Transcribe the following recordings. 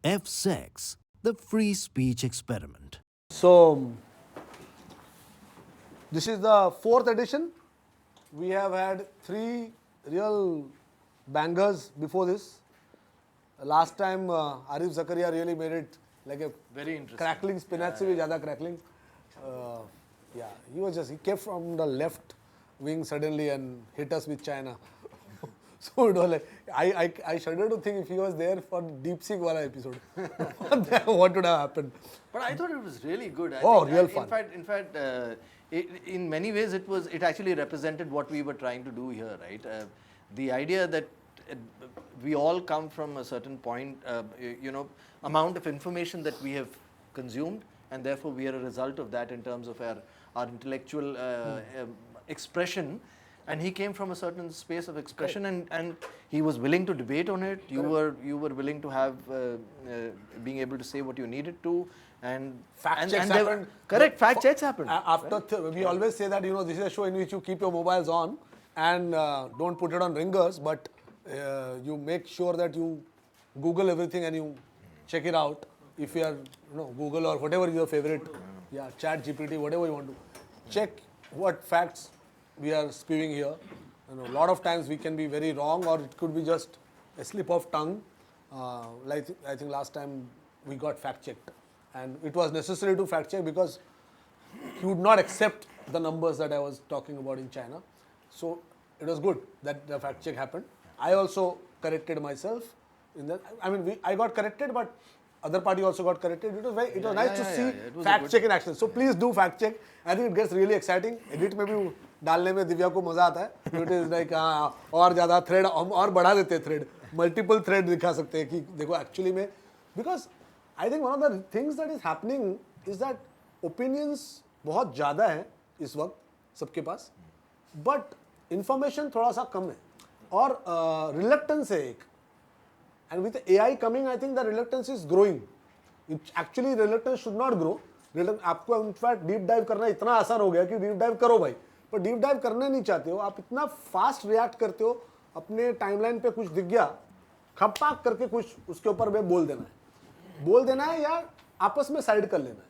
FSEX, the free speech experiment. So, this is the 4th edition. We have had 3 real bangers before this. Last time, Arif Zakaria really made it like a Very interesting. crackling, spinach se bhi zyada crackling. Yeah, he came from the left wing suddenly and hit us with China. So it was like, I shudder to think if he was there for Deep Seek wala episode, what would have happened? But I thought it was really good. Real fun. In fact, in many ways, it actually represented what we were trying to do here, right? The idea that we all come from a certain point, amount of information that we have consumed, and therefore we are a result of that in terms of our intellectual expression. And he came from a certain space of expression, and he was willing to debate on it. You were willing to have being able to say what you needed to, and fact checks happened. Correct, fact checks happened. After we always say that this is a show in which you keep your mobiles on and don't put it on ringers, but you make sure that you Google everything and you check it out. If you are Google or whatever is your favorite, Chat GPT, whatever you want to check what facts we are spewing here. A lot of times we can be very wrong, or it could be just a slip of tongue. I think last time we got fact checked, and it was necessary to fact check because he would not accept the numbers that I was talking about in China. So it was good that the fact check happened. I also corrected myself in that. I mean, I got corrected, but other party also got corrected. It was nice to see fact check in action. So please do fact check. I think it gets really exciting. Edit में भी डालने में दिव्या को मजा आता है. It is like और ज़्यादा thread हम और बढ़ा देते हैं thread. Multiple thread दिखा सकते हैं कि देखो actually में, because I think one of the things that is happening is that opinions बहुत ज़्यादा हैं इस वक्त सबके पास, but information थोड़ा सा कम है और reluctance है एक. And with AI coming, I think the reluctance is growing. Actually, reluctance should not grow. आपको in fact deep dive करना इतना आसान हो गया कि deep dive करो भाई. पर deep dive करना नहीं चाहते हो, आप इतना fast react करते हो, अपने timeline पे कुछ दिख गया, खपाक करके कुछ उसके ऊपर में बोल देना है या आपस में side कर लेना है.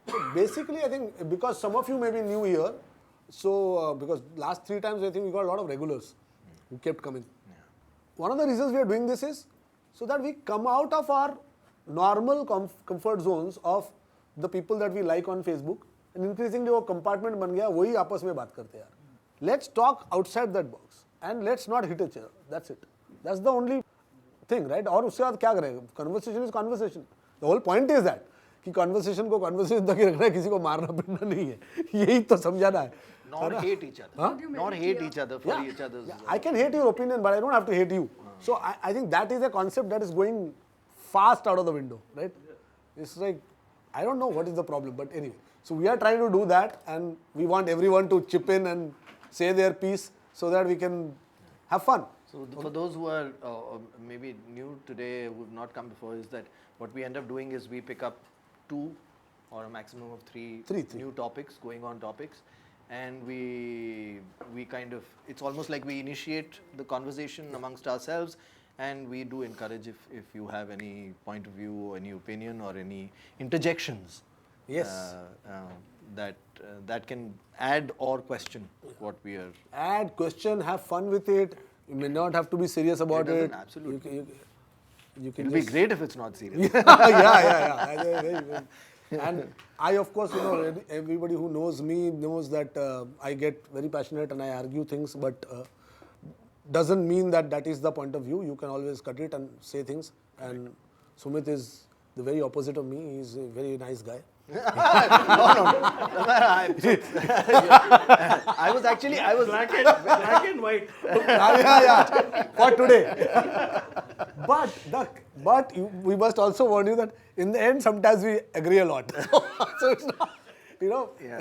So basically, I think because some of you may be new here, so because last 3 times I think we got a lot of regulars who kept coming. One of the reasons we are doing this is so that we come out of our normal comfort zones of the people that we like on Facebook, and increasingly वो compartment बन गया, वही आपस में बात करते हैं यार. Let's talk outside that box and let's not hit each other. That's it. That's the only thing, right? और उससे बाद क्या करेंगे? Conversation is conversation. The whole point is that कि conversation को conversation तक ही रखना है, किसी को मारना पीटना नहीं है. यही तो समझाना है. Not hate each other. Not hate each other for each other's. I can hate your opinion, but I don't have to hate you. So I think that is a concept that is going fast out of the window, right? It's like, I don't know what is the problem, but anyway. So we are trying to do that, and we want everyone to chip in and say their piece so that we can have fun. So for those who are maybe new today, who have not come before, is that what we end up doing is we pick up 2 or a maximum of 3 new topics, going on topics, and we kind of, it's almost like we initiate the conversation amongst ourselves, and we do encourage if you have any point of view or any opinion or any interjections. Yes. That can add or question what we are. Add, question, have fun with it. You may not have to be serious about it. Absolutely. You can It'll be great if it's not serious. yeah. And I, of course, everybody who knows me knows that I get very passionate and I argue things, but doesn't mean that that is the point of view. You can always cut it and say things. And Sumit is the very opposite of me. He's a very nice guy. I was black and white. For today. But we must also warn you that in the end, sometimes we agree a lot. So it's not,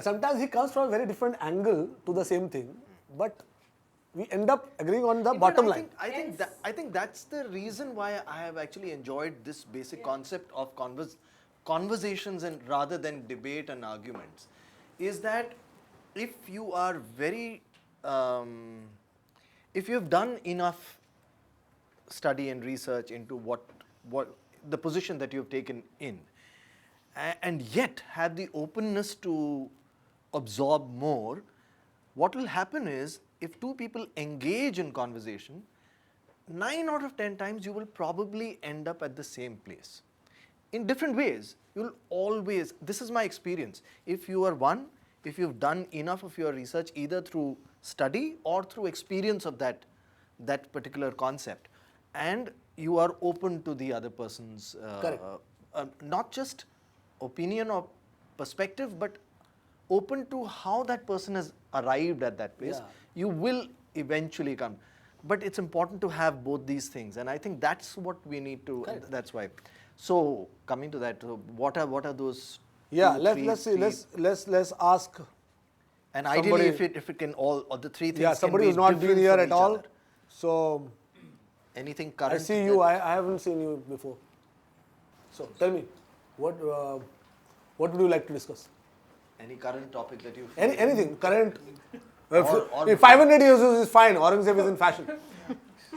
sometimes he comes from a very different angle to the same thing, but we end up agreeing on the bottom line. I think that's the reason why I have actually enjoyed this basic concept of conversations and rather than debate and arguments, is that if you are very, if you have done enough study and research into what the position that you've taken in, and yet had the openness to absorb more, what will happen is if two people engage in conversation, 9 out of 10 times you will probably end up at the same place. In different ways, you'll always, this is my experience, if you are one, if you've done enough of your research either through study or through experience of that particular concept, and you are open to the other person's, not just opinion or perspective, but open to how that person has arrived at that place, you will eventually come. But it's important to have both these things, and I think that's what we need to, that's why. So coming to that, what are those? Yeah, two, let's ask. And ideally, if it can all the three things. Yeah, somebody who's not been here at all. So anything current? I see you. I haven't seen you before. So tell me, what would you like to discuss? Any current topic that you feel? Anything current. Or 500 years is fine. Aurangzeb is in fashion.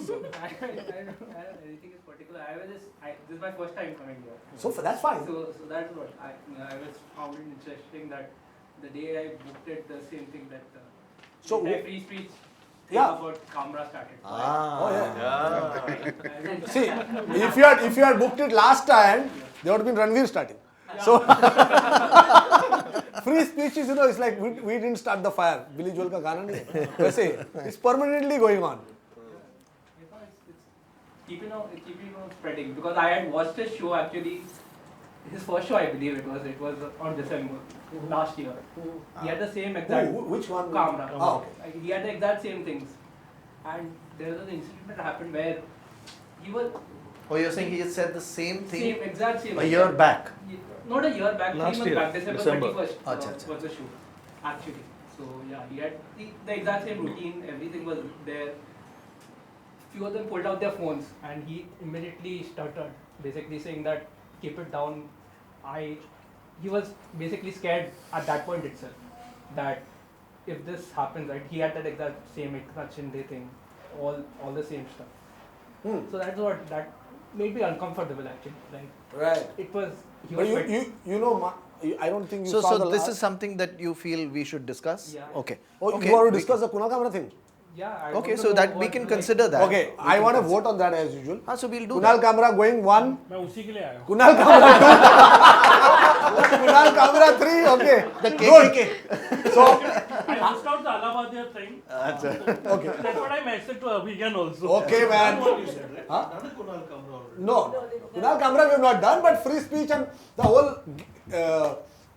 So I don't have anything in particular. This is my first time coming here. So that's fine. So that's what I was found it interesting that the day I booked it, the same thing that So the free speech thing yeah. about Kamra started. Oh yeah. See, if you had booked it last time, there would have been Ranveer starting. So free speech is, it's like we didn't start the fire. Billy Joel ka gana nahi hai. Waise, it's permanently going on. It's keeping on spreading, because I had watched his show actually. His first show, I believe it was on December last year. He had the same exact. Which one? Kamra. Oh, okay. He had the exact same things, and there was an incident that happened where he was. Oh, you're saying he just said the same thing? Exact same. A year back? Not a year back, Last 3 months year, back, December 31st was the shoot, actually. So yeah, he had the exact same routine, everything was there. Few of them pulled out their phones and he immediately stuttered, basically saying that keep it down. He was basically scared at that point itself that if this happens, right, he had that exact same Eknath thing, all the same stuff. So that made me uncomfortable actually. Like, right. It was. But I don't think you saw So the this last. is something that you feel we should discuss? Yeah. Okay. Oh, okay. you want to discuss the Kunal Kamra thing? Yeah. Okay, so that we can consider that. Okay, I want to vote on that as usual. So we'll do Kunal that. Kamra going 1. मैं उसी के लिए आया हूँ. Kunal Kamra 2. Kunal Kamra 3. Okay. The KKK. So I missed out the Allahabad thing. okay. That's what I messaged to Abhigyan also. Okay, man. Huh? No, Kunal Kamra we have not done, but free speech and the whole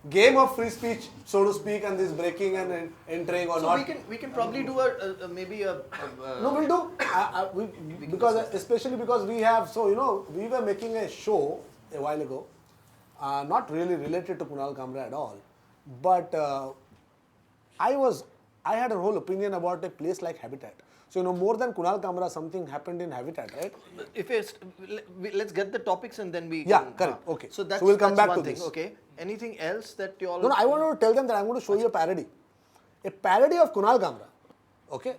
game of free speech, so to speak, and this breaking and entering or So not. we can probably do maybe a No, we'll do. Because especially because we have, we were making a show a while ago, not really related to Kunal Kamra at all, but I had a whole opinion about a place like Habitat. So, more than Kunal Kamra, something happened in Habitat, right? If let's get the topics and then we Yeah, can, correct. Okay. So we'll come back one to thing. this. Okay. Anything else that you all? No, I want to tell them that I'm going to show you a parody. A parody of Kunal Kamra. Okay?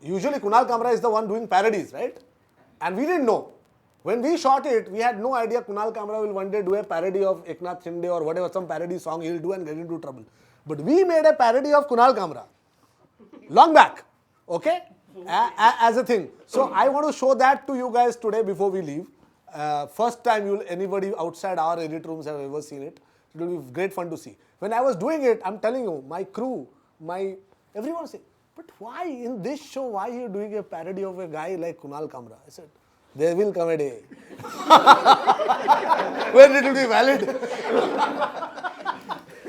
Usually Kunal Kamra is the one doing parodies, right? And we didn't know. When we shot it, we had no idea Kunal Kamra will one day do a parody of Eknath Shinde or whatever, some parody song he'll do and get into trouble. But we made a parody of Kunal Kamra. Long back. Okay? As a thing. So I want to show that to you guys today before we leave. First time anybody outside our edit rooms have ever seen it. It will be great fun to see. When I was doing it, I'm telling you, my crew, everyone say, but why in this show, why are you doing a parody of a guy like Kunal Kamra? I said, there will come a day when it will be valid.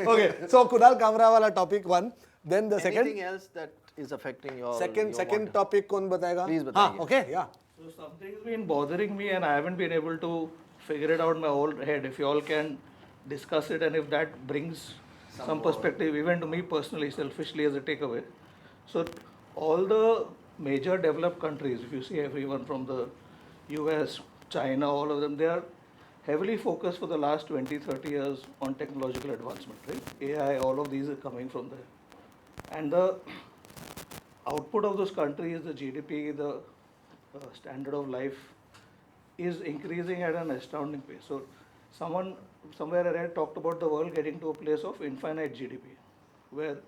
Okay, so Kunal Kamra wala topic 1. Then the second. Anything else that is affecting your Second topic कौन बताएगा? Please बताइए. Okay, yeah. So something's been bothering me and I haven't been able to figure it out in my whole head. If you all can discuss it and if that brings some perspective, even to me personally, selfishly as a takeaway. So all the major developed countries, if you see everyone from the US, China, all of them, they are heavily focused for the last 20-30 years on technological advancement, right? AI, all of these are coming from there. And the output of those countries, the GDP, the standard of life, is increasing at an astounding pace. So somewhere I read talked about the world getting to a place of infinite GDP, where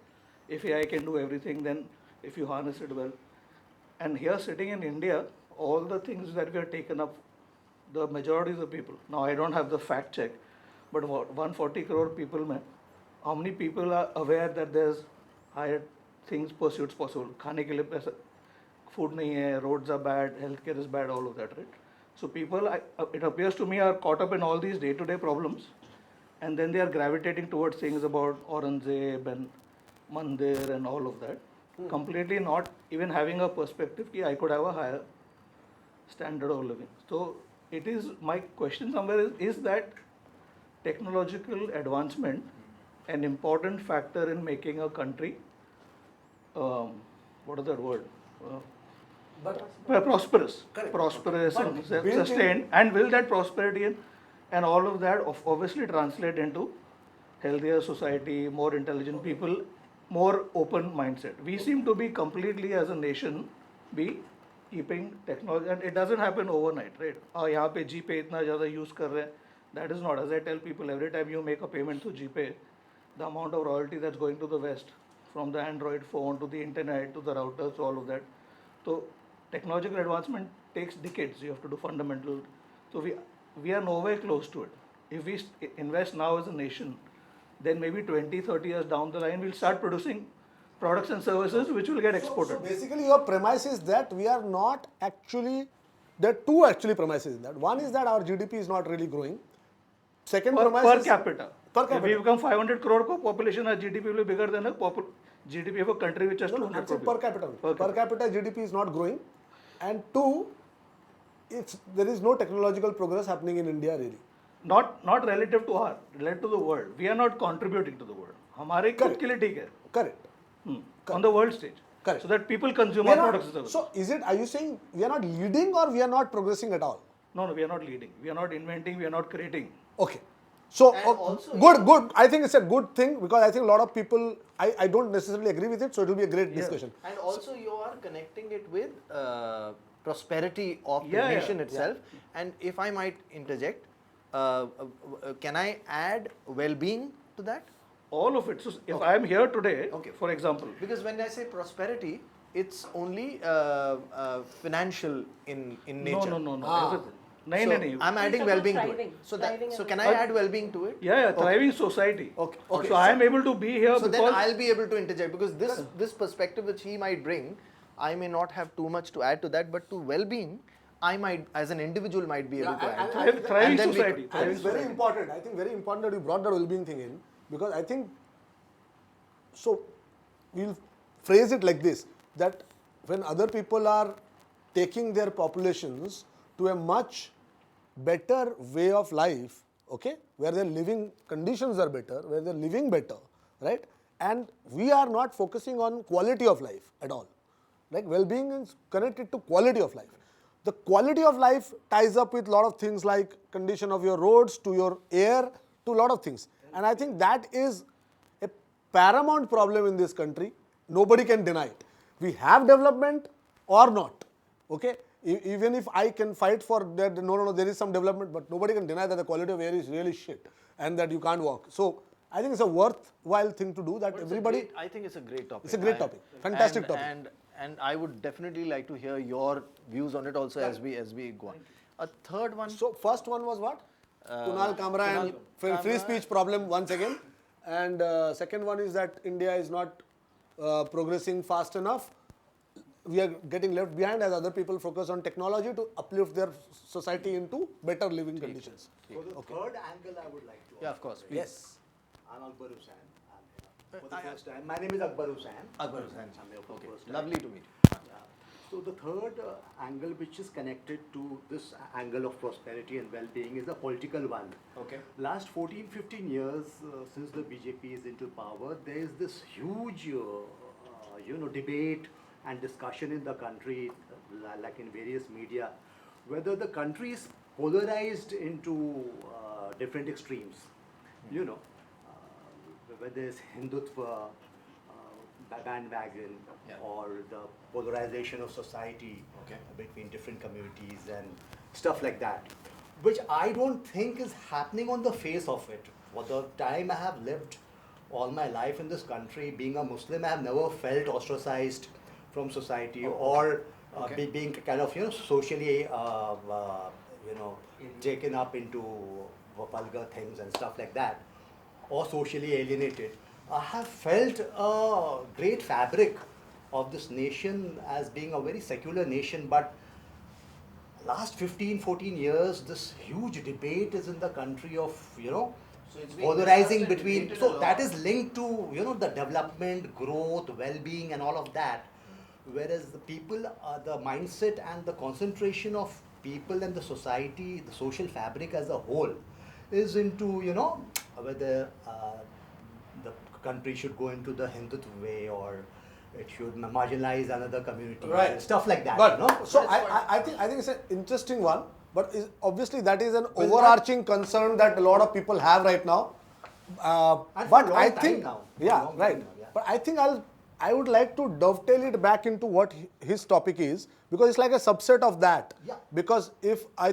if AI can do everything, then if you harness it well. And here sitting in India, all the things that we are taken up, the majority of the people, now I don't have the fact check, but what, 140 crore people, mein, how many people are aware that there's higher things, pursuits possible? Khane ke liye paisa, food nahi hai, roads are bad, healthcare is bad, all of that, right? So people, it appears to me, are caught up in all these day-to-day problems, and then they are gravitating towards things about Aurangzeb and Mandir and all of that, completely not even having a perspective that I could have a higher standard of living. So it is, my question somewhere is that technological advancement an important factor in making a country, what is that word? Prosperous, prosperous and sustained, and will that prosperity and all of that obviously translate into healthier society, more intelligent people, more open mindset. We seem to be completely as a nation be keeping technology, and it doesn't happen overnight, right? यहाँ पे GPay इतना ज़्यादा use कर रहे हैं, that is not. As I tell people, every time you make a payment through GPay, the amount of royalty that's going to the West, from the Android phone to the internet to the routers, all of that. So technological advancement takes decades. You have to do fundamental. So we are nowhere close to it. If we invest now as a nation, then maybe 20, 30 years down the line, we'll start producing products and services which will get exported. So basically your premise is that we are not actually, there are two actually premises in that. One is that our GDP is not really growing. Second premise per is capita. Per capita. If we become 500 crore population, our GDP will be bigger than a GDP of a country which has 200 crore. Per capita. Per capita GDP is not growing. And two, there is no technological progress happening in India really. Not relative to our, relative to the world. We are not contributing to the world. हमारे खुद के लिए ठीक है. Correct. On the world stage. Correct. So that people consume our products and services. So are you saying we are not leading or we are not progressing at all? No, we are not leading. We are not inventing. We are not creating. Okay. So also, good. I think it's a good thing because I think a lot of people, I don't necessarily agree with it, so it will be a great discussion. And also you are connecting it with prosperity of the nation itself. And if I might interject, can I add well-being to that? All of it. So if I am here today, for example. Because when I say prosperity, it's only financial in nature. No. Everything. No. I'm adding well-being to it. So can I add well-being to it? Yeah, thriving society. Okay. So I am able to be here so because. Then I'll be able to interject because this perspective which he might bring, I may not have too much to add to that, but to well-being, I might, as an individual, might be able to add. Thriving society. And it's very important. I think very important that you brought that well-being thing in because I think. So we'll phrase it like this: that when other people are taking their populations to a much better way of life, okay, where their living conditions are better, where they're living better, right? And we are not focusing on quality of life at all. Like well-being is connected to quality of life. The quality of life ties up with a lot of things like condition of your roads, to your air, to a lot of things. And I think that is a paramount problem in this country. Nobody can deny it. We have development or not, okay? Even if I can fight for that, no, there is some development, but nobody can deny that the quality of air is really shit and that you can't walk. So I think it's a worthwhile thing to do that everybody. I think it's a great topic. It's a great topic. Fantastic topic. And I would definitely like to hear your views on it also as we go on. A third one. So first one was what? Kunal Kamra and free speech problem once again. And second one is that India is not progressing fast enough. We are getting left behind as other people focus on technology to uplift their society into better living conditions. For the third angle, I would like to. Yeah, of course. Please. Yes. I'm Akbar Hussain. I'm here for the first time. My name is Akbar Hussain. Akbar Hussain. I'm here for the first time. Lovely to meet you. So the third angle, which is connected to this angle of prosperity and well-being, is a political one. Okay. Last 14-15 years since the BJP is into power, there is this huge, debate and discussion in the country, like in various media, whether the country is polarized into different extremes. Whether it's Hindutva bandwagon or the polarization of society between different communities and stuff like that, which I don't think is happening on the face of it. For the time I have lived all my life in this country, being a Muslim, I have never felt ostracized from society or being kind of, socially, taken up into vulgar things and stuff like that, or socially alienated. I have felt a great fabric of this nation as being a very secular nation, but last 15, 14 years, this huge debate is in the country of, polarizing between, so that is linked to, the development, growth, well-being and all of that. Whereas the people, the mindset and the concentration of people and the society, the social fabric as a whole is into, whether the country should go into the Hindutva way or it should marginalize another community, right? Stuff like that. But so I think it's an interesting one. But obviously that is an overarching concern that a lot of people have right now. But I think, But I think I would like to dovetail it back into what his topic is, because it's like a subset of that. Yeah. Because my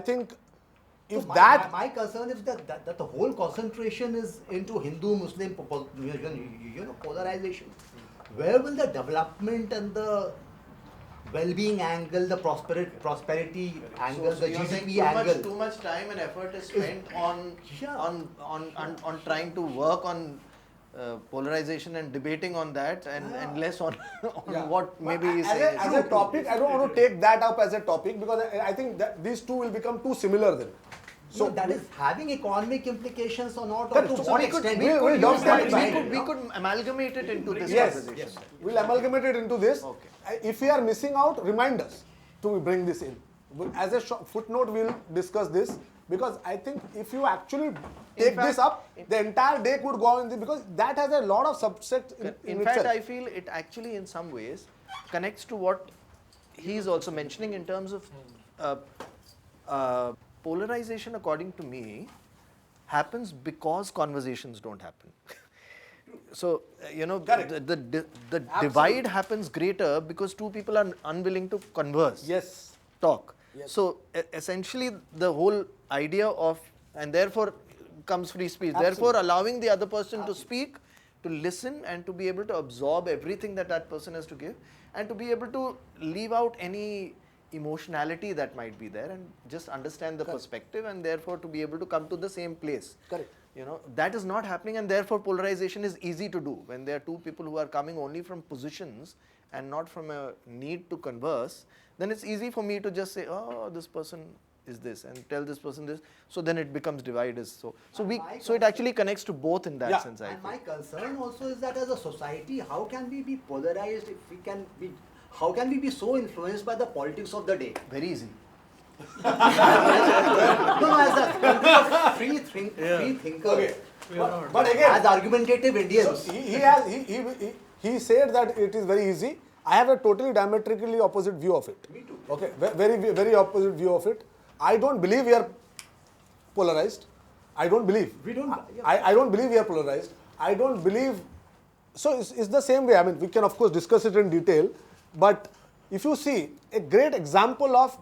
concern is that the whole concentration is into Hindu-Muslim polarization. Where will the development and the well-being angle, the prosperity angle, the GDP angle? Too much time and effort is spent on trying to work on polarization and debating on that, and less on what maybe is as a topic. I don't want to take that up as a topic, because I think that these two will become too similar then. So that is having economic implications or not, or to so what we could- extent? we could amalgamate it into this conversation. Yes, we'll amalgamate it into this. Okay. If we are missing out, remind us to bring this in. As a footnote, we'll discuss this, because I think if you actually take this up, the entire day could go on, because that has a lot of subset in fact, itself. I feel it actually in some ways connects to what he is also mentioning in terms of polarization, according to me, happens because conversations don't happen. So, the divide happens greater because two people are unwilling to converse. Yes. Talk. Yes. So, essentially, the whole idea of, and therefore comes free speech, therefore allowing the other person to speak, to listen, and to be able to absorb everything that person has to give, and to be able to leave out any emotionality that might be there, and just understand the perspective, and therefore to be able to come to the same place. Correct. That is not happening, and therefore polarization is easy to do. When there are two people who are coming only from positions and not from a need to converse, then it's easy for me to just say, oh, this person is this, and tell this person this. So then it becomes divide. So it actually connects to both in that sense. And my concern also is that as a society, how can we be polarized if we can be? How can we be so influenced by the politics of the day? Very easy. No, as a country of free thinker. Okay. But again, as argumentative Indians. So he said that it is very easy. I have a totally diametrically opposite view of it. Me too. Okay, very opposite view of it. I don't believe we are polarized. I don't believe. We don't. I don't believe we are polarized. I don't believe. So it's the same way. I mean, we can of course discuss it in detail. But if you see, a great example of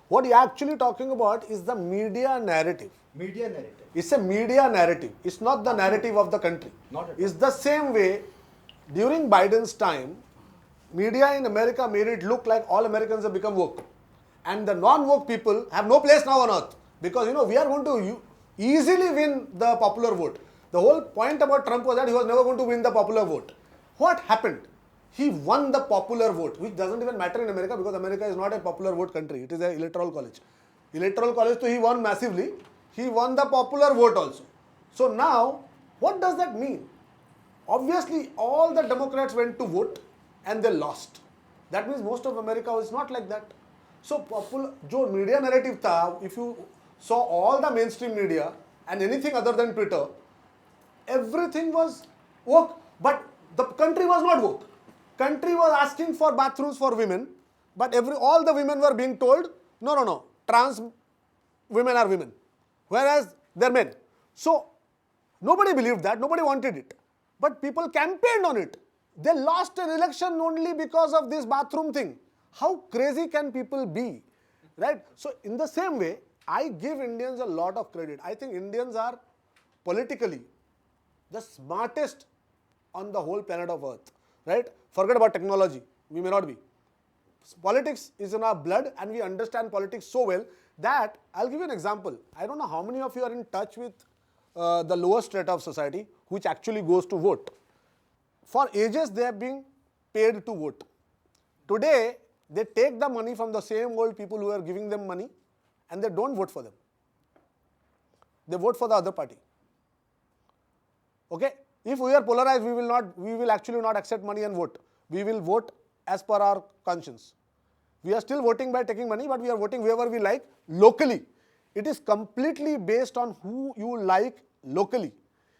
what you're actually talking about is the media narrative. Media narrative. It's a media narrative. It's not the narrative of the country. Not at it's the same way during Biden's time, media in America made it look like all Americans have become woke. And the non-woke people have no place now on earth. Because, we are going to easily win the popular vote. The whole point about Trump was that he was never going to win the popular vote. What happened? He won the popular vote, which doesn't even matter in America, because America is not a popular vote country. It is an electoral college. Electoral college, so he won massively. He won the popular vote also. So now, what does that mean? Obviously, all the Democrats went to vote and they lost. That means most of America was not like that. So, jo media narrative tha, if you saw all the mainstream media and anything other than Twitter, everything was woke, but the country was not woke. Country was asking for bathrooms for women, but all the women were being told, no, trans women are women, whereas they're men. So, nobody believed that, nobody wanted it. But people campaigned on it. They lost an election only because of this bathroom thing. How crazy can people be? right? So in the same way, I give Indians a lot of credit. I think Indians are politically the smartest on the whole planet of Earth, right? Forget about technology, we may not be. Politics is in our blood and we understand politics so well that, I'll give you an example. I don't know how many of you are in touch with the lower strata of society which actually goes to vote. For ages they have been paid to vote. Today they take the money from the same old people who are giving them money and they don't vote for them. They vote for the other party. Okay? If we are polarized, we will actually not accept money and vote. We will vote as per our conscience. We are still voting by taking money, but we are voting whoever we like locally. It is completely based on who you like locally.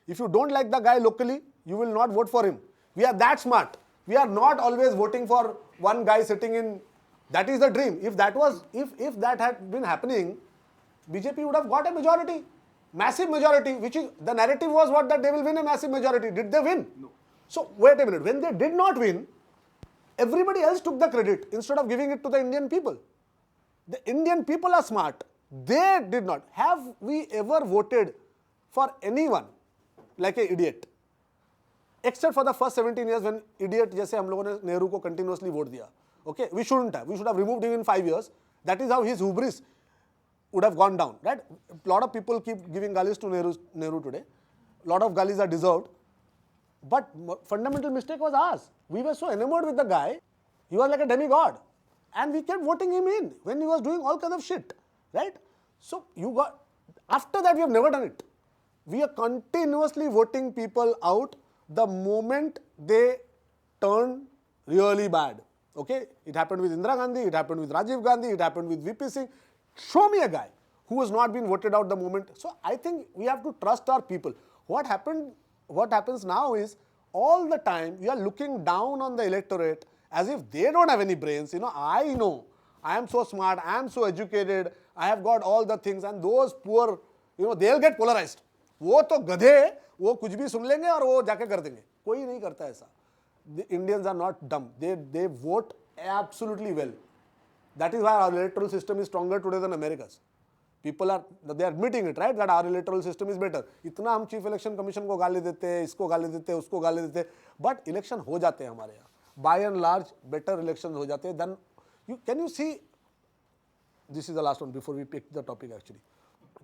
If you don't like the guy locally, you will not vote for him. We are that smart. We are not always voting for one guy sitting in. That is the dream. If that had been happening, BJP would have got a majority, massive majority, which is, the narrative was what, that they will win a massive majority. Did they win? No. So wait a minute, when they did not win, everybody else took the credit instead of giving it to the Indian people. The Indian people are smart. They did not. Have we ever voted for anyone like an idiot? Except for the first 17 years when idiot जैसे हम लोगों ने नेहरू को continuously vote दिया. Okay, we shouldn't have. We should have removed him in 5 years. That is how his hubris would have gone down, right? A lot of people keep giving galis to Nehru today. A lot of galis are deserved. But fundamental mistake was ours. We were so enamored with the guy. He was like a demigod. And we kept voting him in when he was doing all kinds of shit, right? So after that we have never done it. We are continuously voting people out the moment they turn really bad. Okay? It happened with Indira Gandhi, it happened with Rajiv Gandhi, it happened with VP Singh. Show me a guy who has not been voted out the moment. So I think we have to trust our people. What happens now is, all the time we are looking down on the electorate as if they don't have any brains. I am so smart, I am so educated, I have got all the things, and those poor, they'll get polarized. वो तो गधे, वो कुछ भी सुन लेंगे और वो जाके कर देंगे. कोई नहीं करता ऐसा. The Indians are not dumb. They vote absolutely well. That is why our electoral system is stronger today than America's. People are admitting it, right? That our electoral system is better. इतना हम Chief Election Commission को गाली देते हैं, इसको गाली देते हैं, उसको गाली देते हैं, but election हो जाते हैं हमारे यहाँ. By and large, better elections हो जाते हैं. Then can you see? This is the last one before we pick the topic actually.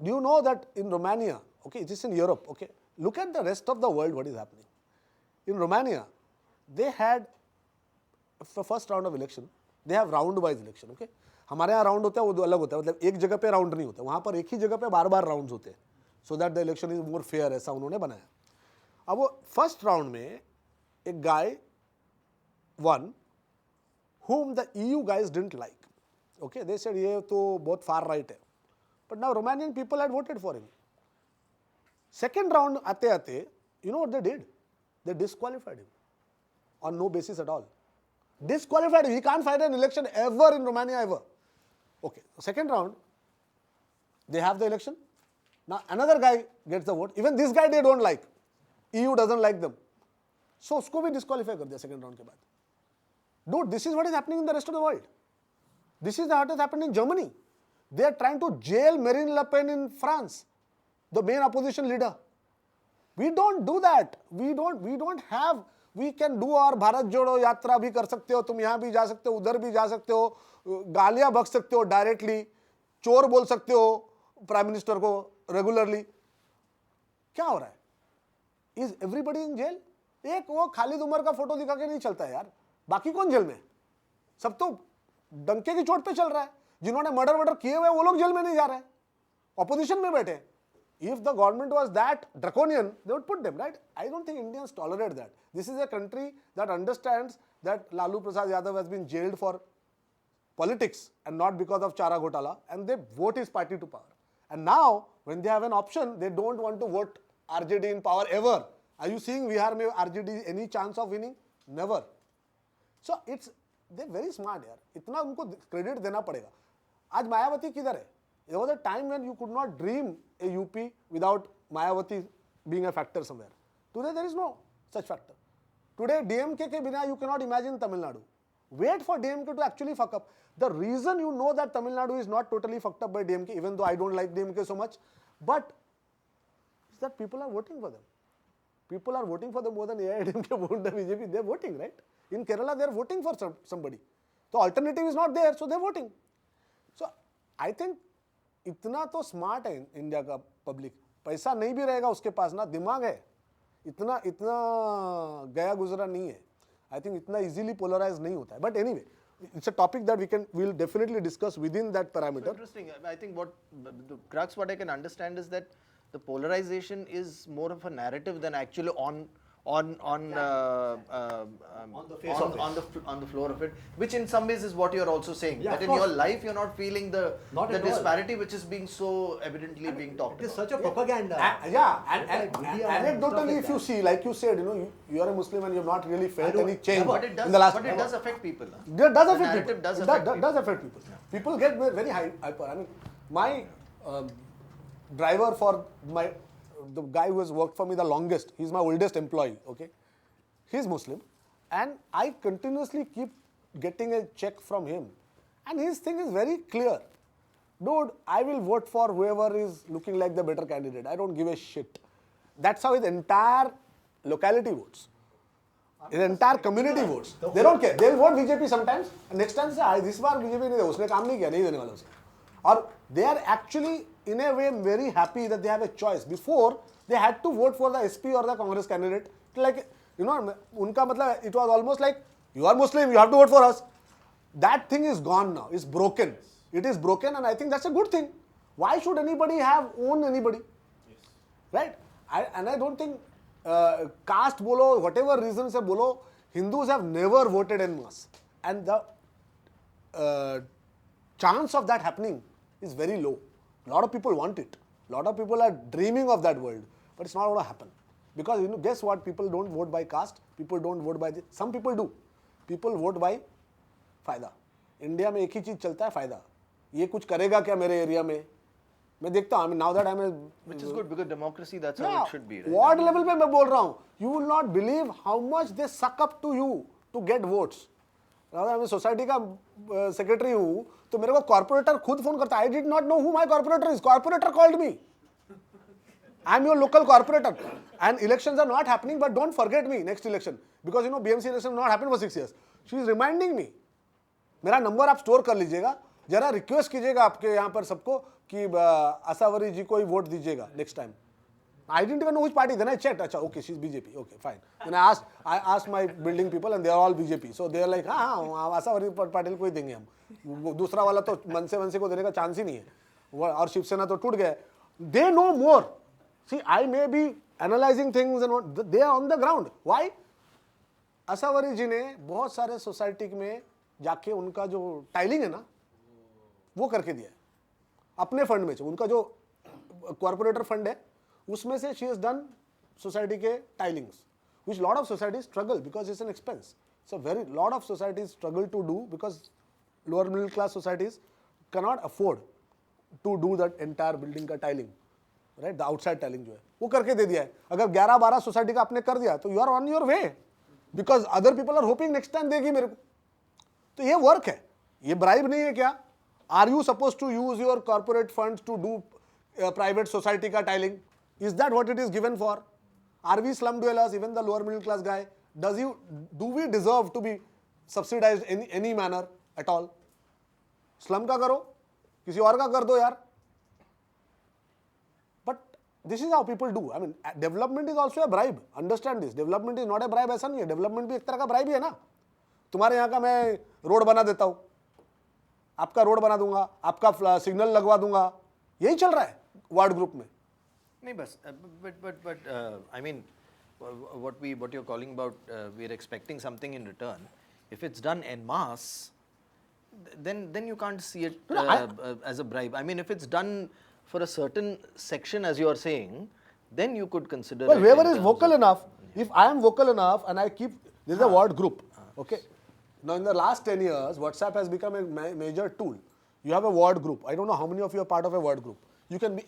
Do you know that in Romania, okay, it is in Europe, okay, look at the rest of the world, what is happening. In Romania, they had the first round of election, they have round wise election, okay. हमारे यहाँ round होता है वो अलग होता है, मतलब एक जगह पे राउंड नहीं होता, वहाँ पर एक ही जगह पे बार-बार राउंड्स होते हैं, so that the election is more fair, ऐसा उन्होंने बनाया. अब वो फर्स्ट राउंड में एक guy won whom the EU guys didn't like. Okay, they said ये तो बहुत far right है. But now Romanian people had voted for him. Second round आते-आते, you know what they did? They disqualified him on no basis at all. Disqualified him. He can't fight an election ever in Romania ever. Okay, second round, they have the election. Now another guy gets the vote. Even this guy they don't like. EU doesn't like them. So उसको भी disqualify कर दिया second round के बाद. Dude, this is what is happening in the rest of the world. This is what is happening in Germany. They are trying to jail Marine Le Pen in France, the main opposition leader. We don't do that. We can do our Bharat Jodo Yatra भी कर सकते हो, तुम यहाँ भी जा सकते हो, उधर भी जा सकते हो, गालियाँ बक सकते हो डायरेक्टली, चोर बोल सकते हो प्राइम मिनिस्टर को रेगुलरली. क्या हो रहा है? Is everybody in jail? एक वो खालिद उमर का फोटो दिखा के नहीं चलता है यार. बाकी कौन जेल में? सब तो डंके की चोट पे चल रहा है. जिन्होंने मर्डर किए हुए वो लोग जेल में नहीं जा रहे हैं, ऑपोजिशन में बैठे. If the government was that draconian, they would put them, right? I don't think Indians tolerate that. This is a country that understands that Lalu Prasad Yadav has been jailed for politics and not because of Chara Ghotala, and they vote his party to power. And now, when they have an option, they don't want to vote RJD in power ever. Are you seeing Bihar mein RJD any chance of winning? Never. So they're very smart यार. इतना उनको credit देना पड़ेगा. आज मायावती किधर है? There was a time when you could not dream a UP without Mayawati being a factor somewhere. Today there is no such factor. Today DMK के बिना you cannot imagine Tamil Nadu. Wait for DMK to actually fuck up. The reason you know that Tamil Nadu is not totally fucked up by DMK, even though I don't like DMK so much, but is that people are voting for them. People are voting for them more than AIDMK vote the BJP. They're voting, right? In Kerala, they're voting for somebody. So alternative is not there, so they're voting. So I think इतना तो smart है India का public, पैसा नहीं भी रहेगा उसके पास ना, दिमाग है, इतना गया गुजरा नहीं है. I think इतना easily polarized नहीं होता है. But anyway, it's a topic that we'll definitely discuss within that parameter. So interesting. I think what the crux, what I can understand is that the polarization is more of a narrative than actually on the floor of it, which in some ways is what you're also saying. That in your life you're not feeling the disparity which is being so evidently being talked about. It is such a propaganda. And anecdotally, if you see, like you said, you are a Muslim and you have not really felt any change in the last. But it does affect people. It does affect people. Does affect people. People get very hyper. I mean, my driver for the guy who has worked for me the longest, he's my oldest employee, okay? He's Muslim, and I continuously keep getting a check from him. And his thing is very clear. Dude, I will vote for whoever is looking like the better candidate. I don't give a shit. That's how his entire locality votes. His entire community votes. They don't care. They'll vote BJP sometimes, and next time say, this bar BJP नहीं दे, उसने काम नहीं किया, नहीं देने वाला उसे. Or they are actually, in a way, very happy that they have a choice. Before, they had to vote for the SP or the Congress candidate. Like, unka matlab, it was almost like, you are Muslim, you have to vote for us. That thing is gone now. It's broken. It is broken, and I think that's a good thing. Why should anybody own anybody? Yes. Right? I don't think, caste bolo, whatever reasons se bolo, Hindus have never voted en masse. And the chance of that happening is very low. A lot of people want it. A lot of people are dreaming of that world, but it's not going to happen. Because guess what? People don't vote by caste. People don't vote by this. Some people do. People vote by फायदा. India में एक ही चीज चलता है, फायदा. ये कुछ करेगा क्या मेरे एरिया में? मैं देखता हूँ. I mean, now that I'm a, which is good because democracy, that's how it should be. Right? Ward level पे मैं बोल रहा हूँ. You will not believe how much they suck up to you to get votes. Now that I'm a society का secretary हूँ, तो मेरे को कॉर्पोरेटर खुद फोन करता है. I did not know who my corporator is. Corporator called me. I'm your local corporator. And elections are not happening, but don't forget me next election. Because BMC election not happened for 6 years. She is reminding me. मेरा number आप store कर लीजिएगा. जरा request कीजिएगा आपके यहाँ पर सबको कि असावरी जी को ही वोट दीजिएगा next time. I didn't even know which party. Then I checked. Achha, okay, she's BJP. Okay, fine. Then I asked my building people, and they are all BJP. So they are like, हाँ, आसावरी पाटिल को ही देंगे हम. दूसरा वाला तो मनसे को देने का चांस ही नहीं है. और शिवसेना तो टूट गए. They know more. See, I may be analyzing things and what they are on the ground. Why? Asavari जी ने बहुत सारे सोसाइटी में जाके उनका जो टाइलिंग है ना, वो करके दिया है अपने फंड में से. उनका जो कॉर्पोरेटर फंड है उसमें से she has done सोसाइटी के tilings, which lot of societies struggle because it's an expense. So very lot of societies struggle to do because lower middle class societies cannot afford to do that entire building का tiling, right? The outside tiling जो है वो करके दे दिया है. अगर 11-12 society का आपने कर दिया तो you are on your way because other people are hoping next time देगी मेरे को. तो ये वर्क है, ये ब्राइब नहीं है क्या? Are you supposed to use your corporate funds to do private society का tiling? Is that what it is given for? Are we slum dwellers, even the lower middle class guy? Do we deserve to be subsidized in any manner at all? Slum का करो, किसी और का कर दो यार. But this is how people do. I mean, development is also a bribe. Understand this. Development is not a bribe. ऐसा नहीं है. Development भी एक तरह का bribe ही है ना. तुम्हारे यहाँ का मैं रोड बना देता हूँ, आपका रोड बना दूंगा, आपका सिग्नल लगवा दूंगा. यही चल रहा है वार्ड ग्रुप में. नहीं बस, but I mean, what you're calling about, we're expecting something in return. If it's done en masse, then you can't see it as a bribe. I mean, if it's done for a certain section, as you are saying, then you could consider. Well, whoever is vocal enough, if I am vocal enough and I keep, this is a ward group, okay. Now in the last 10 years, WhatsApp has become a major tool. You have a ward group. I don't know how many of you are part of a ward group.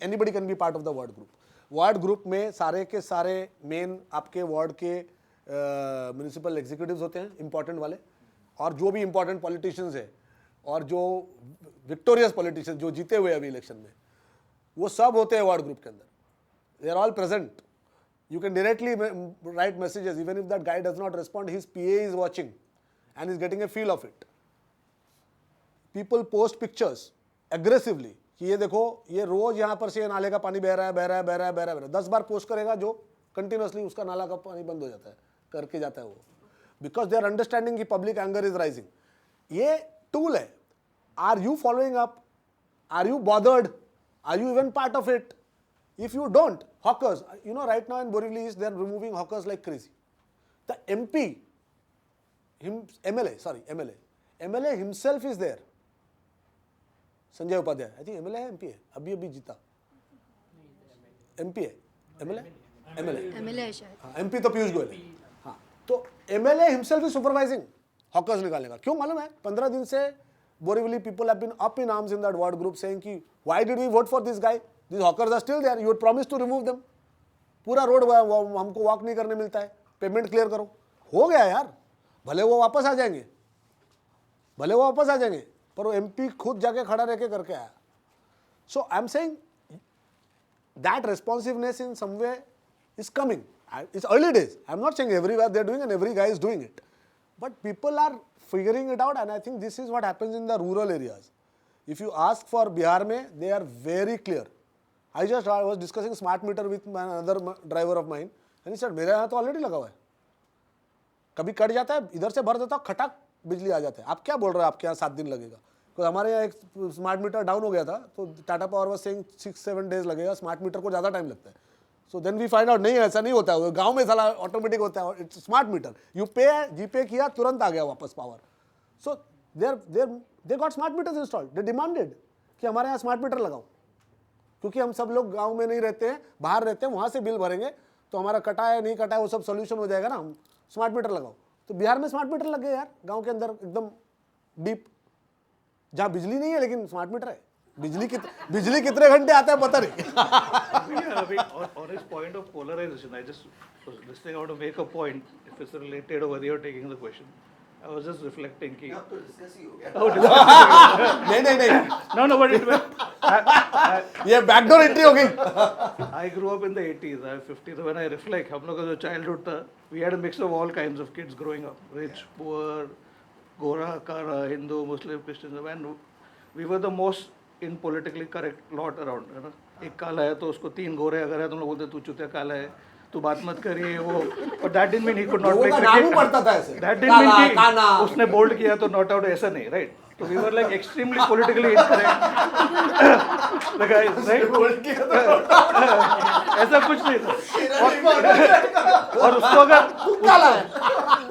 Anybody can be part of the ward group. Ward group में सारे के सारे main आपके ward के municipal executives होते हैं, important वाले, और जो भी इंपॉर्टेंट पॉलिटिशियंस है और जो विक्टोरियस पॉलिटिशियन जो जीते हुए अभी इलेक्शन में, वो सब होते हैं वार्ड ग्रुप के अंदर. They are all present. You can directly write messages. Even if that guy does not respond, his PA is watching and is getting a feel of it. People post pictures aggressively कि ये देखो, ये रोज यहाँ पर से ये नाले का पानी बह रहा है, बह रहा है, बह रहा है, बह रहा है. 10 बार पोस्ट करेगा जो कंटिन्यूसली उसका नाला का पानी बंद हो जाता है, करके जाता है वो. बिकॉज दे आर अंडरस्टैंडिंग कि पब्लिक एंगर इज राइजिंग. ये टूल है. Are you following up? Are you bothered? Are you even part of it? If you don't, hawkers, you know, right now in Borivali East, they are removing hawkers like crazy. The MP, MLA himself is there. Sanjay Upadhyay, I think MLA है, MP है, अभी जीता. MP है, MLA है शायद. MP तो पीयूष गोयल है. हाँ, तो MLA himself is supervising hawkers निकालने का. क्यों मालूम है? 15 दिन से Borivali people have been up in arms in that ward group saying कि why did we vote for this guy? These hawkers are still there. You had promised to remove them. पूरा road हमको walk नहीं करने मिलता है. Payment clear करो. हो गया यार. भले वो वापस आ जाएंगे, पर वो MP खुद जाके खड़ा रह के करके आया. So I'm saying that responsiveness in some way is coming. It's early days. I'm not saying everywhere they're doing and every guy is doing it. But people are figuring it out, and I think this is what happens in the rural areas. If you ask for Bihar mein, they are very clear. I was discussing smart meter with another driver of mine, and he said, मेरे यहाँ तो already लगा हुआ है. कभी cut जाता है, इधर से भर देता हूँ, खटाक बिजली आ जाता है. आप क्या बोल रहे हो, आपके यहाँ 7 दिन लगेगा? तो हमारे यहाँ एक स्मार्ट मीटर डाउन हो गया था, तो Tata power was saying 6-7 days लगेगा. स्मार्ट मीटर को ज़्यादा टाइम लगता है. So then we find out, नहीं ऐसा नहीं होता है, गाँव में साला ऑटोमेटिक होता है. It's smart meter. यू पे, जीपे किया, तुरंत आ गया वापस power. So they got smart meters installed. They demanded कि हमारे यहाँ स्मार्ट मीटर लगाओ, क्योंकि हम सब लोग गांव में नहीं रहते हैं, बाहर रहते हैं, वहां से बिल भरेंगे तो हमारा कटा है नहीं कटा है वो सब सोल्यूशन हो जाएगा ना. हम स्मार्ट मीटर लगाओ. तो बिहार में स्मार्ट मीटर लग गए यार, गांव के अंदर एकदम डीप, जहां बिजली नहीं है लेकिन स्मार्ट मीटर है. बिजली कितने घंटे आता है पता नहीं. On this point of polarization, I just was listening out to make a point. If it's related over here taking the question, I was just reflecting कि अब तो डिस्कस ही हो गया. नहीं. No, but it ये बैकडोर एंट्री हो गई. I grew up in the 80s. I'm 50. So when I reflect, हम लोग का जो childhood था, we had a mix of all kinds of kids growing up. Rich, poor, Gora, Kara, Hindu, Muslim, Christian. And we were the most in politically correct lot around. है ना? एक काला है तो उसको 3 गोरे अगर है तो हम लोग बोलते तू चुतिया काला है, तू बात मत करिए वो. But that didn't mean he could not play cricket. That didn't mean कि उसने bold किया तो not out ऐसा नहीं, right? So we were like extremely politically incorrect. The guys, right? ऐसा कुछ नहीं था. और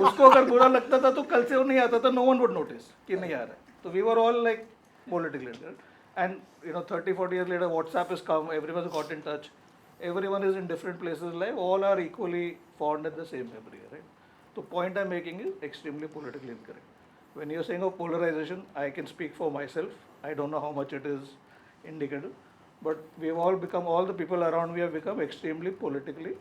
उसको अगर बुरा लगता था तो कल से वो नहीं आता था. No one would notice कि नहीं आ रहा है. So we were all like politically incorrect. And 30-40 years later, WhatsApp has come. Everyone's got in touch. Everyone is in different places in life. All are equally fond in the same memory, right? The point I'm making is extremely politically incorrect. When you're saying of polarization, I can speak for myself. I don't know how much it is indicative, but we've all become, all the people around me have become extremely politically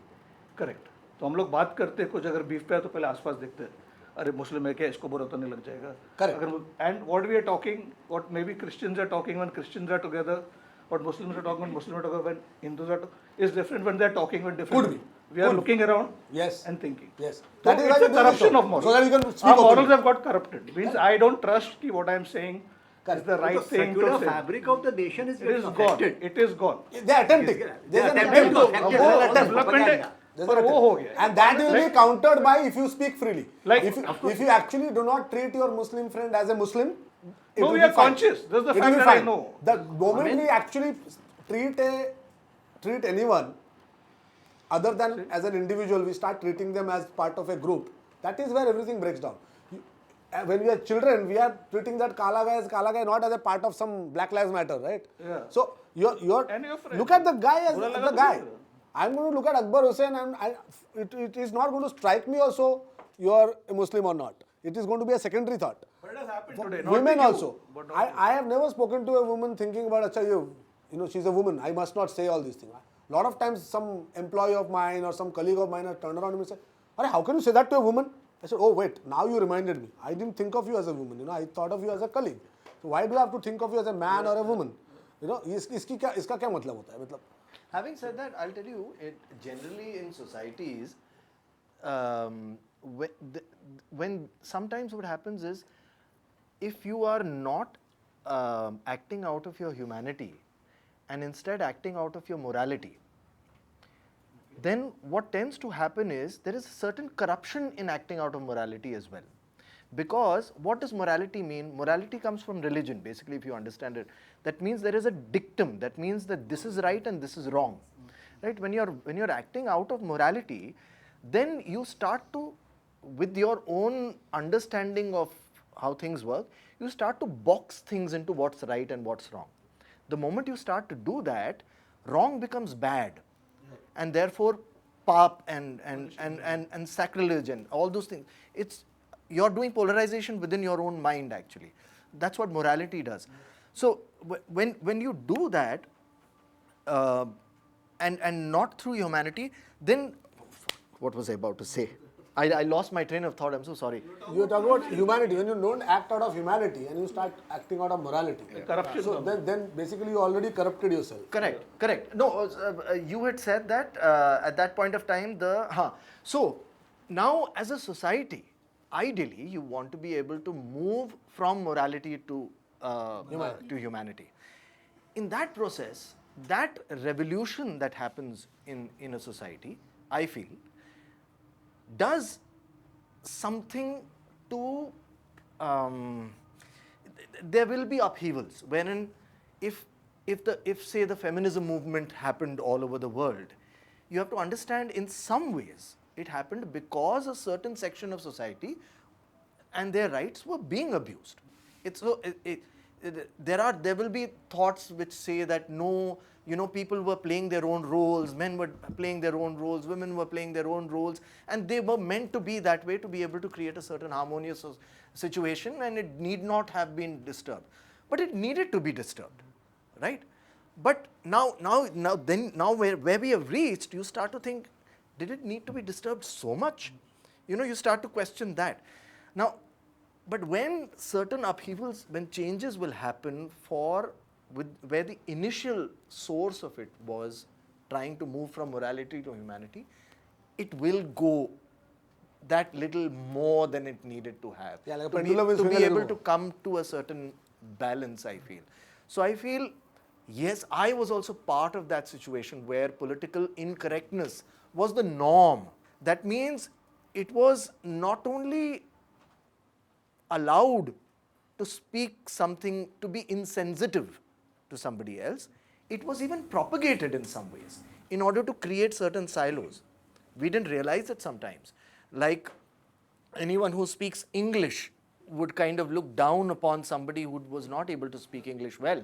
correct. तो हम लोग बात करते हैं कुछ अगर beef पे है तो पहले आसपास देखते हैं, अरे मुस्लिम है क्या, इसको बुरा तो नहीं लग जाएगा. And what we are talking, what maybe Christians are talking when Christians are together, what Muslims are talking when Muslims are together, when Hindus are is different when they are talking with different people. We are looking around and thinking. Yes. So that is a corruption of morals. So that you can speak our morals have got corrupted. Means I don't trust ki what I am saying is the right thing to say. The fabric of the nation is getting affected. It is gone. They are attempting. They are attempting to development. And that will be countered by if you speak freely. Like if you actually do not treat your Muslim friend as a Muslim, no, we are conscious. That's the fact that I know. The moment we actually treat anyone other than as an individual, we start treating them as part of a group. That is where everything breaks down. When we are children, we are treating that Kala guy as Kala guy, not as a part of some Black Lives Matter, right? Yeah. So you're look at the guy as the guy. I'm going to look at Akbar Hussain and it is not going to strike me also you are a Muslim or not. It is going to be a secondary thought. But it has happened today. Women also. I have never spoken to a woman thinking about, Acha, you know, she's a woman. I must not say all these things. A lot of times some employee of mine or some colleague of mine has turned around to me and said, how can you say that to a woman? I said, oh wait, now you reminded me. I didn't think of you as a woman. I thought of you as a colleague. So why do you have to think of you as a man or a woman? You know, इसका क्या मतलब होता है? मतलब Having said that, I'll tell you, generally in societies, when sometimes what happens is, if you are not acting out of your humanity and instead acting out of your morality, then what tends to happen is there is a certain corruption in acting out of morality as well. Because what does morality mean? Morality comes from religion, basically, if you understand it. That means there is a dictum. That means that this is right and this is wrong. Right? When you're acting out of morality, then you start to, with your own understanding of how things work, you start to box things into what's right and what's wrong. The moment you start to do that, wrong becomes bad. And therefore, pap and sacrilege and all those things. You're doing polarization within your own mind, actually. That's what morality does. So when you do that, and not through humanity, then what was I about to say? I lost my train of thought. I'm so sorry. You talk about humanity. When you don't act out of humanity and you start acting out of morality, corruption. So then basically you already corrupted yourself. Correct. No, you had said that at that point of time. So now, as a society, ideally, you want to be able to move from morality to humanity. In that process, that revolution that happens in a society, I feel, does something to, there will be upheavals, wherein if say the feminism movement happened all over the world, you have to understand in some ways it happened because a certain section of society and their rights were being abused. There will be thoughts which say that no, people were playing their own roles, men were playing their own roles, women were playing their own roles, and they were meant to be that way to be able to create a certain harmonious situation, and it need not have been disturbed. But it needed to be disturbed, right? But now where we have reached, you start to think, did it need to be disturbed so much? You start to question that. Now, but when certain upheavals, when changes will happen where the initial source of it was trying to move from morality to humanity, it will go that little more than it needed to have. Yeah, like a to pendulum will be swing a little able to come to a certain balance, I feel. So I feel, yes, I was also part of that situation where political incorrectness was the norm. That means it was not only allowed to speak something, to be insensitive to somebody else, it was even propagated in some ways in order to create certain silos. We didn't realize it sometimes. Like anyone who speaks English would kind of look down upon somebody who was not able to speak English well.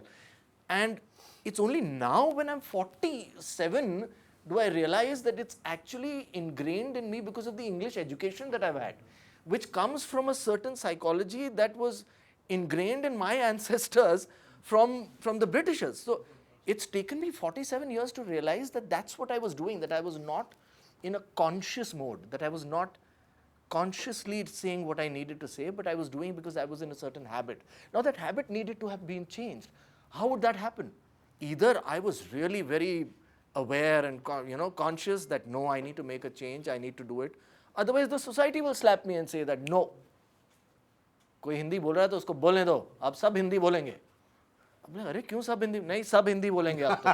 And it's only now when I'm 47 do I realize that it's actually ingrained in me because of the English education that I've had, which comes from a certain psychology that was ingrained in my ancestors from the Britishers. So it's taken me 47 years to realize that that's what I was doing, that I was not in a conscious mode, that I was not consciously saying what I needed to say, but I was doing because I was in a certain habit. Now that habit needed to have been changed. How would that happen? Either I was really very aware and conscious that no, I need to make a change, I need to do it. Otherwise, the society will slap me and say that no, कोई हिंदी बोल रहा है तो उसको बोलने दो, आप सब हिंदी बोलेंगे. अरे क्यों सब हिंदी? नहीं, सब हिंदी बोलेंगे आप तो.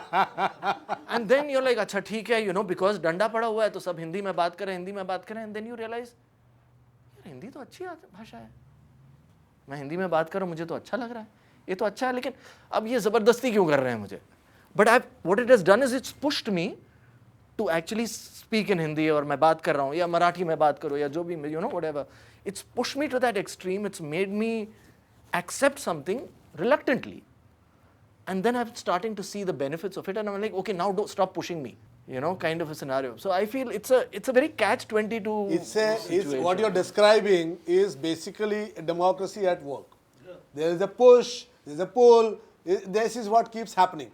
And then you're like, अच्छा ठीक है, because डंडा पड़ा हुआ है तो सब हिंदी में बात करें, and then you realize, यार हिंदी तो अच्छी भाषा है, मैं हिंदी में बात कर रहा हूँ, मुझे तो अच्छा लग रहा है, ये तो अच्छा है, लेकिन अब ये ज़बरदस्ती क्यों कर रहे हैं मुझे? But what it has done is it's pushed me to actually speak in Hindi, और मैं बात कर रहा हूँ, या मराठी में बात करो, या जो भी, whatever. It's pushed me to that extreme. It's made me accept something reluctantly. And then I'm starting to see the benefits of it, and I'm like, okay, now don't stop pushing me, kind of a scenario. So I feel it's a very catch-22 situation. What you're describing is basically a democracy at work. Yeah. There is a push, there is a pull. This is what keeps happening.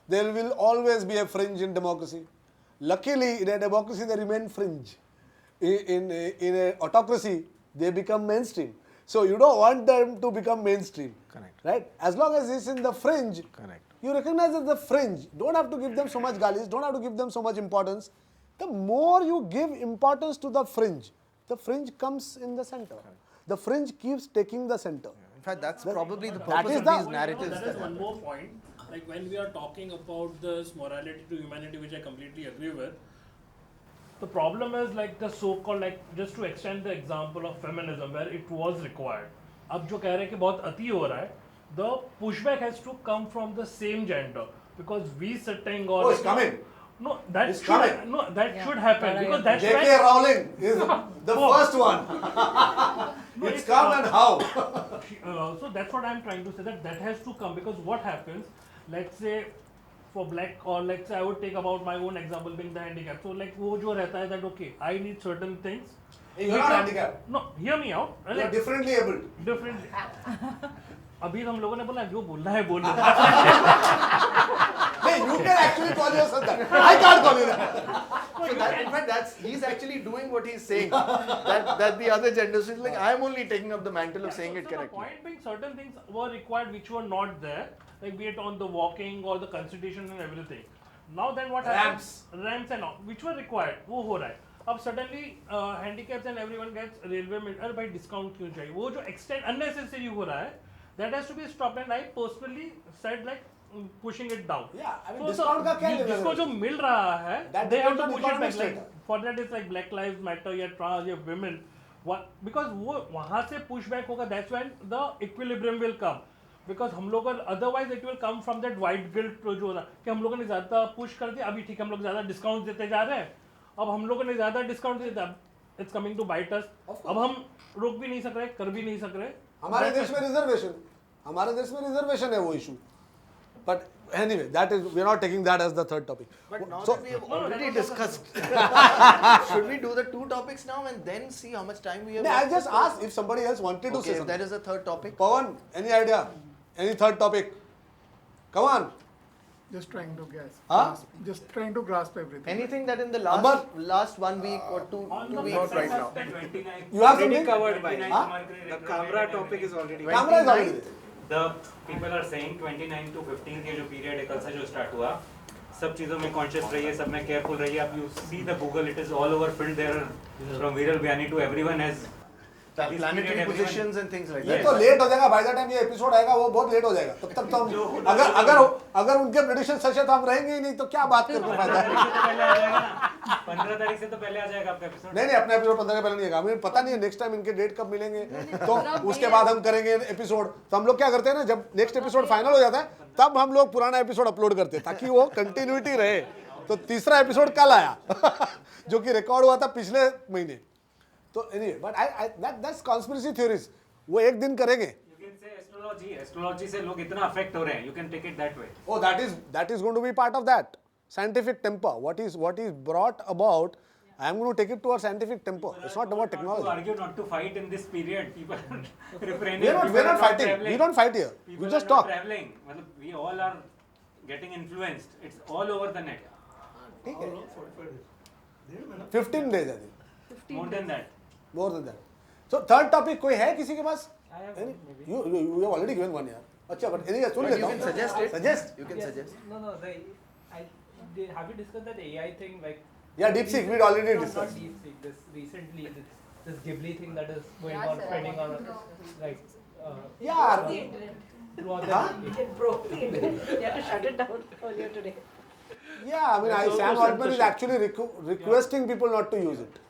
There will always be a fringe in democracy. Luckily, in a democracy, they remain fringe. In an autocracy, they become mainstream. So you don't want them to become mainstream. Correct. Right? As long as it's in the fringe, Correct. you recognize as the fringe. Don't have to give them so much galis, don't have to give them so much importance. The more you give importance to the fringe comes in the center. The fringe keeps taking the center. In fact, that's probably the that purpose is of the- these narratives. That is that one happen. more point. Like when we are talking about this morality to humanity, which I completely agree with, the problem is like the so-called, like just to extend the example of feminism where it was required. अब जो कह रहे हैं कि बहुत अति हो रहा है, the pushback has to come from the same gender because we sitting or Oh, it's coming. no that It's should coming. no that should happen because that's J.K. Rowling is the Oh. first one. No, It's come and how? So that's what I'm trying to say, that has to come because what happens, let's say for black, or let's say I would take about my own example being the handicap. So like वो जो रहता है that okay, I need certain things. You're not handicapped. No, hear me out. You're Like, differently abled. differently. अभी हम लोगों ने बोला जो बोलना है बोलो. Hey, you can actually call yourself that. I can't call you that. So that, in fact, he's actually doing what he's saying. that the other genders is like, I'm only taking up the mantle of saying it So correctly. the point being, certain things were required which were not there, like be it on the walking or the constitution and everything. Now then what happens? Ramps and all, which were required, वो हो रहा है. अब suddenly handicaps and everyone gets railway में अरे भाई discount क्यों चाहिए? वो जो extend unnecessary हो रहा है, that has to be stopped, and I personally said like pushing it down. Yeah, I mean discount का क्या लेना जिसको जो मिल रहा है, That they have depends to on push it economic back. Like status. for that it's like Black Lives Matter या trans या women. What, because वो वहाँ से pushback होगा, that's when the equilibrium will come. Because हम लोग otherwise it will come from that white guilt जो हो रहा कि हम लोगों ने ज़्यादा push कर दिया, अभी ठीक है हम लोग ज़्यादा discount देते जा रहे हैं, अब हम लोगों ने ज़्यादा discount दे दिया, it's coming to bite us. अब हम रोक भी नहीं सक रहे, कर भी नहीं सक रहे. हमारे देश में रिजर्वेशन है वो issue. But anyway, that is, we are not taking that as the third topic. But now So- that we have already discussed, should we do the two topics now and then see how much time we have? No, I left? just asked if somebody else wanted to Okay, say if something. that is the third topic. Pawan, any idea? Any third topic? Come on. Just trying to guess. Huh? Just trying to grasp everything. Anything that in the Amber? last 1 week or two weeks right now. You have something? covered by Huh? the Kamra topic is already Camera is already there. the people are saying 29 to 15 के जो period है कल से जो start हुआ सब चीजों में conscious रहिए सब में careful रहिए अब you see the Google it is all over filled there from Viral Vyani to everyone has this Planetary period, everyone- positions and things like ये that. तो लेट हो जाएगा, by the time ये एपिसोड आएगा वो बहुत लेट हो जाएगा. तब तक तो हम अगर उनके प्रेडिक्शन सच है तो हम रहेंगे ही नहीं, तो क्या बात करके फायदा है. 15 तारीख से तो पहले आ जाएगा आपका एपिसोड नहीं अपने एपिसोड 15 के पहले नहीं आएगा. हमें पता नहीं है नेक्स्ट टाइम इनके डेट कब मिलेंगे, तो उसके बाद हम करेंगे एपिसोड. तो हम लोग क्या करते हैं ना, जब नेक्स्ट एपिसोड फाइनल हो जाता है तब हम लोग पुराना एपिसोड अपलोड करते हैं ताकि वो कंटिन्यूटी रहे. तो तीसरा एपिसोड कल आया जो कि रिकॉर्ड हुआ था पिछले महीने. तो anyway, but I that's conspiracy theories. वो एक दिन करेंगे. you can say astrology से लोग इतना affect हो रहे हैं you can take it that way Oh, that is going to be part of that scientific temper. What is brought about, I am going to take it to our scientific temper. It's not about to technology. argue not to fight in this period people are refraining We are people not fighting. traveling. We don't fight here. People We just are not talk. traveling मतलब we all are getting influenced it's all over the net 15 days I think. more than that More than that. So third topic कोई है किसी के पास? I have Any? You have already given one यार. अच्छा, but anyway soon But लेता you हूँ. can suggest it. Suggest. You can suggest. Have you discussed that AI thing? Like, Yeah, DeepSeek. We already not discussed. DeepSeek. This recently, this Ghibli thing that is going on, spreading on, like, यार. throughout Huh? the It broke the internet. You had to shut it down earlier today. Yeah, I mean, Sam Altman is actually requesting people not to use it.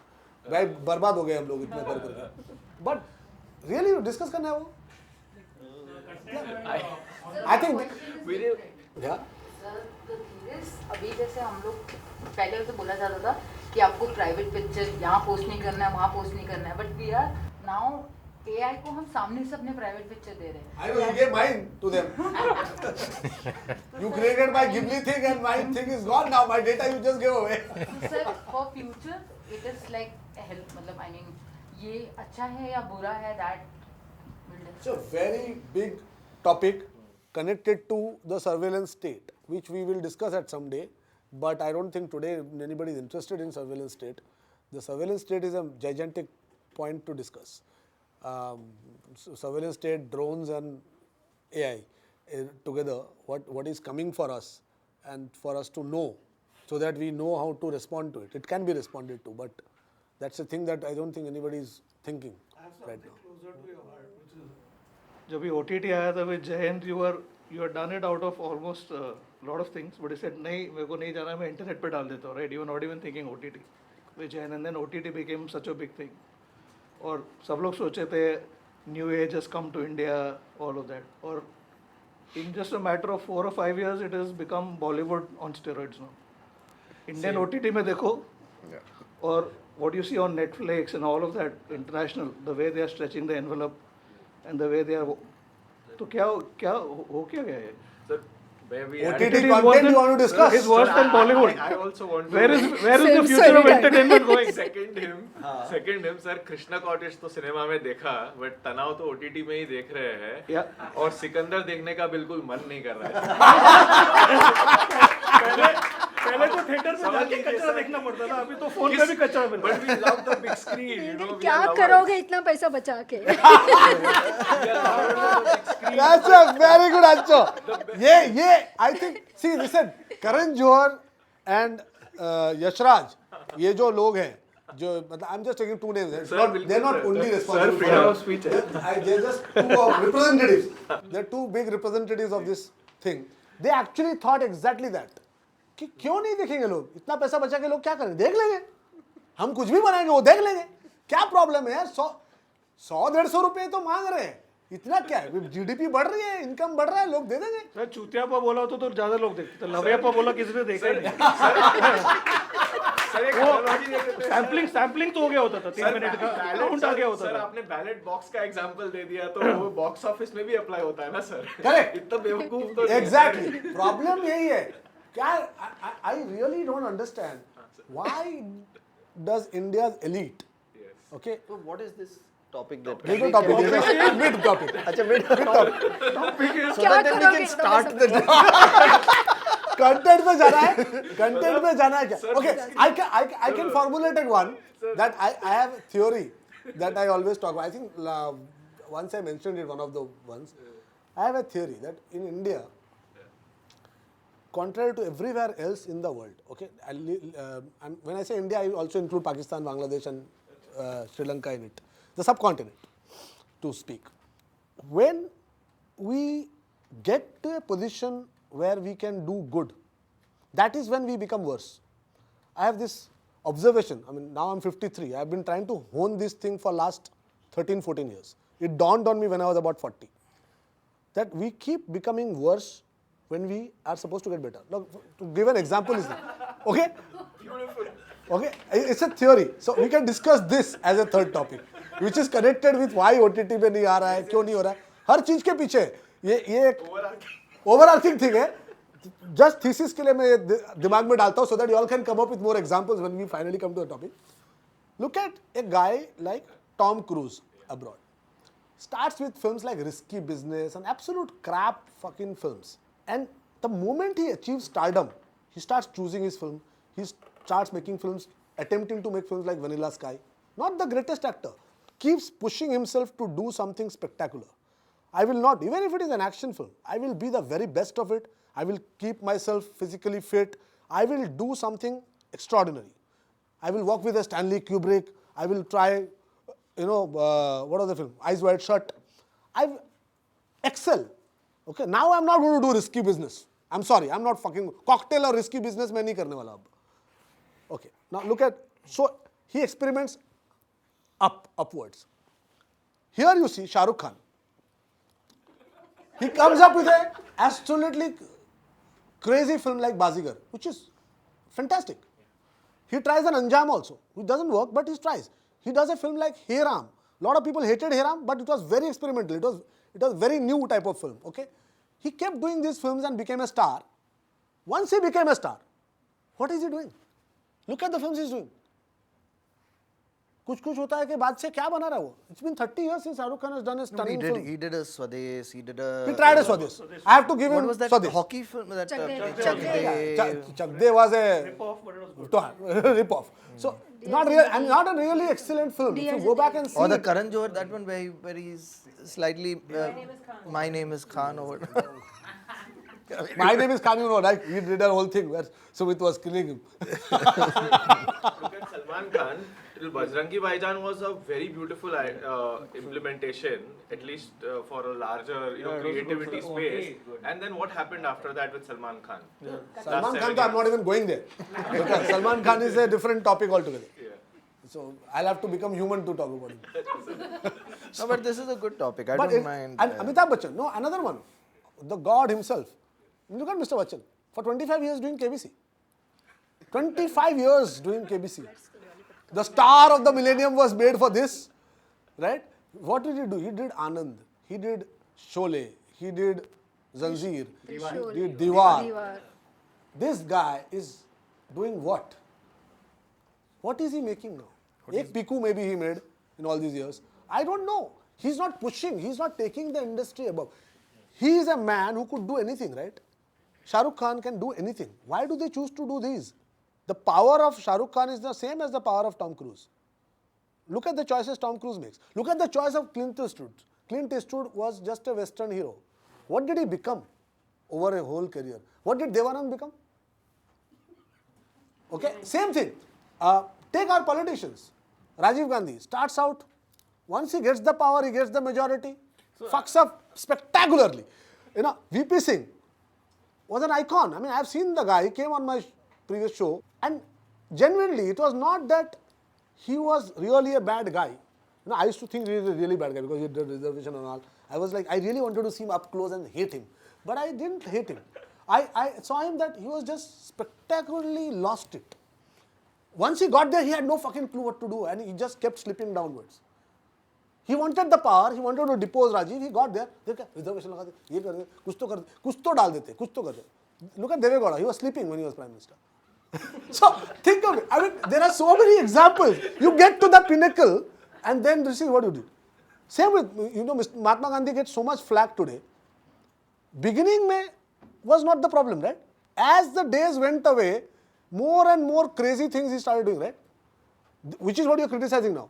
भाई बर्बाद हो गए हम लोग इतने कर करके. But really डिस्कस करना है वो? I think yeah. अभी जैसे हम लोग पहले से बोला जाता था कि आपको प्राइवेट पिक्चर यहाँ पोस्ट नहीं करना है, वहाँ पोस्ट नहीं करना है, but we are now AI को हम सामने से अपने प्राइवेट पिक्चर दे रहे हैं. I know you gave mine to them. You created my Ghibli thing and my thing is gone now. My data you just gave away. So sir, for future it is like a help. मतलब I mean ये अच्छा है या बुरा है, that will It's a very big topic connected to the surveillance state, which we will discuss at some day. But I don't think today anybody is interested in surveillance state. The surveillance state is a gigantic point to discuss. Surveillance state, drones and AI together, what is coming for us and for us to know, so that we know how to respond to it. It can be responded to, but that's a thing that I don't think anybody is thinking right now. Closer to your heart, which is जब ये OTT आया था with Jayant, you had done it out of almost a lot of things, but he said नहीं मेरे को नहीं जाना, मैं internet पे डाल देता हूँ, right? You were not even thinking OTT with Jayant, and then OTT became such a big thing. और सब लोग सोचे थे new age has come to India, all of that, और in just a matter of 4 or 5 years, it has become Bollywood on steroids now. Indian OTT में देखो, और what you see on Netflix and all of that international, the way they are stretching the envelope and the way they are, तो क्या हो क्या गया ये? Sir, where we OTT content you want to discuss? Is worse than Bollywood. I also want to. Where is the future of entertainment going? Second him, sir. Krishna cottage तो cinema में देखा, but तनाव तो OTT में ही देख रहे हैं. और सिकंदर देखने का बिल्कुल मन नहीं कर रहा है. पहले तो थिएटर में जाके कचरा देखना पड़ता था, अभी तो फोन पे भी कचरा मिलता है. But we love the big screen, you know. क्या करोगे इतना पैसा बचा के? That's a very good answer. ये I think, see, listen, Karan Johar and Yashraj, ये जो लोग हैं, जो मतलब I'm just taking two names. They're not only responsible. Sir, freedom of speech. They're just two representatives. They're two big representatives of this thing. They actually thought exactly that. कि क्यों नहीं देखेंगे लोग, इतना पैसा बचा के लोग क्या करें, देख लेंगे, हम कुछ भी बनाएंगे वो देख लेंगे, क्या प्रॉब्लम है यार, 100-150 रुपए तो मांग रहे हैं, इतना क्या है, जीडीपी बढ़ रही है, इनकम बढ़ रहा है, लोग दे देंगे. मैं चूतियापा बोला होता तो ज्यादा लोग देखते थे, लवरियापा बोला किसी ने देखा नहीं. सैम्पलिंग तो हो गया होता था, 3 मिनट का काउंट आ गया होता था. सर आपने बैलेट बॉक्स का एग्जांपल दे दिया, तो वो बॉक्स ऑफिस में भी अप्लाई होता है ना सर. करेक्ट, इतना बेवकूफ तो एग्जैक्टली, प्रॉब्लम यही है. क्या, I really don't understand why does India's elite, okay? So what is this topic that? Mid topic. अच्छा mid topic. So क्या that then we करोगे can इतना start पैसा the. Content में जाना है क्या? Okay, I can formulate it one that I have a theory that I always talk about. I think once I mentioned it, one of the ones. I have a theory that in India, contrary to everywhere else in the world, okay, when I say India, I also include Pakistan, Bangladesh and Sri Lanka in it, the subcontinent, to speak. When we get to a position where we can do good, that is when we become worse. I have this observation, I mean, now I'm 53, I have been trying to hone this thing for last 13-14 years. It dawned on me when I was about 40, that we keep becoming worse when we are supposed to get better. Now, to give an example is that, okay? Beautiful. Okay, it's a theory. So we can discuss this as a third topic, which is connected with why OTT पे नहीं आ रहा है, क्यों नहीं हो रहा है. हर चीज के पीछे ये एक overarching thing है. Just thesis के लिए मैं ये दिमाग में डालता हूँ so that you all can come up with more examples when we finally come to the topic. Look at a guy like Tom Cruise abroad. Starts with films like Risky Business and absolute crap fucking films. And the moment he achieves stardom, he starts choosing his film. He starts making films, attempting to make films like Vanilla Sky. Not the greatest actor. Keeps pushing himself to do something spectacular. I will not, even if it is an action film, I will be the very best of it. I will keep myself physically fit. I will do something extraordinary. I will work with a Stanley Kubrick. I will try, what was the film? Eyes Wide Shut. I excel. Okay, now I'm not going to do Risky Business. I'm sorry, I'm not fucking Cocktail or Risky Business मैं नहीं करने वाला अब. Okay, now look at, so he experiments upwards. Here you see Shah Rukh Khan. He comes up with an absolutely crazy film like Bazigar, which is fantastic. He tries an Anjam also, which doesn't work, but he tries. He does a film like Hey Ram. A lot of people hated Hey Ram, but it was very experimental. It was very new type of film, okay? He kept doing these films and became a star. Once he became a star, what is he doing? Look at the films he's doing. कुछ होता है कि बाद से क्या बना रहा है वो? It's been 30 years since Shah Rukh Khan has done a stunning film. He did a Swades, he tried a Swades. I have to give him What was that Swades. hockey film? Chak De. Chak De was a Rip-off, but it was good. rip-off. So Not real, and not a really excellent film. If you go back and see Or the it, Karan Johar, that one where he's slightly. My name is Khan. Or whatever. My Name is Khan, you know, right? He did a whole thing where Sumit was killing him. Look at Salman Khan. Bajrangi Bhaijaan was a very beautiful implementation, at least for a larger, creativity space. And then what happened after that with Salman Khan? Salman Khan, I'm not even going there. Because Salman Khan is a different topic altogether. So I'll have to become human to talk about it. No, but this is a good topic. I But don't mind. And Amitabh Bachchan, no, another one. The God himself. Look at Mr. Bachchan. For 25 years doing KBC. 25 years doing KBC. The star of the millennium was made for this. Right? What did he do? He did Anand. He did Sholay. He did Zanjeer. He did Diwar. This guy is doing what? What is he making now? Ek Piku maybe he made in all these years. I don't know. He's not pushing. He's not taking the industry above. He is a man who could do anything, right? Shah Rukh Khan can do anything. Why do they choose to do these? The power of Shah Rukh Khan is the same as the power of Tom Cruise. Look at the choices Tom Cruise makes. Look at the choice of Clint Eastwood. Clint Eastwood was just a Western hero. What did he become over a whole career? What did Devanand become? Okay, same thing. Take our politicians. Rajiv Gandhi starts out, once he gets the power, he gets the majority, fucks up spectacularly. You know, VP Singh was an icon. I mean, I've seen the guy, he came on my previous show, and genuinely, it was not that he was really a bad guy. You know, I used to think he was a really bad guy because he did reservation and all. I was like, I really wanted to see him up close and hate him. But I didn't hate him. I saw him that he was just spectacularly lost it. Once he got there, he had no fucking clue what to do and he just kept slipping downwards. He wanted the power, he wanted to depose Rajiv, he got there, reservation laga de, ye kar de, kuch to dal dete, kuch to kar de. Look at Deve Gowda, he was sleeping when he was Prime Minister. So, think of it. I mean, there are so many examples. You get to the pinnacle and then see what you did. Same with, you know, Mahatma Gandhi gets so much flack today. Beginning mein was not the problem, right? As the days went away, more and more crazy things he started doing, right? Which is what you're criticizing now.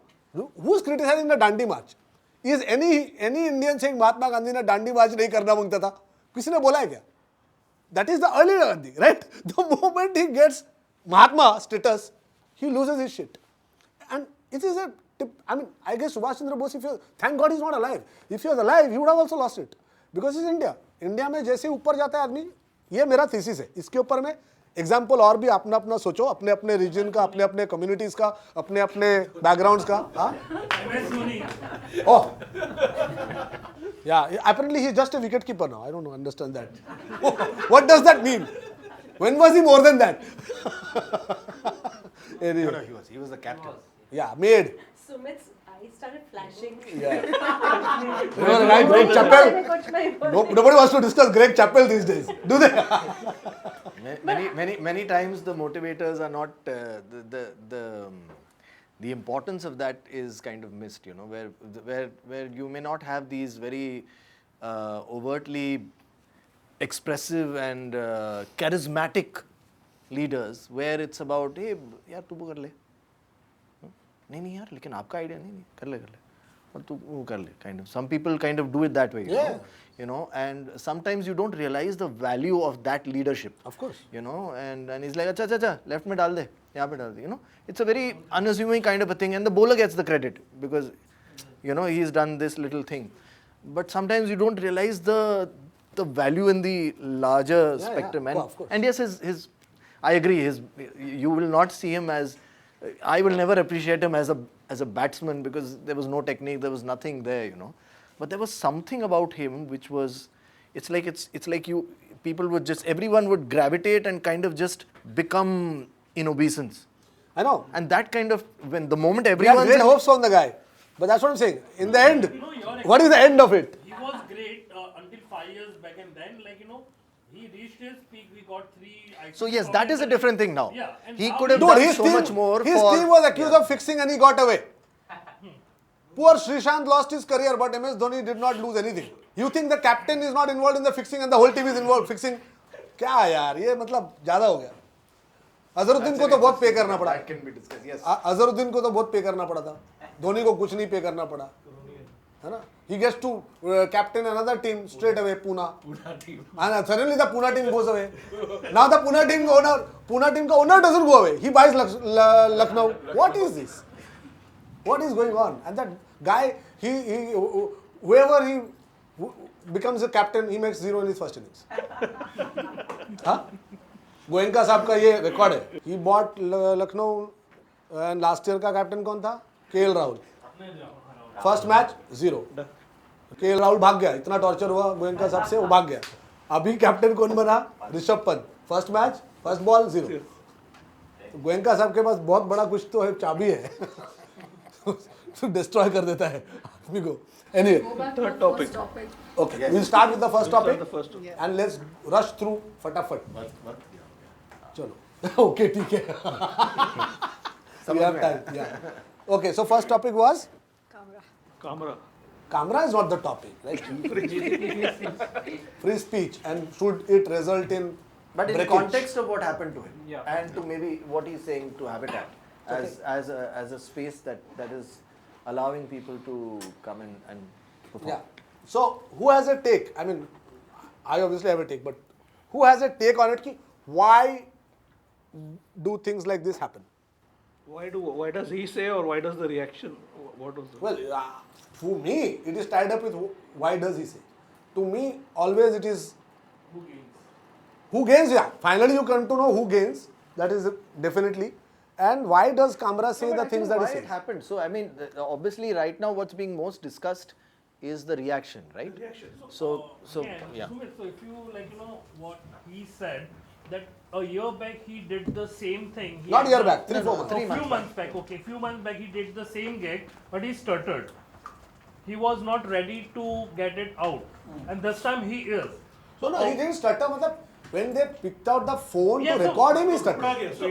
Who's criticizing the Dandi March? Is any Indian saying Mahatma Gandhi ne Dandi March nahi karna mangta tha? Kisi ne bola hai kya? That is the early Gandhi, right? The moment he gets Mahatma status, he loses his shit. And it is a tip. I mean, I guess Subhash Chandra Bose, thank God he's not alive. If he was alive, he would have also lost it. Because it's India. India में जैसे ऊपर जाता है आदमी, ये मेरा thesis है. इसके ऊपर में एग्जाम्पल और भी अपना अपना सोचो, अपने अपने रीजन का, अपने अपने कम्युनिटीज का, अपने अपने बैकग्राउंड्स का. Oh, yeah. Apparently he's just a wicket keeper now. I don't understand that. What does that mean? When was he more than that? Anyway. No, he was the captain. Yeah, made. Sumit's eyes started flashing. Yeah. You know the guy Greg Chappell? Nobody wants to discuss Greg Chappell these days, do they? Many times the motivators are not the importance of that is kind of missed, you know, where you may not have these very overtly expressive and charismatic leaders where it's about, hey, yaar tu wo kar le. नहीं यार, लेकिन आपका idea नहीं कर ले और तू वो कर ले, kind of. Some people kind of do it that way, you know, and sometimes you don't realize the value of that leadership. Of course. You know, and he's like, अच्छा, left में डाल दे, यहाँ पे डाल दे, you know. It's a very unassuming kind of a thing, and the bowler gets the credit because, you know, he's done this little thing. But sometimes you don't realize the value in the larger spectrum. And, of course. And yes, I agree, you will not see him as, I will never appreciate him as a batsman because there was no technique, there was nothing there, you know. But there was something about him which was, it's like people would just, everyone would gravitate and kind of just become in obeisance. I know. And that kind of, when the moment We everyone... had great hopes on the guy. But that's what I'm saying. In the end, what is the end of it? He was great until 5 years back, and then, like, you know, he reached his peak. We got 3. So yes, that is a different thing now. Yeah, and He now could have Dude, done so much more. His team was accused of fixing and he got away. Poor Srishant lost his career, but MS Dhoni did not lose anything. You think the captain is not involved in the fixing and the whole team is involved fixing? क्या यार, ये मतलब ज़्यादा हो गया. अजहरुद्दीन को तो बहुत पे करना पड़ा, That can be discussed. Yes. Azharuddin को तो बहुत पे करना पड़ा था, धोनी को कुछ नहीं पे करना पड़ा, है ना? He gets to captain another team straight away, Pune team. And suddenly the Pune team goes away. Now the Pune team ka owner doesn't go away. He buys Lucknow. What is this? What is going on? And that guy, whoever he becomes a captain, he makes 0 in his first innings. Huh? Goenka साहब का ये record है. He bought Lucknow and last year का captain कौन था? KL Rahul. First match 0. KL Rahul भाग गया, इतना टॉर्चर हुआ गोयनका साहब से, वो भाग गया. अभी कैप्टन कौन बना? Rishabh Pant. First match, first ball 0. Goenka साहब के पास बहुत बड़ा कुछ तो है, चाबी है, तो डिस्ट्रॉय कर देता है आदमी को. Anyway, Third topic. okay, we'll start with the first topic and let's rush through फटाफट. चलो, okay, ठीक है. We have time. Yeah. Okay, so first topic was Kamra. Kamra is not the topic, right? Free speech, and should it result in But in breakage? context of what happened to him, and to maybe what he's saying to Habitat, as a space that is allowing people to come in and perform. Yeah. So who has a take? I mean, I obviously have a take, but who has a take on it? Ki why do things like this happen? Why does he say, or why does the reaction? What was the... Well, to me, it is tied up with why does he say. To me, always it is who gains. Yeah, finally you come to know who gains. That is definitely. And why does Kamra say the things that he why says? it happened? So I mean, obviously, right now, what's being most discussed is the reaction, right? So yeah. Sumit, so if you what he said, that a year back he did the same thing. He Not had year the- back, 3-4 no, months. a few months back. Okay, few months back he did the same gig, but he stuttered. He was not ready to get it out, and this time he is. So no, he didn't stutter. Matlab, when they picked out the phone to record him, he stuttered. So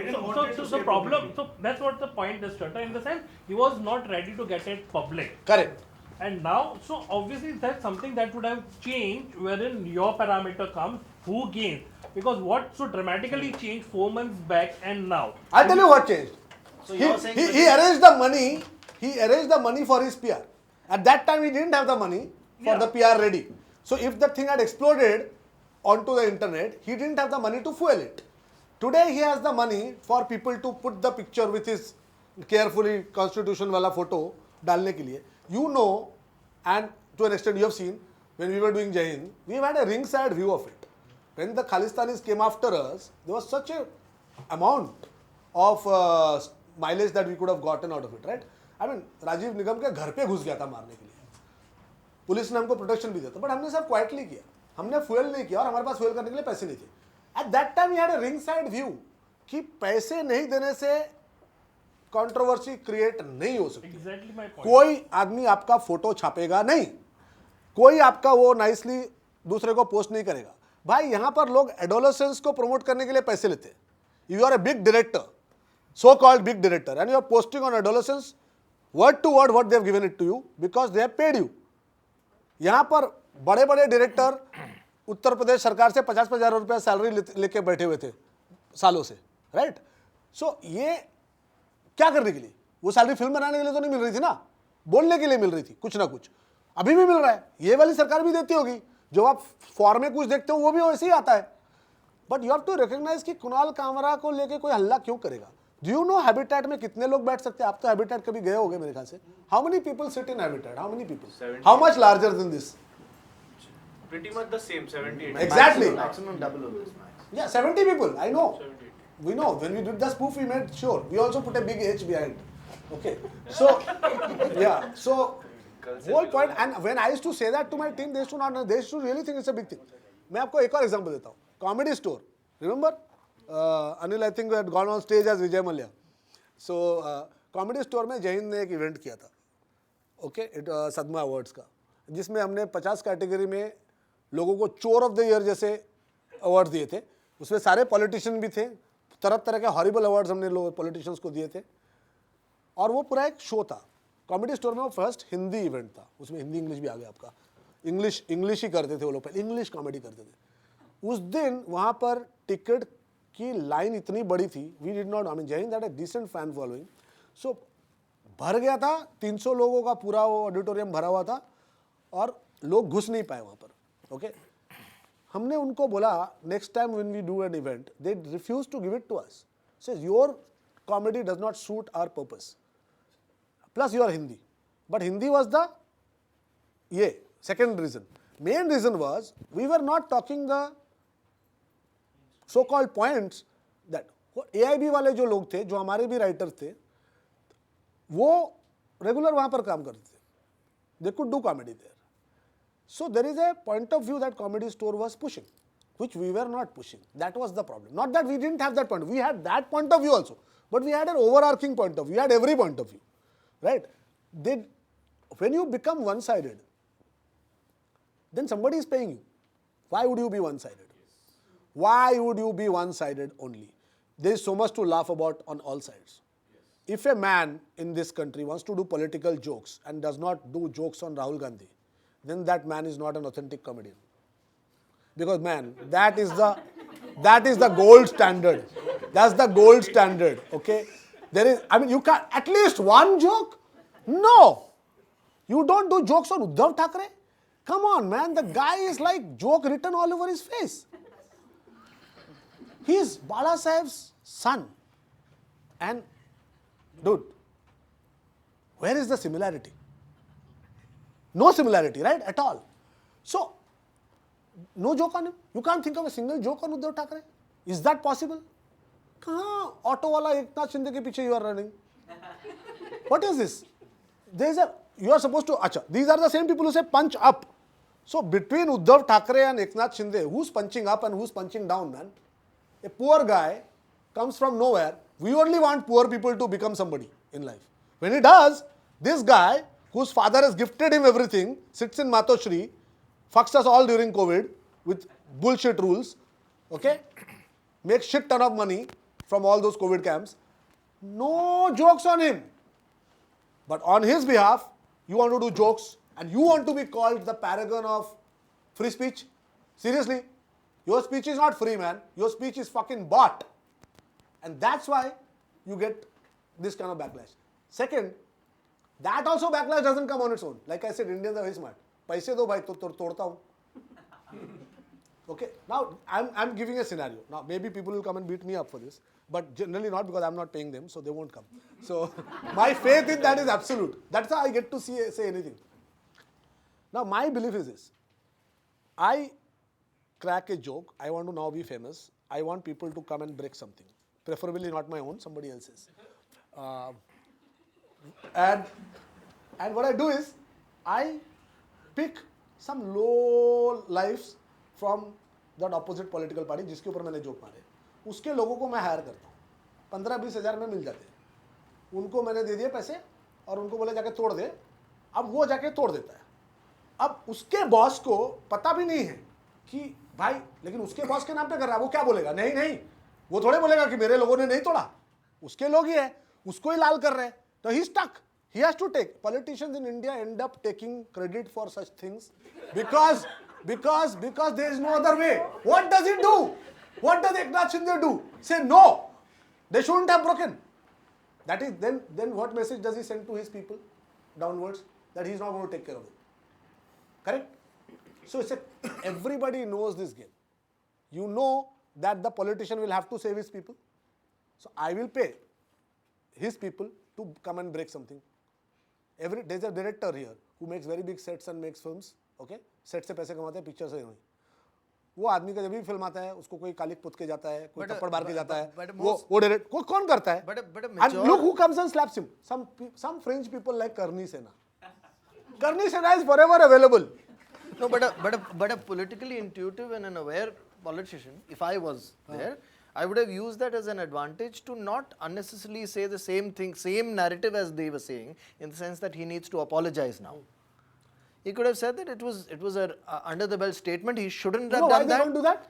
the problem. So that's what the point is. Stutter in the sense he was not ready to get it public. Correct. And now, so obviously that's something that would have changed wherein your parameter comes, who gains. Because what so dramatically changed 4 months back and now? I'll tell you what changed. So you're saying He arranged the money. He arranged the money for his PR. At that time, he didn't have the money for the PR ready. So if the thing had exploded onto the internet, he didn't have the money to fuel it. Today, he has the money for people to put the picture with his carefully constitution wala photo dalne ke liye. You know, and to an extent you have seen, when we were doing Jai Hind, we had a ringside view of it. When the Khalistanis came after us, there was such a amount of mileage that we could have gotten out of it, right? I mean, Rajiv निगम के घर पे घुस गया था मारने के लिए. Police ने हमको प्रोटेक्शन भी दिया था, बट हमने सब क्वाइटली किया. हमने फ्यूल नहीं किया और हमारे पास फ्यूल करने के लिए पैसे नहीं थे. At that time, we had a ringside view कि पैसे नहीं देने से कंट्रोवर्सी क्रिएट नहीं हो सकती. Exactly my point. कोई आदमी आपका फोटो छापेगा नहीं, कोई आपका वो नाइसली दूसरे को पोस्ट नहीं करेगा. भाई यहाँ पर लोग एडोलेसेंस को प्रमोट करने के लिए पैसे लेते हैं. You are a big director, so called big director, and you are posting on adolescence word to word what they have given it to you because they have paid you. यहाँ पर बड़े बड़े डायरेक्टर उत्तर प्रदेश सरकार से 50,000 रुपया salary लेके बैठे हुए थे सालों से, राइट? सो ये क्या करने के लिए? वो सैलरी फिल्म बनाने के लिए तो नहीं मिल रही थी ना, बोलने के लिए मिल रही थी कुछ ना कुछ. अभी भी मिल रहा है, ये वाली सरकार भी देती होगी. जो आप फॉर्म में कुछ देखते हो वो भी वैसे ही आता है. But you have to recognise कि कुणाल कामरा को लेके कोई हल्ला क्यों करेगा? डू यू नो हैबिटेट में कितने लोग बैठ सकते हैं? आप तो हैबिटेट कभी गए होंगे मेरे ख्याल से. How many people sit in habitat? How many people? How much larger than this? Pretty much the same, 70. Exactly. Maximum double of this max. Yeah, 70 people. I know. 70. We know. When we did the spoof, we made sure. We also put a big H behind. Okay. So, yeah. So, whole point. And when I used to say that to my team, they used to not know. They used to really think it's a big thing. मैं आपको एक और example देता हूँ. Comedy store. Remember? Anil, I think, had gone on stage as Vijay Mallya. So, comedy store में जय हिंद ने एक इवेंट किया था. Okay, सदमा अवार्ड्स का, जिसमें हमने 50 कैटेगरी में लोगों को चोर ऑफ द ईयर जैसे अवार्ड दिए थे. उसमें सारे पॉलिटिशियन भी थे. तरह तरह के हॉरिबल अवार्ड्स हमने लोग पॉलिटिशियंस को दिए थे. और वो पूरा एक शो था. कॉमेडी स्टोर में वो फर्स्ट हिंदी इवेंट था. उसमें हिंदी इंग्लिश भी आ गया आपका. इंग्लिश ही करते थे वो लोग, पहले इंग्लिश कॉमेडी करते थे. उस दिन वहाँ पर टिकट कि लाइन इतनी बड़ी थी, we did not, I mean Jai Hind had a decent fan following, so भर गया था, 300 लोगों का पूरा वो ऑडिटोरियम भरा हुआ था और लोग घुस नहीं पाए वहाँ पर, ओके। हमने उनको बोला next time when we do an event, they refuse to give it to us, says your comedy does not suit our purpose, plus you are Hindi, but Hindi was the ये second reason. Main reason was we were not talking the so-called points that AIB वाले जो लोग थे, जो हमारे भी writer थे, वो रेगुलर वहाँ पर काम करते थे. They could do comedy there. So there is a point of view that Comedy Store was pushing, which we were not pushing. That was the problem. Not that we didn't have that point. We had that point of view also, but we had an overarching point of view. We had every point of view, right? When you become one-sided, then somebody is paying you. Why would you be one-sided? Why would you be one-sided only? There is so much to laugh about on all sides. If a man in this country wants to do political jokes and does not do jokes on Rahul Gandhi, then that man is not an authentic comedian. Because man, that is the gold standard. That's the gold standard, okay? There is, I mean, you can't, at least one joke? No! You don't do jokes on Uddhav Thackeray? Come on, man, the guy is like joke written all over his face. He is Bala Saheb's son. And, dude, where is the similarity? No similarity, right, at all. So, no joke on him. You can't think of a single joke on Uddhav Thackeray. Is that possible? Kahan auto wala Eknath Shinde ke piche you are running? What is this? You are supposed to, these are the same people who say punch up. So between Uddhav Thackeray and Eknath Shinde, who's punching up and who's punching down, man? A poor guy comes from nowhere. We only want poor people to become somebody in life. When he does, this guy, whose father has gifted him everything, sits in Matoshri, fucks us all during COVID with bullshit rules, okay? Makes shit ton of money from all those COVID camps. No jokes on him. But on his behalf, you want to do jokes and you want to be called the paragon of free speech? Seriously? Your speech is not free, man. Your speech is fucking bought. And that's why you get this kind of backlash. Second, that also backlash doesn't come on its own. Like I said, Indians are very smart. Paise do bhai, to todta hu. Okay, now I'm giving a scenario. Now maybe people will come and beat me up for this, but generally not, because I'm not paying them, so they won't come. So my faith in that is absolute. That's how I get to say anything. Now my belief is this. I crack a joke. I want to now be famous. I want people to come and break something. Preferably not my own, somebody else's. And what I do is, I pick some low lives from that opposite political party जिसके ऊपर मैंने joke मारे, उसके लोगों को मैं higher करता हूँ, 15-20 हज़ार में मिल जाते हैं, उनको मैंने दे दिए पैसे और उनको बोले जाके तोड़ दे, अब वो जाके तोड़ देता है. अब उसके बॉस को पता भी नहीं है कि भाई, लेकिन उसके बॉस के नाम पे कर रहा है, वो क्या बोलेगा? नहीं, वो थोड़े बोलेगा कि मेरे लोगों ने नहीं तोड़ा, उसके लोग ही है, उसको ही लाल कर रहे हैं, तो ही stuck. He has to take. Politicians in India end up taking credit for such things because there is no other way. What does he do? What does Eknath Shinde do? Say no. They shouldn't have broken. That is, then what message does he send to his people downwards? That he is not going to take care of it. Correct? So everybody knows this game. You know that the politician will have to save his people. So I will pay his people to come and break something. There's a director here who makes very big sets and makes films. Okay? Set से पैसे कमाते हैं, picture से नहीं. वो आदमी का जब भी फिल्म आता है, उसको कोई कालिक पुत के जाता है, कोई थप्पड़ मार के जाता है, वो डायरेक्ट कौन करता है? And look who comes and slaps him. Some French people like Karni Sena. Karni Sena is forever available. No, but a politically intuitive and an aware politician, if I was there, I would have used that as an advantage to not unnecessarily say the same thing, same narrative as they were saying, in the sense that he needs to apologize now. He could have said that it was a under the belt statement. He shouldn't have done that. Why they don't do that?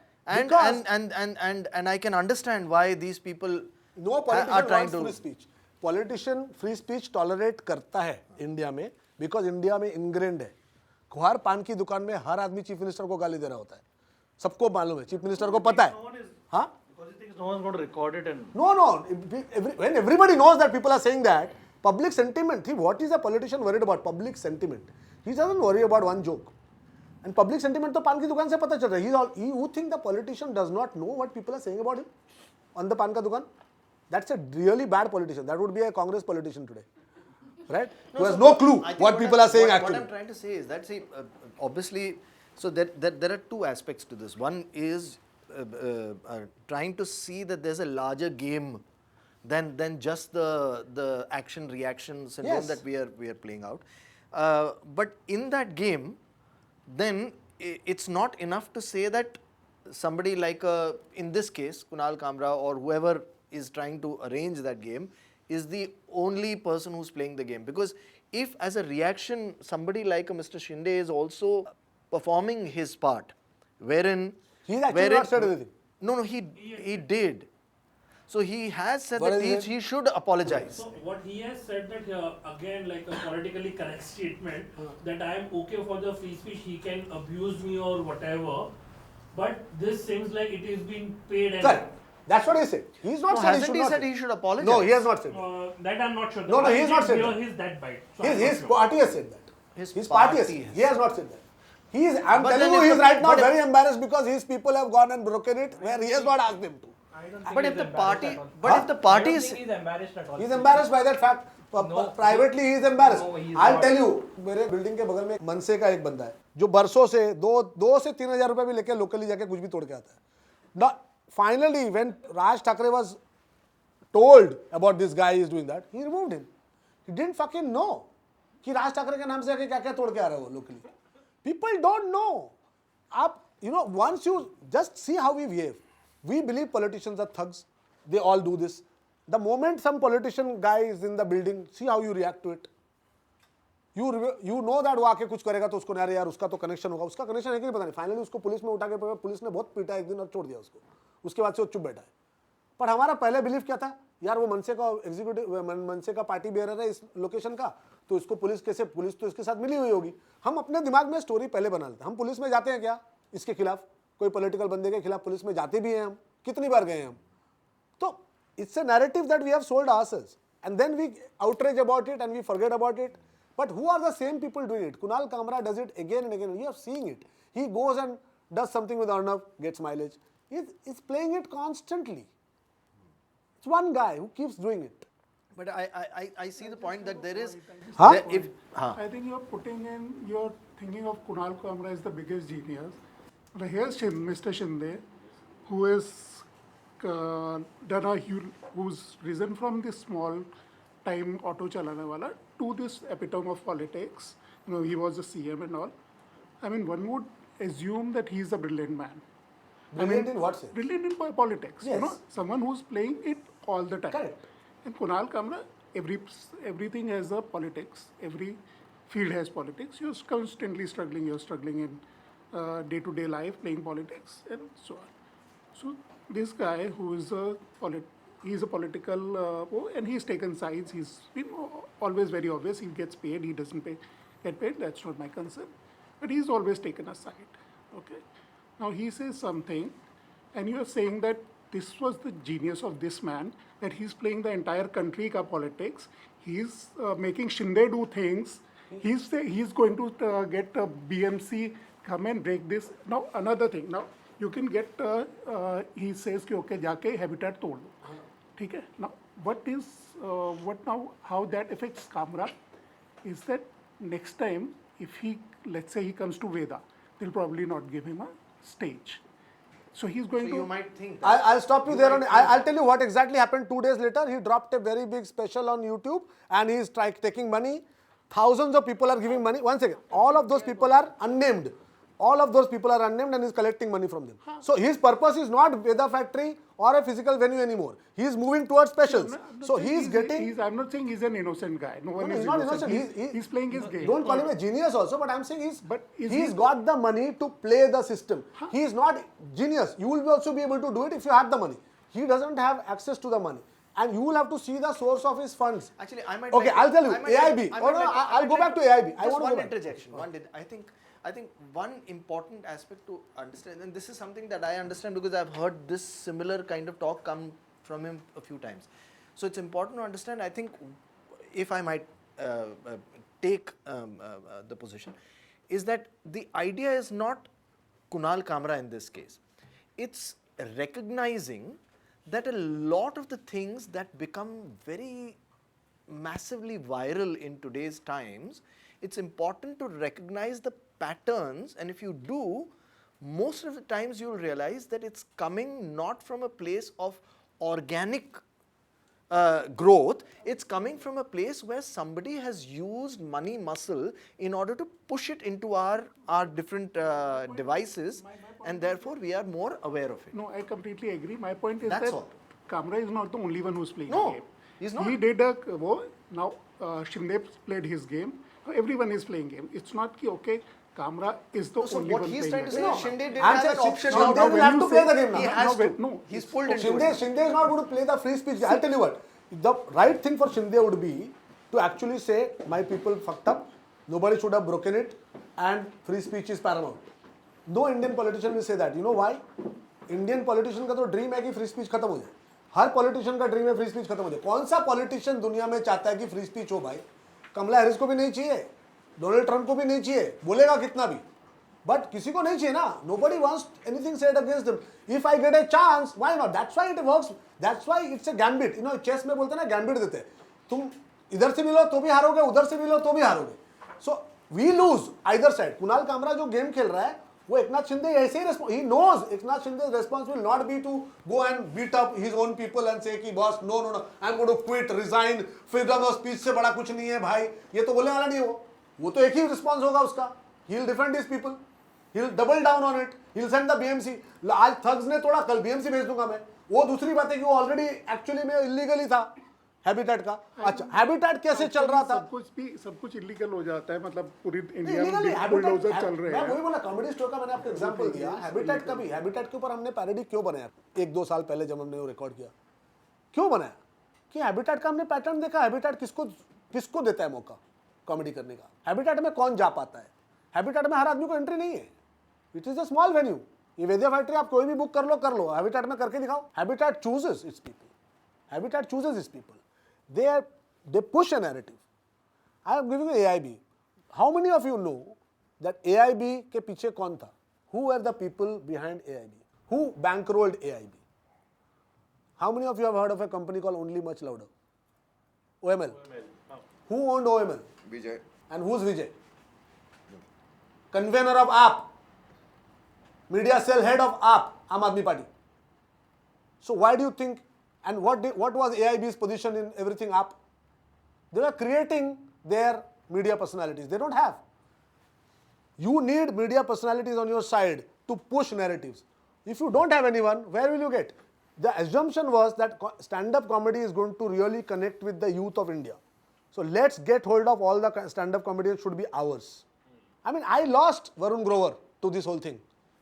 And I can understand why these people are trying to. Free speech. Politician free speech tolerate करता है India में, because India में ingrained है. कुहार पान की दुकान में हर आदमी चीफ मिनिस्टर को गाली दे रहा होता है, सबको मालूम है, चीफ मिनिस्टर को पता है. हाँ? No one's going to record it and... No. When everybody knows that people are saying that, public sentiment, see, what is a politician worried about? Public sentiment. He doesn't worry about one joke. And public sentiment to pan ki dukan se pata chal raha hai. You think the politician does not know what people are saying about him on the pan ka dukan? That's a really bad politician. That would be a Congress politician today. Right? Who has no clue what people are saying actually. What I'm trying to say is that, see, obviously, so there are two aspects to this. One is trying to see that there's a larger game than just the action reaction syndrome that we are playing out. But in that game, then it's not enough to say that somebody like in this case Kunal Kamra or whoever is trying to arrange that game is the only person who's playing the game, because if as a reaction somebody like a Mr. Shinde is also performing his part, wherein he's actually not said anything. No, he did. So he has said that he should apologize. So what he has said that again, like a politically correct statement, that I am okay for the free speech, he can abuse me or whatever, but this seems like it is being paid. And that's what he said. He's not said hasn't he said he should apologize? No, he has not said that. I'm not sure. No, he has not said that. He's that bite. So His party has said that. His party has said that. He has not said that. I'm telling you, he's right now very embarrassed because his people have gone and broken it where he has not asked them to. But if the party is... he's embarrassed at all. He's embarrassed by that fact. Privately he is embarrassed. I'll tell you, मेरे building के बगल में मनसे का एक बंदा है जो बरसों से 2 से 3 हजार रुपए भी लेके लोकली जाके कुछ भी तोड़ के आता है. Now, finally, when Raj Thackeray was told about this guy is doing that, he removed him. He didn't fucking know कि राज ठाकरे के नाम से आके क्या-क्या तोड़ के आ रहा है वो locally. People don't know. Once you just see how we behave. We believe politicians are thugs. They all do this. The moment some politician guy is in the building, see how you react to it. You know that वो आके कुछ करेगा तो उसको नहीं यार उसका तो कनेक्शन होगा. उसका कनेक्शन है कि नहीं पता नहीं. फाइनली उसको पुलिस में उठा के पुलिस ने बहुत पीटा एक दिन और छोड़ दिया उसको. उसके बाद से वो चुप बैठा है. पर हमारा पहले बिलीफ क्या था यार वो मनसे का एग्जीक्यूटिव मनसे का पार्टी बेरर है इस लोकेशन का तो इसको पुलिस तो इसके साथ मिली हुई होगी. हम अपने दिमाग में स्टोरी पहले बना लेते हैं. हम पुलिस में जाते हैं क्या इसके खिलाफ कोई पॉलिटिकल बंदे के खिलाफ पुलिस में जाते भी हैं हम कितनी बार गए हम. तो it's a narrative that we have sold ourselves and then we outrage about it and we forget about it. But who are the same people doing it? Kunal Kamra does it again and again. You are seeing it. He goes and does something with Arnav, gets mileage. He's playing it constantly. It's one guy who keeps doing it. But I see the point that there is... I think you're thinking of Kunal Kamra as the biggest genius. But here's Mr. Shinde, who is who's risen from this small time auto chalane wala to this epitome of politics. He was a CM and all. I mean, one would assume that he's a brilliant man. Brilliant in what sense? Brilliant in politics. Yes. Someone who's playing it all the time. Correct. And Kunal Kamra, everything has a politics. Every field has politics. You're constantly struggling. You're struggling in day-to-day life, playing politics, and so on. So this guy who is he's a political, and he's taken sides. He's been always very obvious. He gets paid. He doesn't get paid. That's not my concern. But he's always taken a side. Okay. Now he says something, and you are saying that this was the genius of this man, that he's playing the entire country ka politics. He's making Shinde do things. He's going to get a BMC come and break this. Now another thing. Now you can get. He says कि okay जाके habitat तोड़ लो. ठीक है. Now how that affects Kamra is that next time if let's say he comes to Veda, they'll probably not give him a stage. So he's going to... you might think... I'll stop you there. I'll tell you what exactly happened 2 days later. He dropped a very big special on YouTube and he's taking money. Thousands of people are giving money. One second. All of those people are unnamed. And he's collecting money from them. So his purpose is not Veda Factory or a physical venue anymore. He's moving towards specials. So he's getting... I'm not saying he's an innocent guy. No one is he's not innocent. He's playing his game. Don't call him a genius also, but I'm saying he's got the money to play the system. He's not genius. You will also be able to do it if you have the money. He doesn't have access to the money. And you will have to see the source of his funds. Actually, I might... Okay, I'll tell you. AIB. I'll go back to AIB. Just one interjection. I think I think one important aspect to understand, and this is something that I understand because I've heard this similar kind of talk come from him a few times. So it's important to understand, I think, if I might take the position, is that the idea is not Kunal Kamra in this case. It's recognizing that a lot of the things that become very massively viral in today's times, it's important to recognize the patterns, and if you do, most of the times you'll realize that it's coming not from a place of organic growth, it's coming from a place where somebody has used money muscle in order to push it into our different devices, and therefore we are more aware of it. No, I completely agree. My point is That's that all. Kamra is not the only one who's playing No, the game. he's not. He did a now Shinde played his game. Everyone is playing game. It's not ki okay. Kamra is the So only what one he's playing trying to the say game. is Shinde didn't I'm have saying an option Shinde now. will have to play the game now. He has to. No, He's pulled into Shinde it. is not going to play the free speech. I'll tell you what. The right thing for Shinde would be to actually say, my people fucked up, nobody should have broken it, and free speech is paramount. No Indian politician will say that. You know why? Indian politician का तो dream है कि free speech खत्म हो जाए. हर politician का dream है free speech खत्म हो जाए. कौन सा पॉलिटिशियन दुनिया में चाहता है कि फ्री स्पीच हो भाई? कमला हैरिस को भी नहीं चाहिए, डोनाल्ड ट्रंप को भी नहीं चाहिए, बोलेगा कितना भी, बट किसी को नहीं चाहिए ना. Nobody wants anything said against them. If I get a chance, why not? That's why it works. That's why it's a gambit. You know, chess में बोलते हैं ना, gambit देते हैं. तुम इधर से भी लो तो भी हारोगे, उधर से भी लो तो भी हारोगे. So we lose either side. Kunal Kamra जो गेम खेल रहा है, वो एकनाथ शिंदे ऐसे ही he knows Eknath शिंदे's response will not be to go and beat up his own people and say कि boss no I'm going to quit, resign, freedom of speech से बड़ा कुछ नहीं है भाई, ये तो बोलने वाला नहीं है वो तो एक ही response होगा उसका. He'll defend his people, he'll double down on it, he'll send the BMC. आज thugs ने तोड़ा, कल BMC भेज दूंगा मैं. वो दूसरी बात है कि वो ऑलरेडी एक्चुअली में इलीगली था हैबिटेट का. अच्छा, हैबिटेट कैसे चल रहा था? सब कुछ इलीगल हो जाता है, मतलब पूरी इंडिया Illegally, में habitat- बुलडोजर चल रहे मैं हैं. वही बोला, कॉमेडी स्टोर का मैंने आपको एग्जांपल दिया. हैबिटेट का भी, हैबिटेट के ऊपर हमने पैरोडी क्यों बनाया 1-2 साल पहले जब हमने वो रिकॉर्ड किया? क्यों बनाया? कि हैबिटेट का हमने पैटर्न देखा. हैबिटेट किसको देता है मौका कॉमेडी करने का? हैबिटेट में कौन जा पाता है? हैबिटेट में हर आदमी को एंट्री नहीं है. It is a small venue. ये वेदिया फैक्ट्री आप कोई भी बुक कर लो, हैबिटेट में करके दिखाओ. Habitat chooses it's people. Habitat chooses it's people. They push a narrative. I am giving you AIB. How many of you know that AIB के पीछे कौन था? Who were the people behind AIB? Who bankrolled AIB? How many of you have heard of a company called Only Much Louder? OML. Who owned OML? Vijay. And who's Vijay? Convener of AAP. Media cell head of AAP, Aam Aadmi Party. So why do you think, and what was AIB's position in everything AAP? They were creating their media personalities. They don't have. You need media personalities on your side to push narratives. If you don't have anyone, where will you get? The assumption was that stand-up comedy is going to really connect with the youth of India. So let's get hold of all the stand-up comedians should be ours. I mean, I lost Varun Grover to this whole thing.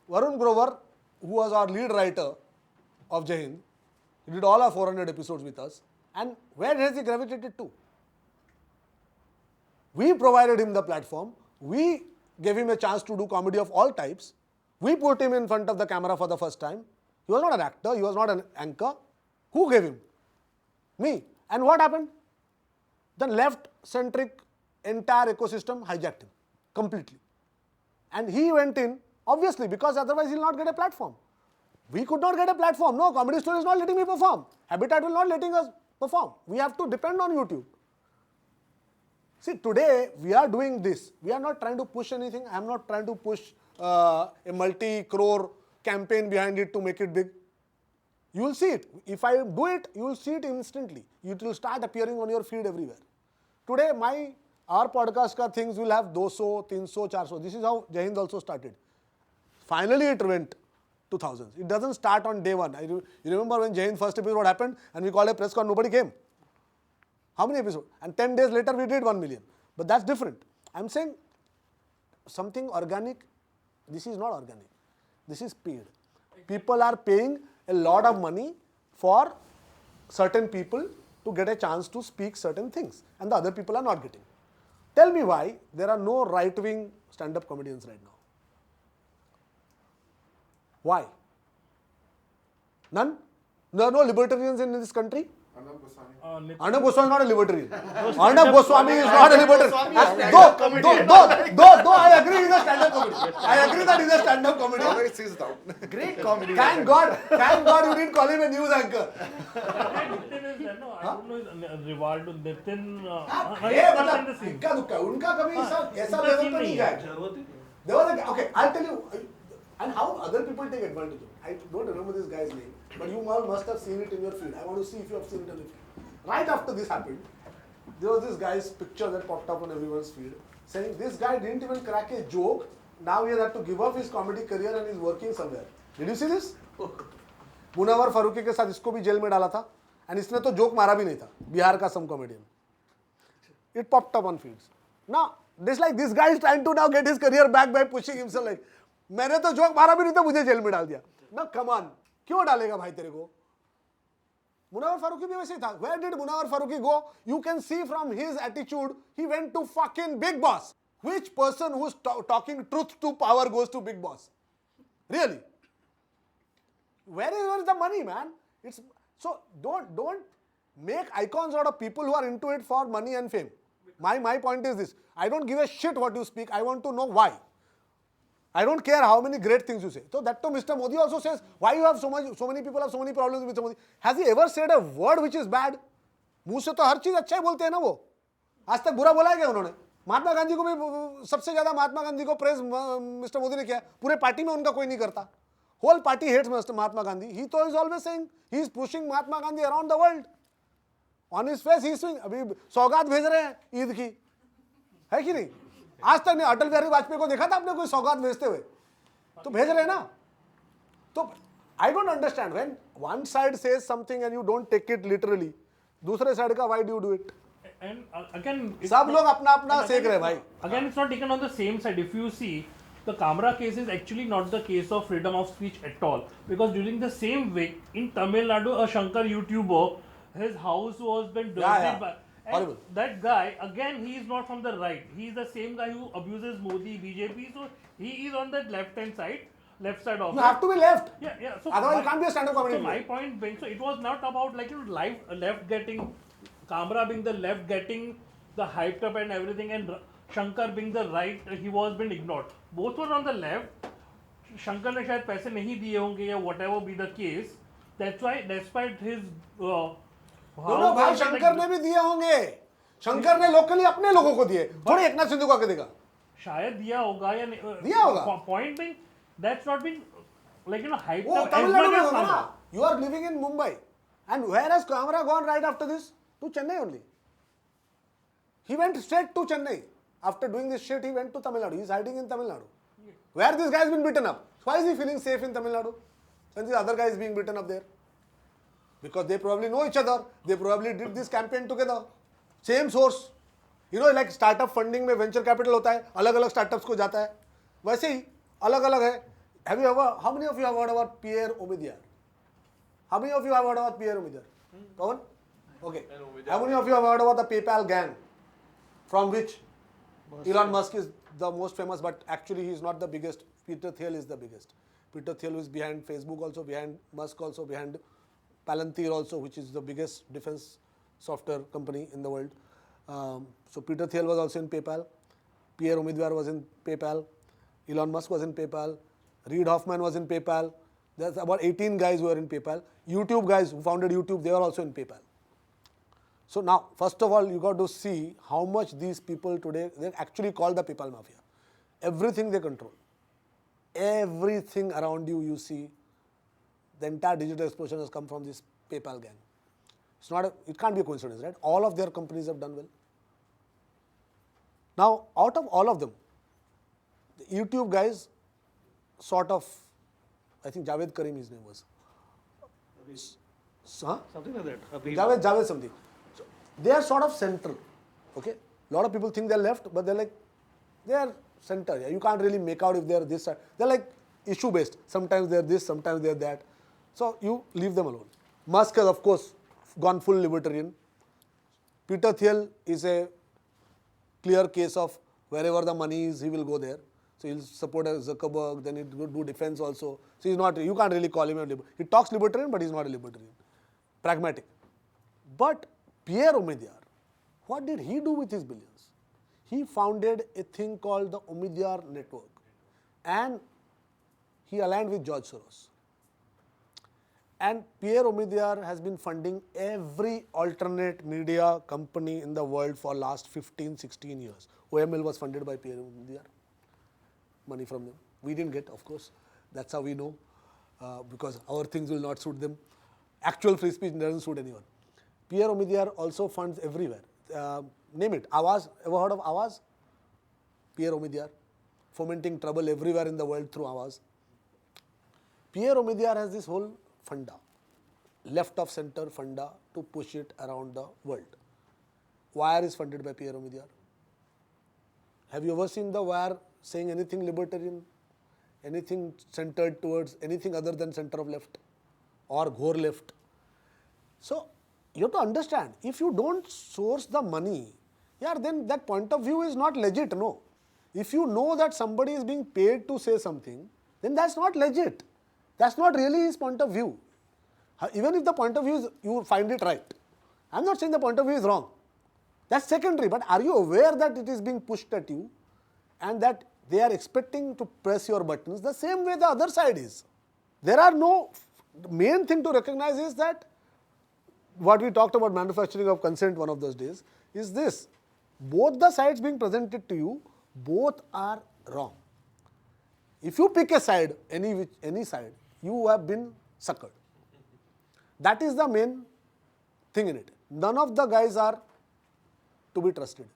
Varun Grover, who was our lead writer of Jai Hind, he did all our 400 episodes with us. And where has he gravitated to? We provided him the platform. We gave him a chance to do comedy of all types. We put him in front of the camera for the first time. He was not an actor. He was not an anchor. Who gave him? Me. And what happened? The left-centric entire ecosystem hijacked him completely. And he went in, obviously, because otherwise he will not get a platform. We could not get a platform. No, Comedy Store is not letting me perform. Habitat will not letting us perform. We have to depend on YouTube. See, today we are doing this. We are not trying to push anything. I am not trying to push a multi-crore campaign behind it to make it big. You will see it. If I do it, you will see it instantly. It will start appearing on your feed everywhere. Today, our podcast ka things will have 200, 300, 400. This is how Jai Hind also started. Finally, it went to thousands. It doesn't start on day one. You remember when Jai Hind first episode happened and we called a press con, nobody came. How many episodes? And 10 days later, we did 1 million. But that's different. I'm saying something organic. This is not organic. This is paid. People are paying a lot of money for certain people to get a chance to speak certain things. And the other people are not getting. Tell me why there are no right-wing stand-up comedians right now. Why? None? There are no libertarians in this country? Arnab Goswami is not a libertarian. Arnab Goswami is not a libertarian. Though I agree he's a stand-up comedian. I agree that he's a stand-up comedian. Great comedy. Thank God you didn't call him a news anchor. Nitin is, no, I don't know, Rivaldo, Nitin, उनका कभी ऐसा level पे नहीं गया. There was a, okay, I'll tell you, and how other people take advantage of it. I don't remember this guy's name, but you all must have seen it in your feed. I want to see if you have seen it in your feed. Right after this happened, there was this guy's picture that popped up on everyone's feed, saying this guy didn't even crack a joke. Now he has had to give up his comedy career and is working somewhere. Did you see this? Munawwar Farooqui के साथ इसको भी jail में डाला था, and इसने तो joke मारा भी नहीं था. बिहार का some comedian. It popped up on feeds. Now, this guy is trying to now get his career back by pushing himself like, मैंने तो जोक मारा भी नहीं था, मुझे जेल में डाल दिया. Now, come on, क्यों डालेगा भाई तेरे को? मुनव्वर फारूकी भी वैसे ही था. Where did Munawwar Farooqui go? You can see from his attitude, he went to fucking Big Boss. Which person who's talking truth to power goes to Big Boss? Really? Where is the money, man? It's so don't make icons out of people who are into it for money and fame. My point is this: I don't give a shit what you speak. I want to know why. I don't care how many great things you say. So that to Mr. Modi also says, why you have so many people have so many problems with Mr. Modi. Has he ever said a word which is bad? मुंह से तो हर चीज अच्छा ही बोलते हैं ना वो. आज तक बुरा बोला है क्या उन्होंने? महात्मा गांधी को भी सबसे ज्यादा महात्मा गांधी को प्रेज मिस्टर मोदी ने किया. पूरे पार्टी में उनका कोई नहीं करता. Whole party hates Mr. Mahatma Gandhi. He though is always saying he is pushing Mahatma Gandhi around the world. On his face he is saying अभी सौगात भेज रहे हैं ईद की, है कि नहीं? आज तक नहीं अटल बिहारी वाजपेयी को देखा था आपने कोई सौगात भेजते हुए? तो भेज रहे हैं ना. तो I don't understand when one side says something and you don't take it literally. दूसरे साइड का why do you do it? And again, सब लोग अपना अपना सेक रहे भाई. Again, it's not taken on the same side. If you see, the Kamra case is actually not the case of freedom of speech at all, because during the same week in Tamil Nadu, a Shankar YouTuber, his house was been dirtied by, and horrible. That guy, again, he is not from the right. He is the same guy who abuses Modi, BJP. So he is on the left side of. You have to be left. Yeah. So otherwise you can't be a stand-up So comedian. my point being, so it was not about like left getting, Kamra being the left getting the hyped up and everything, and Shankar being the right, he was being ignored. Both were on the left. Shankar ने शायद पैसे नहीं दिए होंगे या whatever be the case. That's why, despite his दोनों भाई शंकर ने भी दिए होंगे. शंकर ने लोकली अपने लोगों को दिए, थोड़ी एकनाथ सिंधु को आके देगा. शायद दिया होगा या दिया होगा. Point being, that's not been like hyped वो up as तमिलनाडु much में as होगा Kamra. ना. You are living in Mumbai, and where has Kamra gone right after this? To Chennai only. He went straight to Chennai. After doing this shit, he went to Tamil Nadu. He is hiding in Tamil Nadu. Where this guy has been beaten up. Why is he feeling safe in Tamil Nadu when this other guy is being beaten up there? Because they probably know each other. They probably did this campaign together. Same source. You know, like startup funding में venture capital होता है, अलग-अलग startups को जाता है. वैसे ही अलग-अलग है. Have you ever? How many of you have heard about Pierre Omidyar? How many of you have heard about Pierre Omidyar? Pawan? Okay. How many of you have heard about the PayPal gang, from which Elon Musk is the most famous, but actually he is not the biggest. Peter Thiel is the biggest. Peter Thiel is behind Facebook also, behind Musk also, behind Palantir also, which is the biggest defense software company in the world. So Peter Thiel was also in PayPal. Pierre Omidyar was in PayPal. Elon Musk was in PayPal. Reid Hoffman was in PayPal. There's about 18 guys who are in PayPal. YouTube guys who founded YouTube, they are also in PayPal. So now, first of all, you got to see how much these people today, they actually call the PayPal mafia. Everything they control. Everything around you, you see, the entire digital explosion has come from this PayPal gang. It's not it can't be a coincidence, right? All of their companies have done well. Now, out of all of them, the YouTube guys sort of, I think Javed Karim, his name was. Something like that. Javed something. So they are sort of central. Okay? A lot of people think they're left, but they're like, they are center. Yeah? You can't really make out if they're this side. They're like issue based. Sometimes they're this, sometimes they're that. So you leave them alone. Musk has, of course, gone full libertarian. Peter Thiel is a clear case of wherever the money is, he will go there. So he'll support Zuckerberg, then he'll do defense also. So he's not, you can't really call him a libertarian. He talks libertarian, but he's not a libertarian. Pragmatic. But Pierre Omidyar, what did he do with his billions? He founded a thing called the Omidyar network. And he aligned with George Soros. And Pierre Omidyar has been funding every alternate media company in the world for last 15, 16 years. OML was funded by Pierre Omidyar. Money from them. We didn't get, of course. That's how we know. Because our things will not suit them. Actual free speech doesn't suit anyone. Pierre Omidyar also funds everywhere. Name it. Awaz. Ever heard of Awaz? Pierre Omidyar. Fomenting trouble everywhere in the world through Awaz. Pierre Omidyar has this whole funda, left of center funda, to push it around the world. Wire is funded by Pierre Omidyar. Have you ever seen the Wire saying anything libertarian, anything centered towards anything other than center of left or ghor left? So you have to understand, if you don't source the money, yeah, then that point of view is not legit, no. If you know that somebody is being paid to say something, then that's not legit. That's not really his point of view. Even if the point of view is, you find it right. I'm not saying the point of view is wrong. That's secondary, but are you aware that it is being pushed at you and that they are expecting to press your buttons the same way the other side is? There are no, the main thing to recognize is that what we talked about manufacturing of consent one of those days is this. Both the sides being presented to you, both are wrong. If you pick a side, any side, you have been suckered. That is the main thing in it. None of the guys are to be trusted.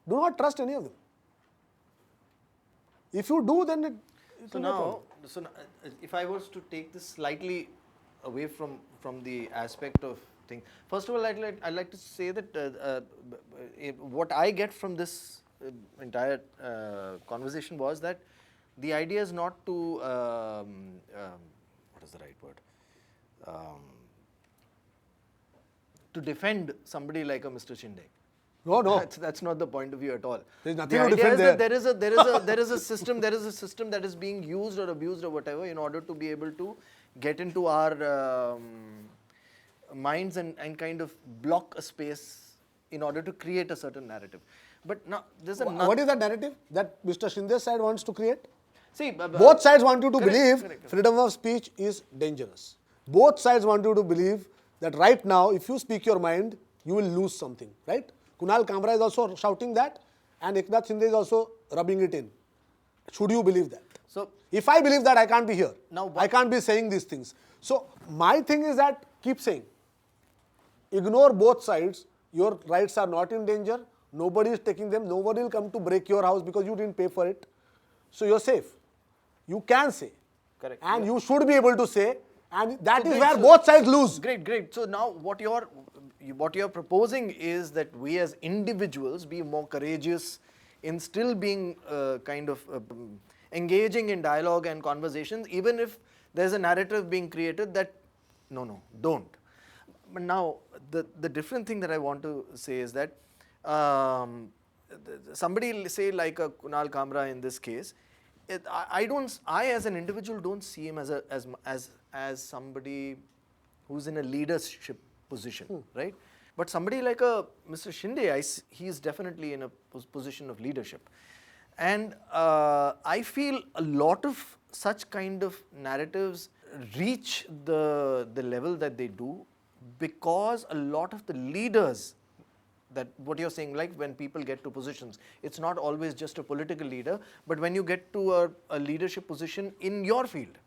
Do not trust any of them. If you do, then it So now, if I was to take this slightly away from the aspect of thing, first of all, I'd like to say that what I get from this entire conversation was that the idea is not to what is the right word? To defend somebody like a Mr. Shinde. No, no. That's not the point of view at all. There is nothing The to idea defend is there. that there is a system that is being used or abused or whatever in order to be able to get into our minds and kind of block a space in order to create a certain narrative. But now there's a what is that narrative that Mr. Shinde's side wants to create? See, both sides want you to correct, believe correct. freedom of speech is dangerous. Both sides want you to believe that right now, if you speak your mind, you will lose something, right? Kunal Kamra is also shouting that, and Eknath Shinde is also rubbing it in. Should you believe that? So, if I believe that, I can't be here. Now I can't be saying these things. So, my thing is that keep saying. Ignore both sides. Your rights are not in danger. Nobody is taking them. Nobody will come to break your house because you didn't pay for it. So, you're safe. You can say. Correct. And you should be able to say. And that is great. where So- both sides lose. Great. So now what you're proposing is that we as individuals be more courageous in still being kind of engaging in dialogue and conversations, even if there's a narrative being created that no, don't. But now the different thing that I want to say is that somebody say like a Kunal Kamra in this case, I as an individual don't see him as somebody who's in a leadership position, right? But somebody like a Mr. Shinde, he is definitely in a position of leadership. And I feel a lot of such kind of narratives reach the level that they do because a lot of the leaders, that what you're saying, like when people get to positions, it's not always just a political leader, but when you get to a leadership position in your field,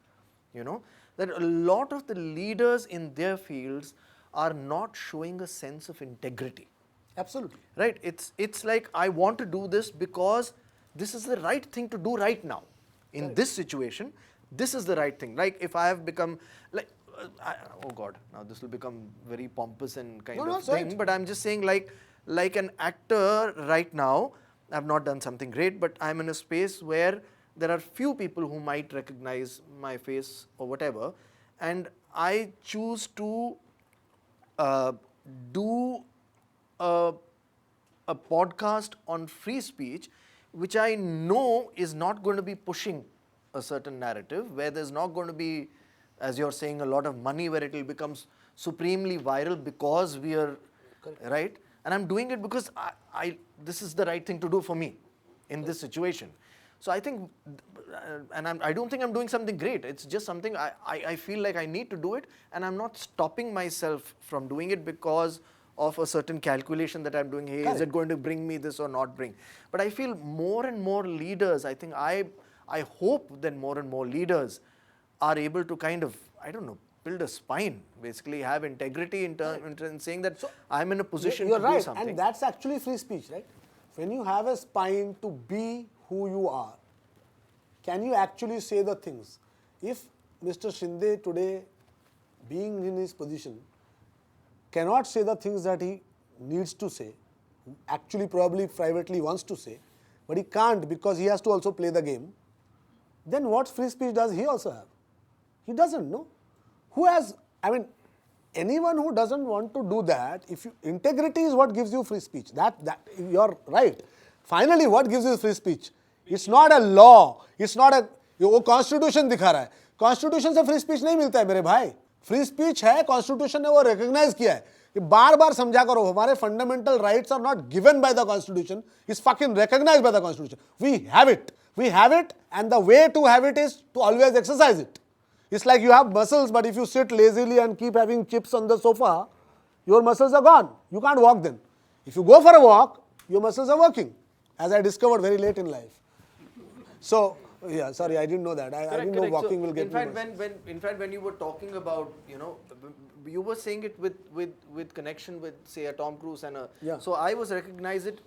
you know, that a lot of the leaders in their fields are not showing a sense of integrity. Absolutely. Right? It's like, I want to do this because this is the right thing to do right now. In this situation, this is the right thing. Like if I have become, like, oh God, now this will become very pompous and kind of thing, but I'm just saying like an actor right now, I've not done something great, but I'm in a space where there are few people who might recognize my face or whatever, and I choose to do a a podcast on free speech, which I know is not going to be pushing a certain narrative, where there's not going to be, as you're saying, a lot of money, where it will become supremely viral because we are, right? And I'm doing it because this is the right thing to do for me in this situation. So I think, and I don't think I'm doing something great. It's just something I feel like I need to do it, and I'm not stopping myself from doing it because of a certain calculation that I'm doing. Hey, is it going to bring me this or not bring? But I feel more and more leaders, I think I hope that more and more leaders are able to kind of, I don't know, build a spine, basically have integrity in saying that I'm in a position to do something. And that's actually free speech, right? When you have a spine to be who you are, can you actually say the things? If Mr. Shinde today, being in his position, cannot say the things that he needs to say, actually probably privately wants to say, but he can't because he has to also play the game, then what free speech does he also have? He doesn't, no? Who has, I mean, anyone who doesn't want to do that, integrity is what gives you free speech. That you're right. Finally, what gives you free speech? It's not a law. It's not a, वो constitution दिखा रहा है. Constitution से free speech नहीं मिलता है मेरे भाई. Free speech है, constitution ने वो recognize किया है. ये बार-बार समझा करो, हमारे fundamental rights are not given by the constitution. It's fucking recognized by the constitution. We have it. We have it, and the way to have it is to always exercise it. It's like you have muscles, but if you sit lazily and keep having chips on the sofa, your muscles are gone. You can't walk then. If you go for a walk, your muscles are working, as I discovered very late in life. So, yeah, sorry, I didn't know that. I didn't know walking will get in fact, when you were talking about, you know, you were saying it with connection with, say, a Tom Cruise and a. Yeah. So I was recognizing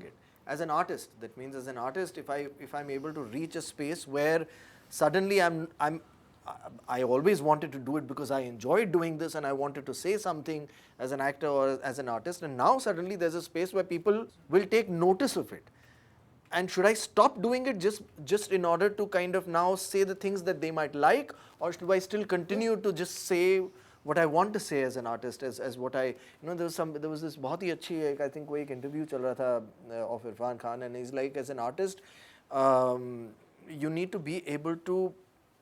it as an artist. That means, as an artist, if I'm able to reach a space where suddenly I always wanted to do it because I enjoyed doing this and I wanted to say something as an actor or as an artist, and now suddenly there's a space where people will take notice of it. And should I stop doing it just in order to kind of now say the things that they might like, or should I still continue to just say what I want to say as an artist, as what I, you know, there was this बहुत ही अच्छी, I think कोई एक interview चल रहा था of Irfan Khan, and he's like, as an artist, you need to be able to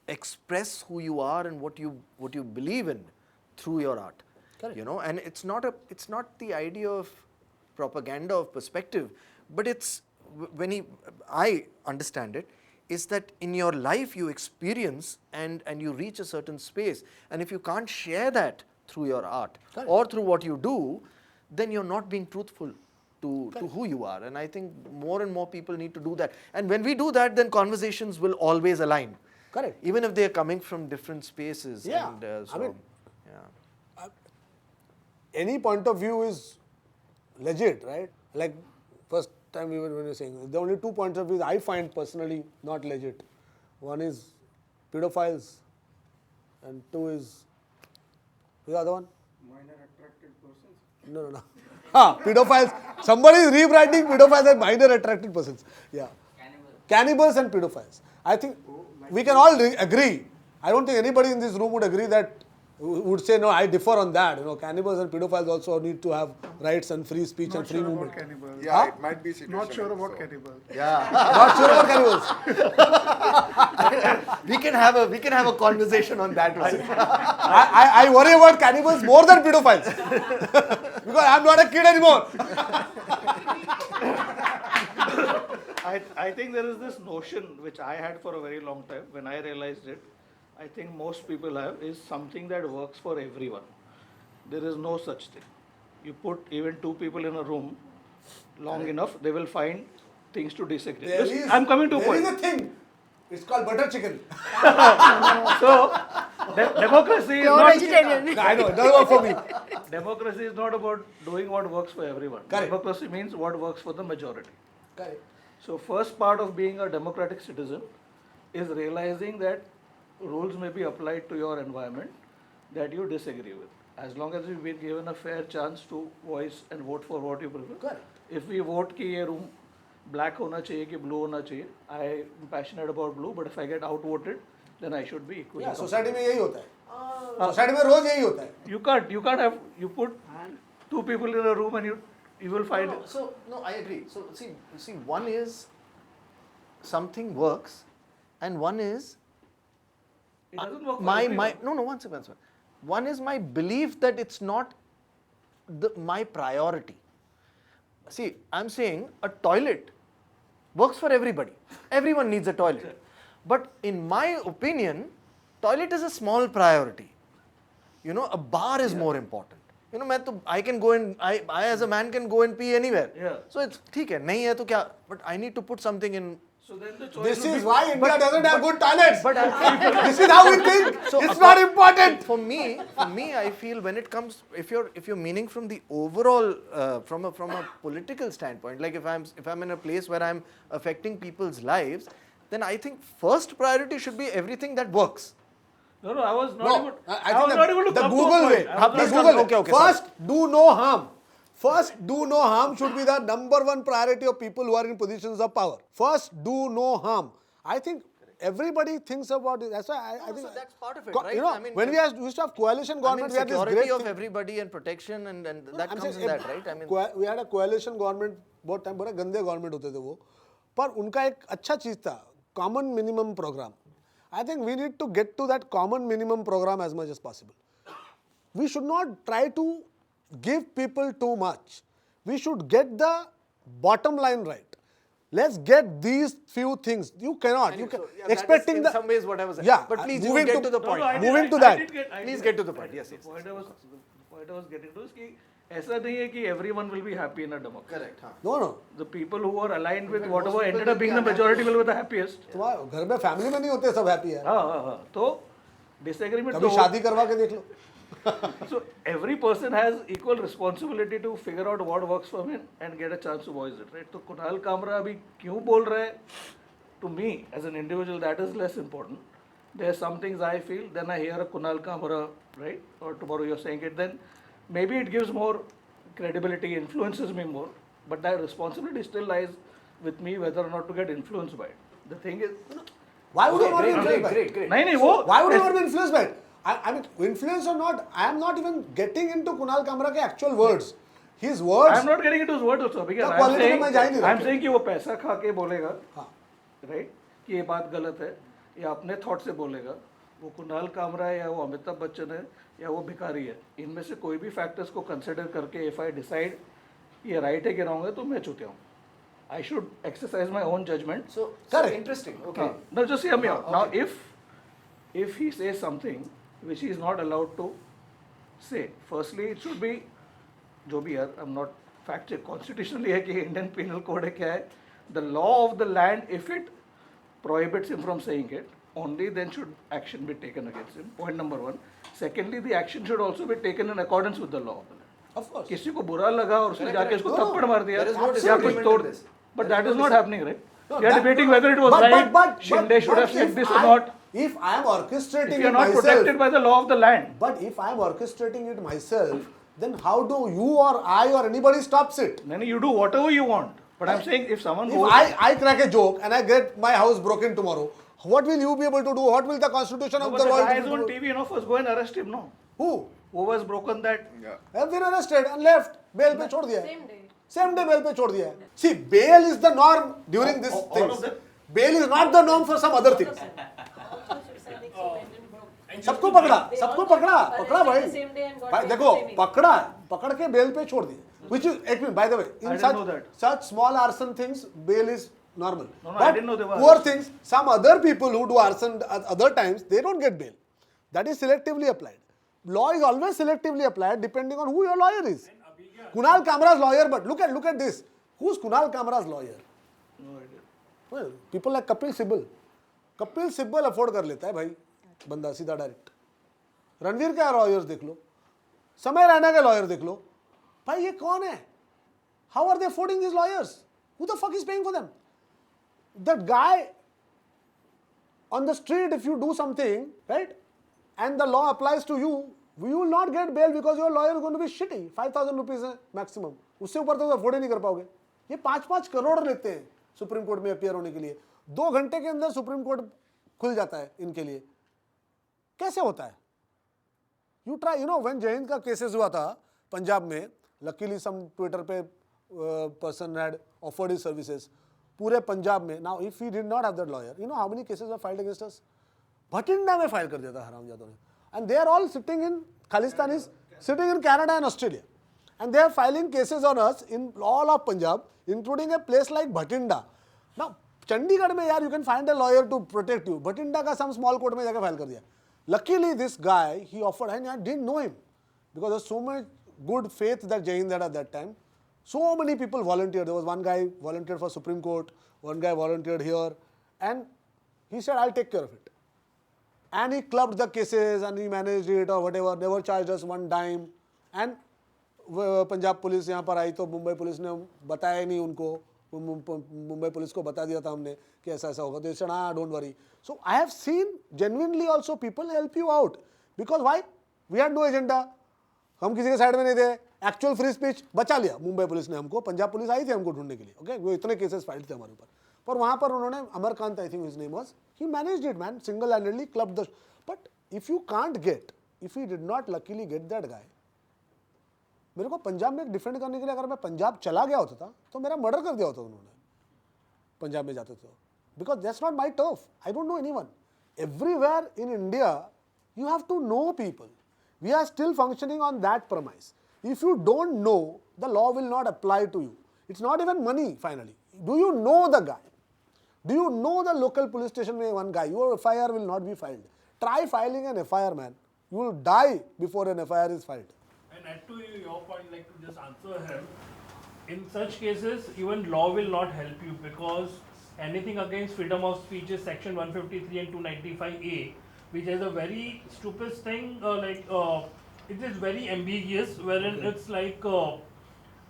express who you are and what you believe in through your art. Correct. You know, and it's not the idea of propaganda of perspective, but it's I understand it, is that in your life you experience and you reach a certain space, and if you can't share that through your art or through what you do, then you're not being truthful to who you are. And I think more and more people need to do that. And when we do that, then conversations will always align. Correct. Even if they are coming from different spaces. Yeah. And, I mean, any point of view is legit, right? Like first time when we were saying, the only 2 points of view I find personally not legit. One is pedophiles, and 2 is, who's the other one? Minor attracted persons. No. Pedophiles. Somebody is rewriting pedophiles as minor attracted persons. Yeah. Cannibals and pedophiles. I think we can all agree. I don't think anybody in this room would agree that, would say, no, I differ on that. You know, cannibals and pedophiles also need to have rights and free speech and free movement. Cannibals. Yeah, it might be situational. Not sure about cannibals. Not sure about cannibals. we can have a conversation on that one. I worry about cannibals more than pedophiles. Because I'm not a kid anymore. I think there is this notion which I had for a very long time. When I realized it, I think most people have, is something that works for everyone. There is no such thing. You put even 2 people in a room long enough, they will find things to disagree. I'm coming to a point. There is a thing. It's called butter chicken. So, democracy is Pure not... vegetarian. I know, it doesn't work for me. Democracy is not about doing what works for everyone. Correct. Democracy means what works for the majority. Correct. So first part of being a democratic citizen is realizing that rules may be applied to your environment that you disagree with. As long as you've been given a fair chance to voice and vote for what you prefer. Correct. If we vote कि ये room black होना चाहिए कि blue होना चाहिए, I am passionate about blue, but if I get outvoted, then I should be equally. Yeah, society में यही होता है. Society में रोज यही होता है. You can't have, you put 2 people in a room and you you will find. No, I agree. So see, one is something works, and one is It doesn't work for my everyone. no, one second. One is my belief that it's not my priority. See, I'm saying a toilet works for everybody. Everyone needs a toilet. But in my opinion, toilet is a small priority. You know, a bar is more important. You know, I can go and I as a man can go and pee anywhere. Yeah. So it's ठीक है, नहीं है तो क्या? But I need to put something in. So then the choice This would is be- why India doesn't have good toilets. But This is how we think. It's not important. For me, I feel when it comes, if you're meaning from the overall, from a political standpoint, like if I'm in a place where I'm affecting people's lives, then I think first priority should be everything that works. No, I was not No, able. I was think not able to the come to a Google point. way. I was The not- Google way. Okay, First, do no harm. First, do no harm should be the number one priority of people who are in positions of power. First, do no harm. I think everybody thinks about it. That's why I think So that's part of it, Co- right? You know, I mean, when we used to have coalition government, we had this security great of thing. everybody and protection and that I'm comes saying in that, right? I mean, we had a coalition government. बहुत time बड़ा गंदे government होते थे वो, पर उनका एक अच्छा चीज था, common minimum programme. I think we need to get to that common minimum program as much as possible. We should not try to give people too much. We should get the bottom line right. Let's get these few things. You cannot. You can, so, yeah, that is expecting in the some ways what I was saying. Yeah, But please, you moving get to the No, point. no, I did- Moving to I that. did get- I Please did get to the point. Yes, The yes. point I was getting to is कि ऐसा नहीं है कि everyone will be happy in a democracy. Correct. हाँ. No. The people who are aligned with whatever most people ended up being the will be majority will be the happiest. तुम्हारे घर में family में नहीं होते सब हैप्पी है. हाँ. तो disagreement. कभी शादी करवा के देख लो. So every person has equal responsibility to figure out what works for him and get a chance to voice it, right? तो कुणाल कामरा अभी क्यों बोल रहा है? To me, as an individual, that is less important. There are some things I feel, then I hear a Kunal Kamra, right? Or tomorrow you're saying it, then maybe it gives more credibility, influences me more. But that responsibility still lies with me whether or not to get influenced by it. The thing is, Why would you not be Great, influenced by great, it? great, great. नहीं वो Why would you not be influenced by it? I mean, influence or not, I am not even getting into Kunal Kamra के actual words. His words. I'm not getting into his words also because तो I'm quality में saying, मैं जा ही नहीं रहा. I'm saying कि वो पैसा खा के बोलेगा, हाँ. राइट, कि ये बात गलत है या अपने थॉट से बोलेगा, वो कुणाल कामरा है या वो अमिताभ बच्चन है या वो भिखारी है, इनमें से कोई भी फैक्टर्स को कंसिडर करके इफ आई डिसाइड ये राइट है कि रॉन्ग है तो मैं चूतिया हूँ. I should exercise my own judgment. So Correct. interesting. Okay. Now just hear me out. Now okay. if he says something which he is not allowed to say, firstly it should be जो भी है, I'm not fact check constitutionally है कि Indian penal code है क्या है, the law of the land, if it prohibits him from saying it, only then should action be taken against him. Point number one. Secondly, the action should also be taken in accordance with the law of the land. Of course. किसी को बुरा लगा और उसने जाके उसको थप्पड़ मार दिया There is no या कुछ disagreement तोड़, in this. but There that is is no not happening, right? No, We are that- debating whether it was right, Shinde should have said if this or I- not. If I am orchestrating If you are it not myself, protected by the law of the land, but if I am orchestrating it myself, then how do you or I or anybody stops it? then you do whatever you want. But I'm saying if someone If goes, I crack a joke and I get my house broken tomorrow, what will you be able to do? What will the constitution no, of but the the world guy is do? on TV, you know, first go and arrest him, no? Who? Who was broken that? Have been arrested and left. Bail पे छोड़ दिया. Same day. Same day bail पे छोड़ दिया. See, bail is the norm during this all things. of them? Bail is not the norm for some other things. सबको पकड़ा भाई. भाई देखो पकड़ के bail पे छोड़ दिया. Which is, by the way, I in didn't know that. such small arson things, bail is normal. No, but I didn't know they were poor arson. things, some other people who do arson at other times, they don't get bail. That is selectively applied. Law is always selectively applied depending on who your lawyer is. Kunal Kamra's lawyer, but look at this. Who's Kunal Kamra's lawyer? No idea. Well, people like Kapil Sibal. Kapil Sibal afford कर लेता है भाई बंदा सीधा direct. Ranveer का lawyers देख लो, समय रैना के लॉयर देख लो. भाई ये कौन है? How are they affording these lawyers? Who the fuck is paying for them? That guy on the street, if you do something, right, and the law applies to you, you will not get bail because your lawyer is going to be shitty. 5,000 rupees है maximum. उससे ऊपर तो afford ही नहीं कर पाओगे. ये 5-5 करोड़ लेते हैं सुप्रीम कोर्ट में अपियर होने के लिए. 2 घंटे के अंदर सुप्रीम कोर्ट खुल जाता है इनके लिए. कैसे होता है? You try, you know, when जय हिंद का केसेस हुआ था पंजाब में, लकीली सम ट्विटर पे person had offered his services. पूरे पंजाब में. Now, if he did not have that lawyer, you know how many cases were filed against us? Bhatinda में file कर दिया था हरामजादों ने. And they are all sitting in, Khalistan is sitting in Canada and Australia. And they are filing cases on us in all of Punjab, including a place like Bhatinda. Now, Chandigarh में यार you can find a lawyer to protect you. Bhatinda का some small court में जाके file कर दिया. Luckily, this guy, he offered, and I didn't know him because there's so much good faith that Jai Hind had at that time. So many people volunteered. There was one guy volunteered for Supreme Court, one guy volunteered here, and he said, I'll take care of it. And he clubbed the cases and he managed it or whatever, never charged us one dime. And Punjab police यहाँ पर आई तो Mumbai police ने बताया नहीं उनको, Mumbai police को बता दिया था हमने कि ऐसा ऐसा होगा, तो said, don't worry. So I have seen genuinely also people help you out. Because why? We had no agenda. हम किसी के साइड में नहीं थे. एक्चुअल फ्री स्पीच बचा लिया मुंबई पुलिस ने हमको, पंजाब पुलिस आई थी हमको ढूंढने के लिए. ओके, वो इतने केसेस फाइल थे हमारे ऊपर, पर वहां पर उन्होंने Amarkant, I think his name was, he managed it man, single handedly club the. But if you can't get, if he did not luckily get that guy, मेरे को पंजाब में डिफेंड करने के लिए अगर मैं पंजाब चला गया होता था तो मेरा मर्डर कर दिया होता उन्होंने पंजाब में जाते थे. Because that's not my turf. I don't know anyone. Everywhere in India you have to know people. We are still functioning on that premise. If you don't know, the law will not apply to you. It's not even money finally. Do you know the guy? Do you know the local police station में one guy? Your FIR will not be filed. Try filing an FIR, man. You will die before an FIR is filed. And add to your point, like to just answer him, in such cases, even law will not help you because anything against freedom of speech is section 153 and 295A, which is a very stupid thing, it is very ambiguous, wherein it's like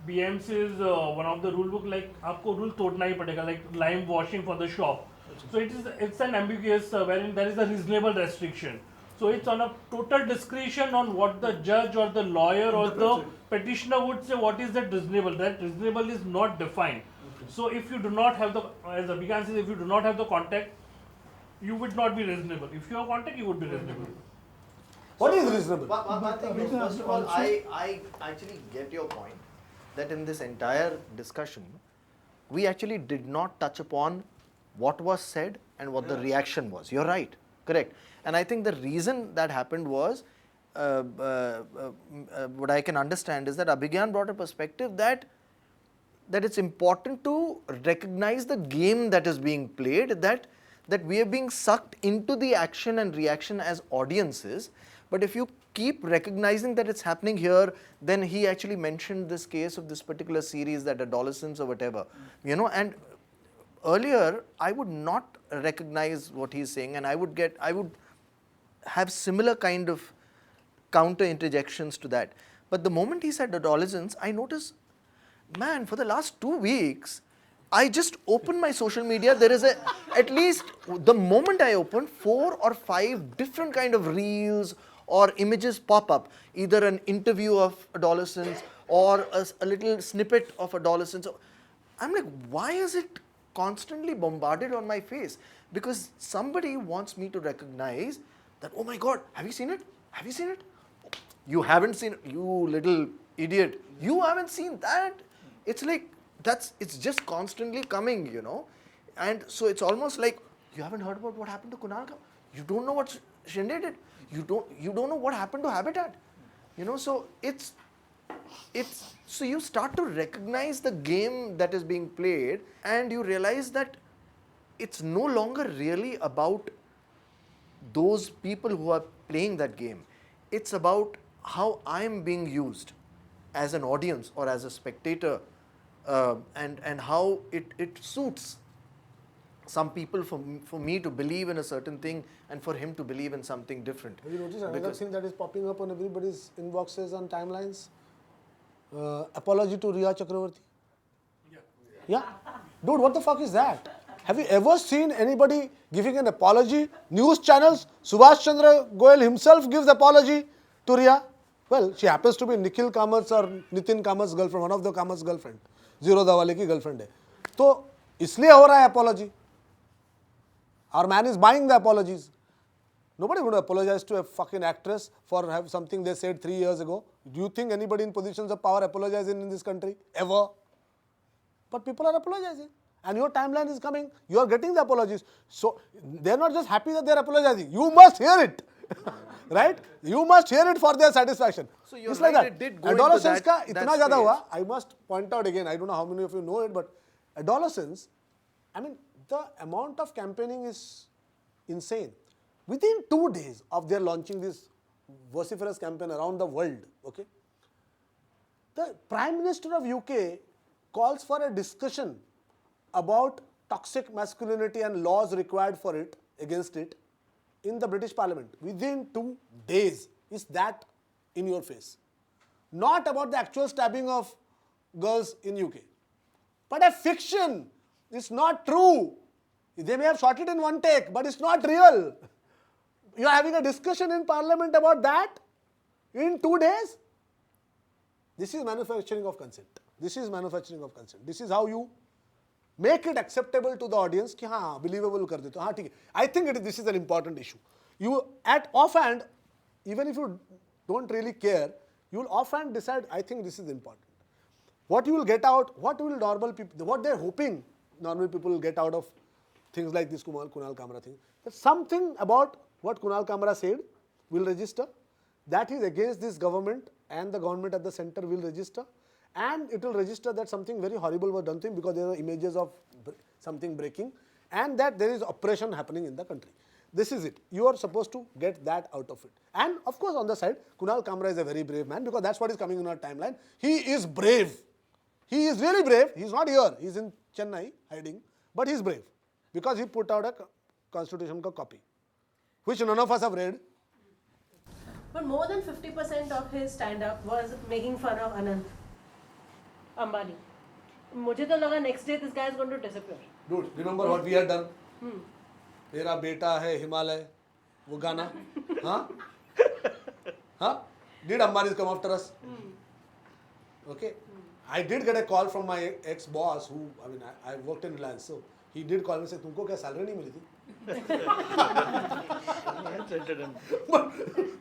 BM says one of the rule book, like आपको rule तोड़ना ही पड़ेगा, like lime washing for the shop. So it's an ambiguous wherein there is a reasonable restriction. So it's on a total discretion on what the judge or the lawyer or the petitioner would say what is that reasonable. That reasonable is not defined. So if you do not have the, as Abhigan says, if you do not have the contact, you would not be reasonable. If you have contact, you would be reasonable. What is reasonable? One thing is, first of all, I actually get your point that in this entire discussion, we actually did not touch upon what was said and what the reaction was. You're right, correct. And I think the reason that happened was, what I can understand is that Abhigyan brought a perspective that it's important to recognize the game that is being played, that we are being sucked into the action and reaction as audiences. But if you keep recognizing that it's happening here, then he actually mentioned this case of this particular series, that Adolescence or whatever, you know, and earlier I would not recognize what he's saying, and I would have similar kind of counter interjections to that. But the moment he said Adolescence, I noticed, man, for the last 2 weeks, I just opened my social media, there is at least the moment I open, 4 or 5 different kind of reels or images pop up, either an interview of Adolescence or a little snippet of Adolescence. I'm like, why is it constantly bombarded on my face? Because somebody wants me to recognize that, oh my God, have you seen it? Have you seen it? You haven't seen it, you little idiot. You haven't seen that? It's like, it's just constantly coming, you know. And so it's almost like, you haven't heard about what happened to Kunal Kamra? You don't know what Shinde did? You don't know what happened to Habitat? You know, so so you start to recognize the game that is being played, and you realize that it's no longer really about those people who are playing that game. It's about how I'm being used as an audience or as a spectator, and how it suits some people for me to believe in a certain thing and for him to believe in something different. Have you noticed another thing that is popping up on everybody's inboxes and timelines? Apology to Riya Chakravarti. Yeah? Dude, what the fuck is that? Have you ever seen anybody giving an apology? News channels, Subhash Chandra Goel himself gives apology to Riya. Well, she happens to be Nikhil Kamat's or Nitin Kamat's girlfriend, one of the Kamat's girlfriend. Zero Dawale ki girlfriend hai. So, isliye ho raha hai apology. Our man is buying the apologies. Nobody would apologize to a fucking actress for have something they said 3 years ago. Do you think anybody in positions of power apologizes in this country? Ever? but people are apologizing. And your timeline is coming, you are getting the apologies. So they're not just happy that they're apologizing. You must hear it. Right? You must hear it for their satisfaction. So you're it's right, like that. it did go into Adolescence that ka itna zyada space. hua. I must point out again, I don't know how many of you know it, but adolescence, I mean, the amount of campaigning is insane. Within 2 days of their launching this vociferous campaign around the world, okay, the Prime Minister of UK calls for a discussion about toxic masculinity and laws required for it, against it, in the British Parliament. Within 2 days. Is that in your face? Not about the actual stabbing of girls in UK, but a fiction. It's not true. They may have shot it in one take, but it's not real. You are having a discussion in Parliament about that in 2 days? This is manufacturing of consent. This is manufacturing of consent. This is how you make it acceptable to the audience कि हाँ believable कर देते हो हाँ ठीक है. I think this is an important issue. You at offhand, even if you don't really care, you will offhand decide I think this is important. What you will get out, what will normal people, what they're hoping normal people will get out of things like this Kunal Kamra thing, that something about what Kunal Kamra said will register, that is against this government and the government at the center will register, and it will register that something very horrible was done to him because there are images of something breaking and that there is oppression happening in the country. This is it. You are supposed to get that out of it. And of course on the side, Kunal Kamra is a very brave man because that's what is coming in our timeline. He is brave. He is really brave. He is not here. He is in Chennai hiding, but he is brave because he put out a constitution copy, which none of us have read. But more than 50% of his stand-up was making fun of Anand Ambani. मुझे तो लगा next day this guy is going to disappear. Dude, remember what we had done? मेरा बेटा है हिमालय, वो गाना, हाँ? Huh? Did Ambani come after us? Okay. I did get a call from my ex-boss who, I mean, I worked in Reliance, so he did call me and say, तुमको क्या salary नहीं मिली थी?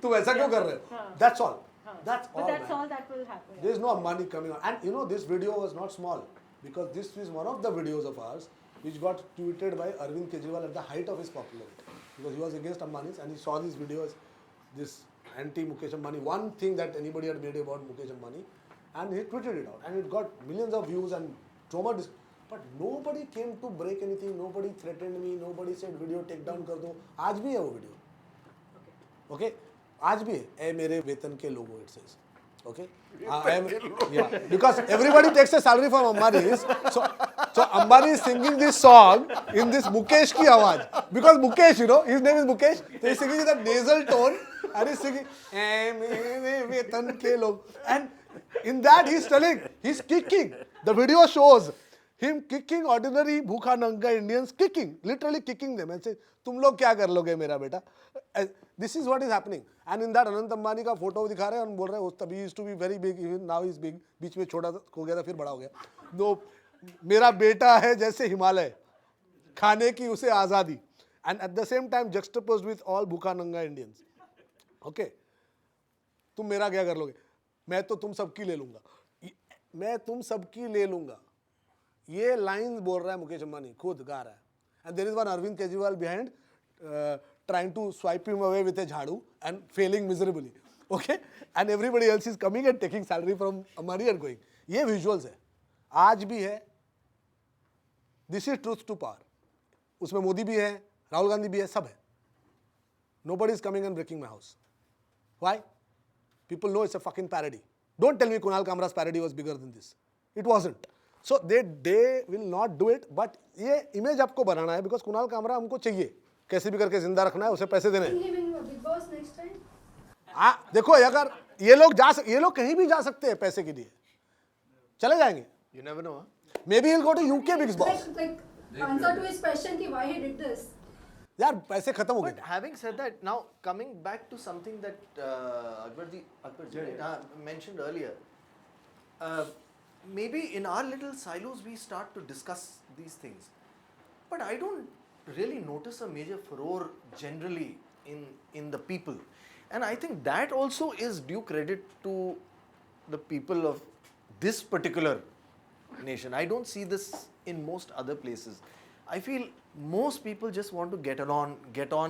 तुम ऐसा क्यों कर रहे हो? That's all. That's all. But that's man. all that will happen. There is no Ambani coming on. And you know, this video was not small because this is one of the videos of ours which got tweeted by Arvind Kejriwal at the height of his popularity because he was against Ambani's and he saw these videos, this anti-Mukesh Ambani, one thing that anybody had made about Mukesh Ambani, and he tweeted it out and it got millions of views and trauma. But nobody came to break anything, nobody threatened me, nobody said video take down कर दो. आज भी है वो video. Okay? आज भी है. ए मेरे वेतन के लोगों it says. Okay? Yeah. Because everybody takes a salary from Ambani's. So Ambani is singing this song in this Mukesh ki आवाज. Because Mukesh, you know, his name is Mukesh. So he's singing in that nasal tone and he's singing ए मेरे वेतन के लोग. And in that he's telling, he's kicking. The video shows him kicking ordinary bhukha nanga Indians, kicking, literally kicking them and say, तुम लोग क्या कर लोगे मेरा बेटा? This is what is happening. And in that Anant Ambani का photo दिखा रहे हैं और बोल रहे हैं तभी used to be very big, even now he's big, बीच में छोटा हो गया था फिर बड़ा हो गया. No, मेरा बेटा है जैसे हिमालय, खाने की उसे आज़ादी. And at the same time juxtaposed with all bhukha nanga Indians. Okay? तुम मेरा क्या कर लोगे? मैं तो तुम सबकी ले लूँगा. मैं तुम सबकी ले लूँगा. ये लाइंस बोल रहा है मुकेश अंबानी, खुद गा रहा है. And there is one Arvind Kejriwal behind trying to swipe him away with a jhadu and failing miserably. Okay? And everybody else is coming and taking salary from Ambani and going. ये visuals है. आज भी है. This is truth to power. उसमें मोदी भी है, राहुल गांधी भी है, सब है. Nobody is coming and breaking my house. Why? People know it's a fucking parody. Don't tell me Kunal Kamra's parody was bigger than this. It wasn't. So they will not do it, but ये image आपको बनाना है because Kunal Kamra हमको चाहिए. कैसे भी करके जिंदा रखना है, उसे पैसे देने हैं. Big Boss next time. देखो अगर ये लोग कहीं भी जा सकते हैं पैसे के लिए. चले जाएंगे. You never know. Huh? Maybe he'll go to UK Big Boss. Like answer to his question कि why he did this. यार पैसे खत्म हो गए. But having said that, now coming back to something that Akbar mentioned earlier, maybe in our little silos we start to discuss these things, but I don't really notice a major furore generally in the people, and I think that also is due credit to the people of this particular nation. I don't see this in most other places. I feel most people just want to get on,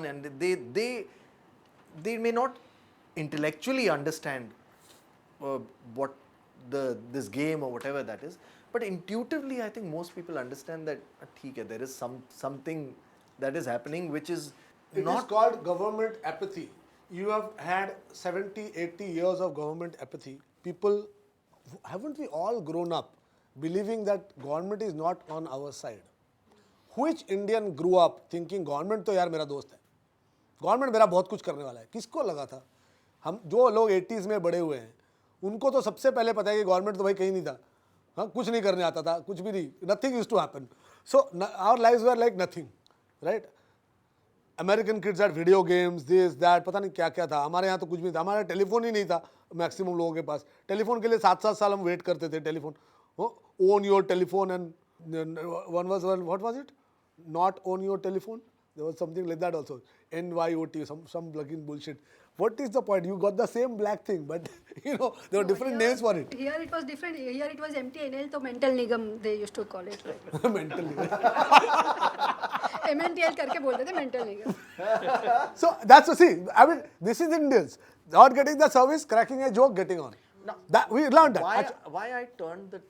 and they may not intellectually understand what this game or whatever that is, but intuitively I think most people understand that theek hai, there is something that is happening which is It is called government apathy. You have had 70, 80 years of government apathy. People, haven't we all grown up believing that government is not on our side? Which Indian grew up thinking government तो यार मेरा दोस्त है, government मेरा बहुत कुछ करने वाला है? किसको लगा था? हम जो लोग 80s में बड़े हुए हैं उनको तो सबसे पहले पता है कि गवर्नमेंट तो भाई कहीं नहीं था, हाँ कुछ नहीं करने आता था, कुछ भी नहीं, nothing used to happen. So our lives were like nothing, right? American kids had video games, this, that, पता नहीं क्या क्या था. हमारे यहाँ तो कुछ भी नहीं था, हमारा टेलीफोन ही नहीं था मैक्सिमम लोगों के पास. टेलीफोन के लिए 7-7 साल हम वेट करते थे. Telephone, own your telephone, and what was it? Not own your telephone. There was something like that also. NYOT, some plugin bullshit. What is the point? You got the same black thing, but you know there were different names for it. Here it was different. Here it was MTNL, so mental nigam they used to call it. Mentally. MNTL करके बोलते थे mental nigam. So that's the see. I mean, this is Indians not getting the service, cracking a joke, getting on. Now, that we learned that. Why I turned the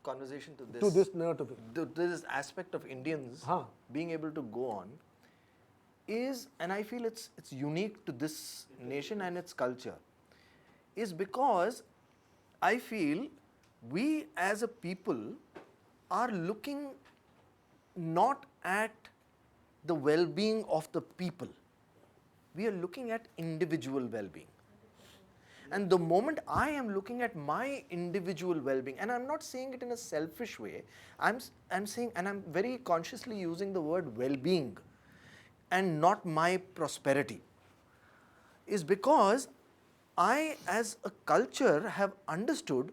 conversation to this topic. This aspect of Indians being able to go on is, and I feel it's unique to this nation and its culture, is because I feel we as a people are looking not at the well-being of the people. We are looking at individual well-being. And the moment I am looking at my individual well-being, and I'm not saying it in a selfish way, I'm saying, and I'm very consciously using the word well-being and not my prosperity, is because I as a culture have understood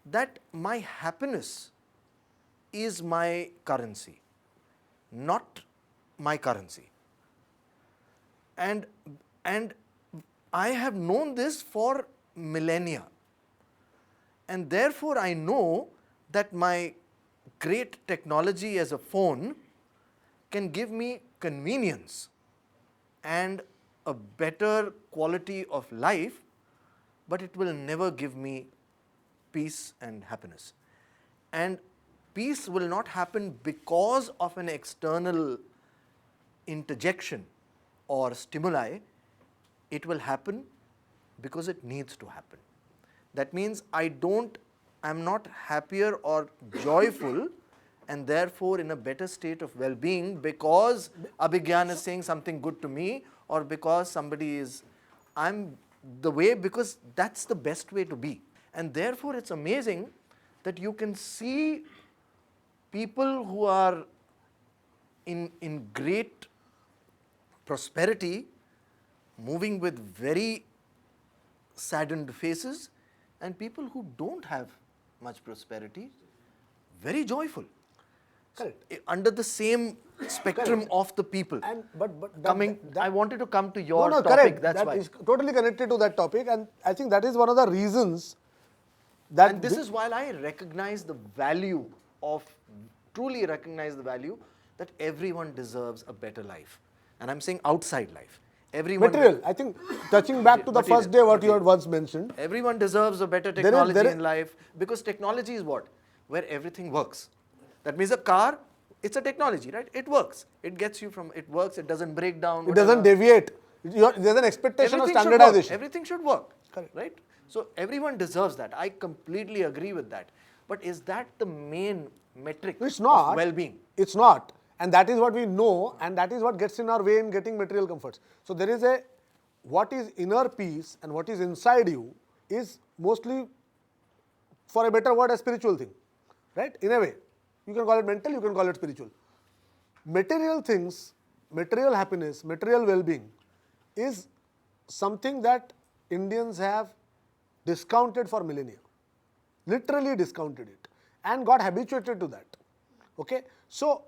that my happiness is my currency, not my currency. And I have known this for millennia, and therefore I know that my great technology as a phone can give me convenience and a better quality of life, but it will never give me peace and happiness. And peace will not happen because of an external interjection or stimuli. It will happen because it needs to happen. That means I'm not happier or joyful and therefore in a better state of well-being because Abhigyan is saying something good to me, or because somebody is, because that's the best way to be. And therefore it's amazing that you can see people who are in great prosperity moving with very saddened faces, and people who don't have much prosperity very joyful. Correct. Under the same spectrum of the people. And but I wanted to come to your topic. Correct. That's that why. is totally connected to that topic, and I think that is one of the reasons that. And this is while I recognize the value of, truly recognize the value that everyone deserves a better life. And I'm saying outside life. Everyone material. I think touching back to the first day what you had once mentioned. Everyone deserves a better technology in life, because technology is what? Where everything works. That means a car, it's a technology, right? It works. It gets you from, it works, it doesn't break down. It doesn't deviate. There's an expectation of standardization. Everything should work. Correct. Right? So everyone deserves that. I completely agree with that. But is that the main metric It's not. of well-being? It's not. And that is what we know, and that is what gets in our way in getting material comforts. So there is what is inner peace and what is inside you is mostly, for a better word, a spiritual thing. Right? In a way. You can call it mental, you can call it spiritual. Material things, material happiness, material well-being is something that Indians have discounted for millennia. Literally discounted it and got habituated to that. Okay? So,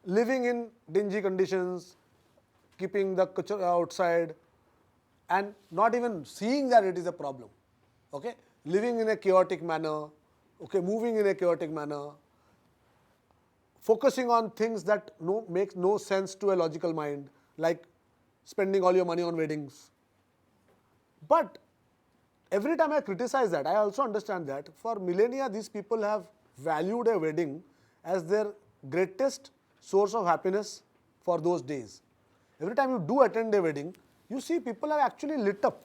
living in dingy conditions, keeping the kachra outside and not even seeing that it is a problem. Okay? Living in a chaotic manner, okay, moving in a chaotic manner, focusing on things that make no sense to a logical mind, like spending all your money on weddings. But every time I criticize that, I also understand that for millennia these people have valued a wedding as their greatest source of happiness for those days. Every time you do attend a wedding, you see people are actually lit up.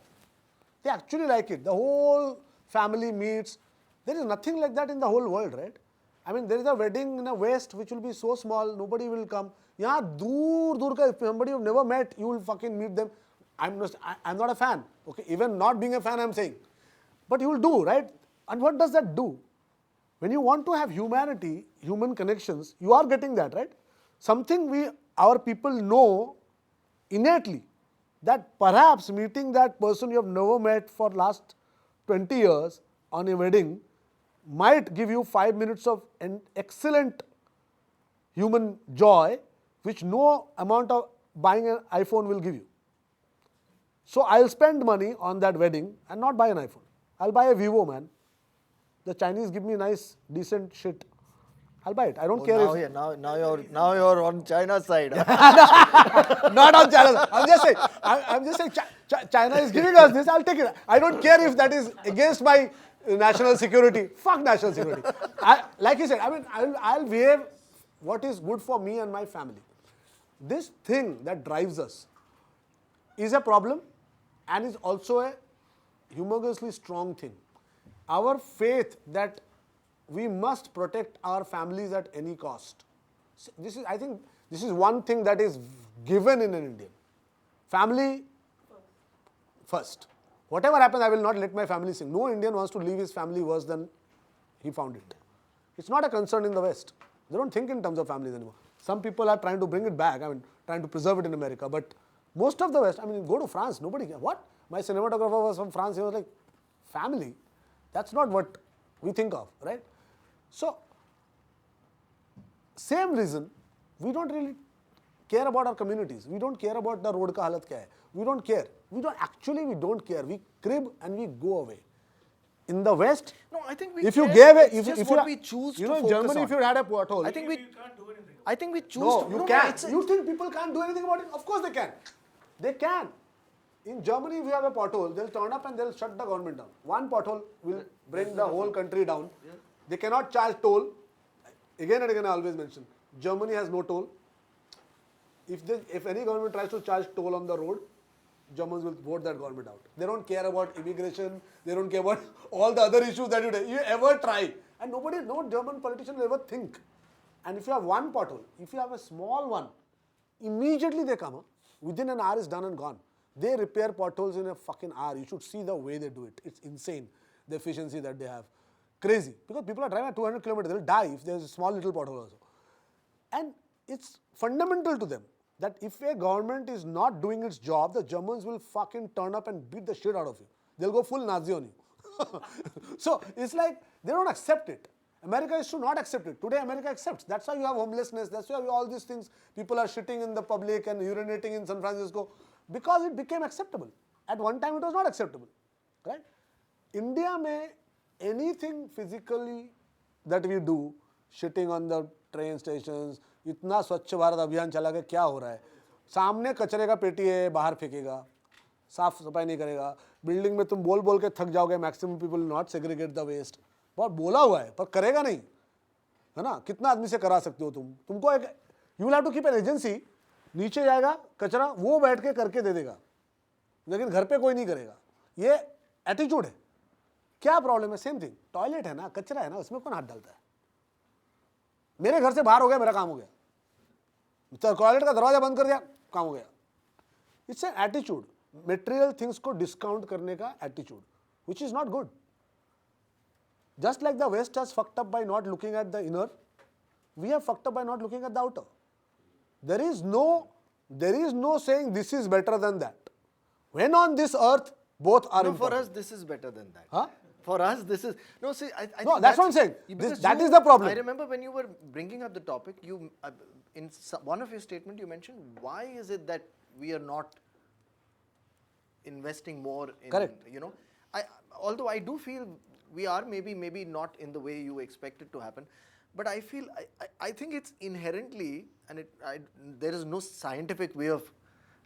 They actually like it. The whole family meets. There is nothing like that in the whole world, right? I mean, there is a wedding in the West which will be so small, nobody will come. Yahan dur ka, if somebody you've never met, you will fucking meet them. I'm not a fan. Okay, even not being a fan, I'm saying. But you will do, right? And what does that do? When you want to have humanity, human connections, you are getting that, right? Something our people know innately, that perhaps meeting that person you have never met for last 20 years on a wedding might give you 5 minutes of an excellent human joy, which no amount of buying an iPhone will give you. So I'll spend money on that wedding and not buy an iPhone. I'll buy a Vivo, man. The Chinese give me nice, decent shit. I'll buy it. I don't care Now you're on China's side. Not on China. I'm just saying China is giving us this, I'll take it. I don't care if that is against my national security. Fuck national security. Like you said, I mean, I'll behave what is good for me and my family. This thing that drives us is a problem and is also a humongously strong thing. Our faith that we must protect our families at any cost. I think this is one thing that is given in an Indian. Family first. Whatever happens, I will not let my family sing. No Indian wants to leave his family worse than he found it. It's not a concern in the West. They don't think in terms of families anymore. Some people are trying to bring it back, I mean, trying to preserve it in America. But most of the West, I mean, go to France, nobody cares. What? My cinematographer was from France, he was like, family? That's not what we think of, right? So, same reason, we don't really care about our communities. We don't care about the road ka halat kya hai. We don't care. We don't care. We crib and we go away. In the West, No, I think we if you care. gave a, It's if just you what we choose to in focus Germany, on. if you had a pothole, I think we choose no, to. you No, can. it's a- You think people can't do anything about it? Of course they can. They can. In Germany, if you have a pothole, they'll turn up and they'll shut the government down. One pothole will bring the whole country down. They cannot charge toll. Again and again, I always mention, Germany has no toll. If any government tries to charge toll on the road, Germans will vote that government out. They don't care about immigration. They don't care about all the other issues that you ever try. And no German politician will ever think. And if you have one pothole, if you have a small one, immediately they come. Within an hour, it's done and gone. They repair potholes in a fucking hour. You should see the way they do it. It's insane, the efficiency that they have. Crazy. Because people are driving at 200 kilometers. They'll die if there's a small little pothole also. And it's fundamental to them that if a government is not doing its job, the Germans will fucking turn up and beat the shit out of you. They'll go full Nazi on you. So it's like they don't accept it. America is to not accept it. Today America accepts. That's why you have homelessness. That's why you have all these things. People are shitting in the public and urinating in San Francisco because it became acceptable. At one time it was not acceptable. Right? India may anything physically that we do, shitting on the train stations, इतना स्वच्छ भारत अभियान चला के क्या हो रहा है? सामने कचरे का पेटी है, बाहर फेंकेगा, साफ सफाई नहीं करेगा, बिल्डिंग में तुम बोल बोल के थक जाओगे, maximum people not segregate the waste, बहुत बोला हुआ है पर करेगा नहीं, है ना? कितना आदमी से करा सकते हो तुमको एक you will have to keep an agency, नीचे जाएगा कचरा वो बैठ के करके दे देगा, लेकिन घर पे कोई नहीं करेगा. ये एटीट्यूड है. क्या प्रॉब्लम है? सेम थिंग, टॉयलेट है ना, कचरा है ना, उसमें कौन हाथ डालता है? मेरे घर से बाहर हो गया, मेरा काम हो गया. टॉयलेट का दरवाजा बंद कर दिया, काम हो गया. It's an attitude. Material things को डिस्काउंट करने का attitude, which is not good. Just like the west has fucked up by not looking at the inner, we have fucked up by not looking at the outer. There is no saying this is better than that. When on this earth both are No, important. for us, this is better than that. Huh? For us, this is no. See, I No, think that's what I'm saying. because That is the problem. I remember when you were bringing up the topic, you in one of your statement you mentioned why is it that we are not investing more in, Correct. you know, although I do feel we are maybe not in the way you expect it to happen, but I feel I think it's inherently, and there is no scientific way of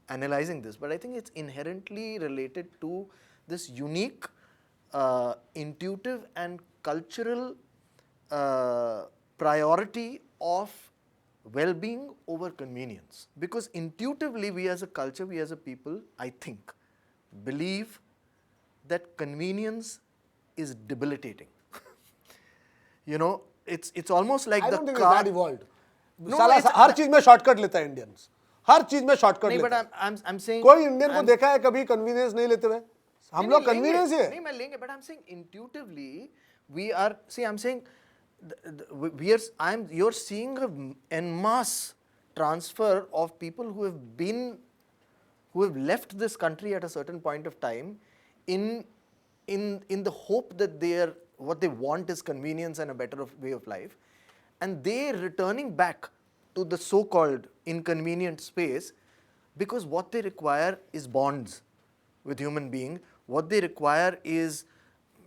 analyzing this, but I think it's inherently related to this unique, intuitive and cultural priority of well-being over convenience. Because intuitively, we as a culture, we as a people, I think, believe that convenience is debilitating. You know, it's almost like I the don't think car. it's that evolved. No, साला it's- हर चीज में shortcut लेता है Indians, हर चीज में shortcut नहीं, लेता but है. I'm saying कोई इंडियन को देखा है कभी कन्वीनियंस नहीं लेते हुए? हम लोग नहीं, लेंगे. कन्वीनियंस ही है. नहीं, मैं लेंगे, but I'm saying intuitively we are. See, I'm saying you're seeing en masse transfer of people who have left this country at a certain point of time in the hope that what they want is convenience and a better way of life, and they returning back to the so-called inconvenient space because what they require is bonds with human being. What they require is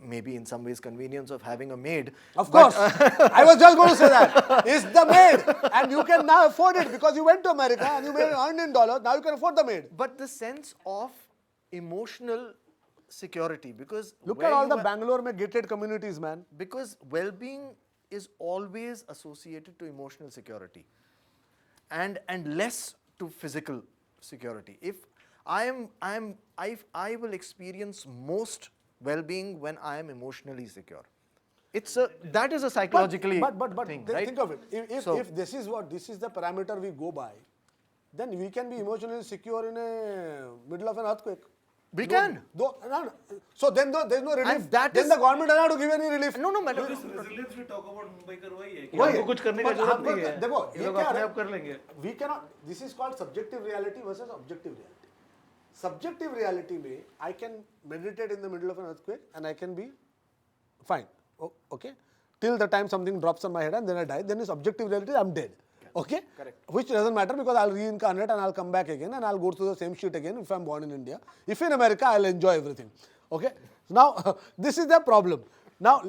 maybe in some ways convenience of having a maid. Of course. I was just going to say that. It's the maid. And you can now afford it because you went to America and you earned in dollars. Now you can afford the maid. But the sense of emotional security, because Look where at all you the are- Bangalore mein gated communities, man. because well-being is always associated to emotional security and less to physical security. If I will experience most well-being when I am emotionally secure. That is a psychologically thing, right? Think of it. So- If this is the parameter we go by, then we can be emotionally secure in a middle of an earthquake. We can. So then there's no relief. And that then is- the government doesn't have to give any relief. No, madam. resilience we talk about Mumbai कर वही है कि वही हमको है। कुछ करने का But जरूरत हमको- नहीं है, देखो, ये ये लोग क्या अपने है? आप कर लेंगे. We cannot. This is called subjective reality versus objective reality. Subjective reality में I can meditate in the middle of an earthquake and I can be fine. Okay. Till the time something drops on my head and then I die. Then it's objective reality. I'm dead. Okay. Correct. Which doesn't matter because I'll reincarnate and I'll come back again and I'll go through the same shit again if I'm born in India. If in America, I'll enjoy everything. Okay. Now this is the problem. Now,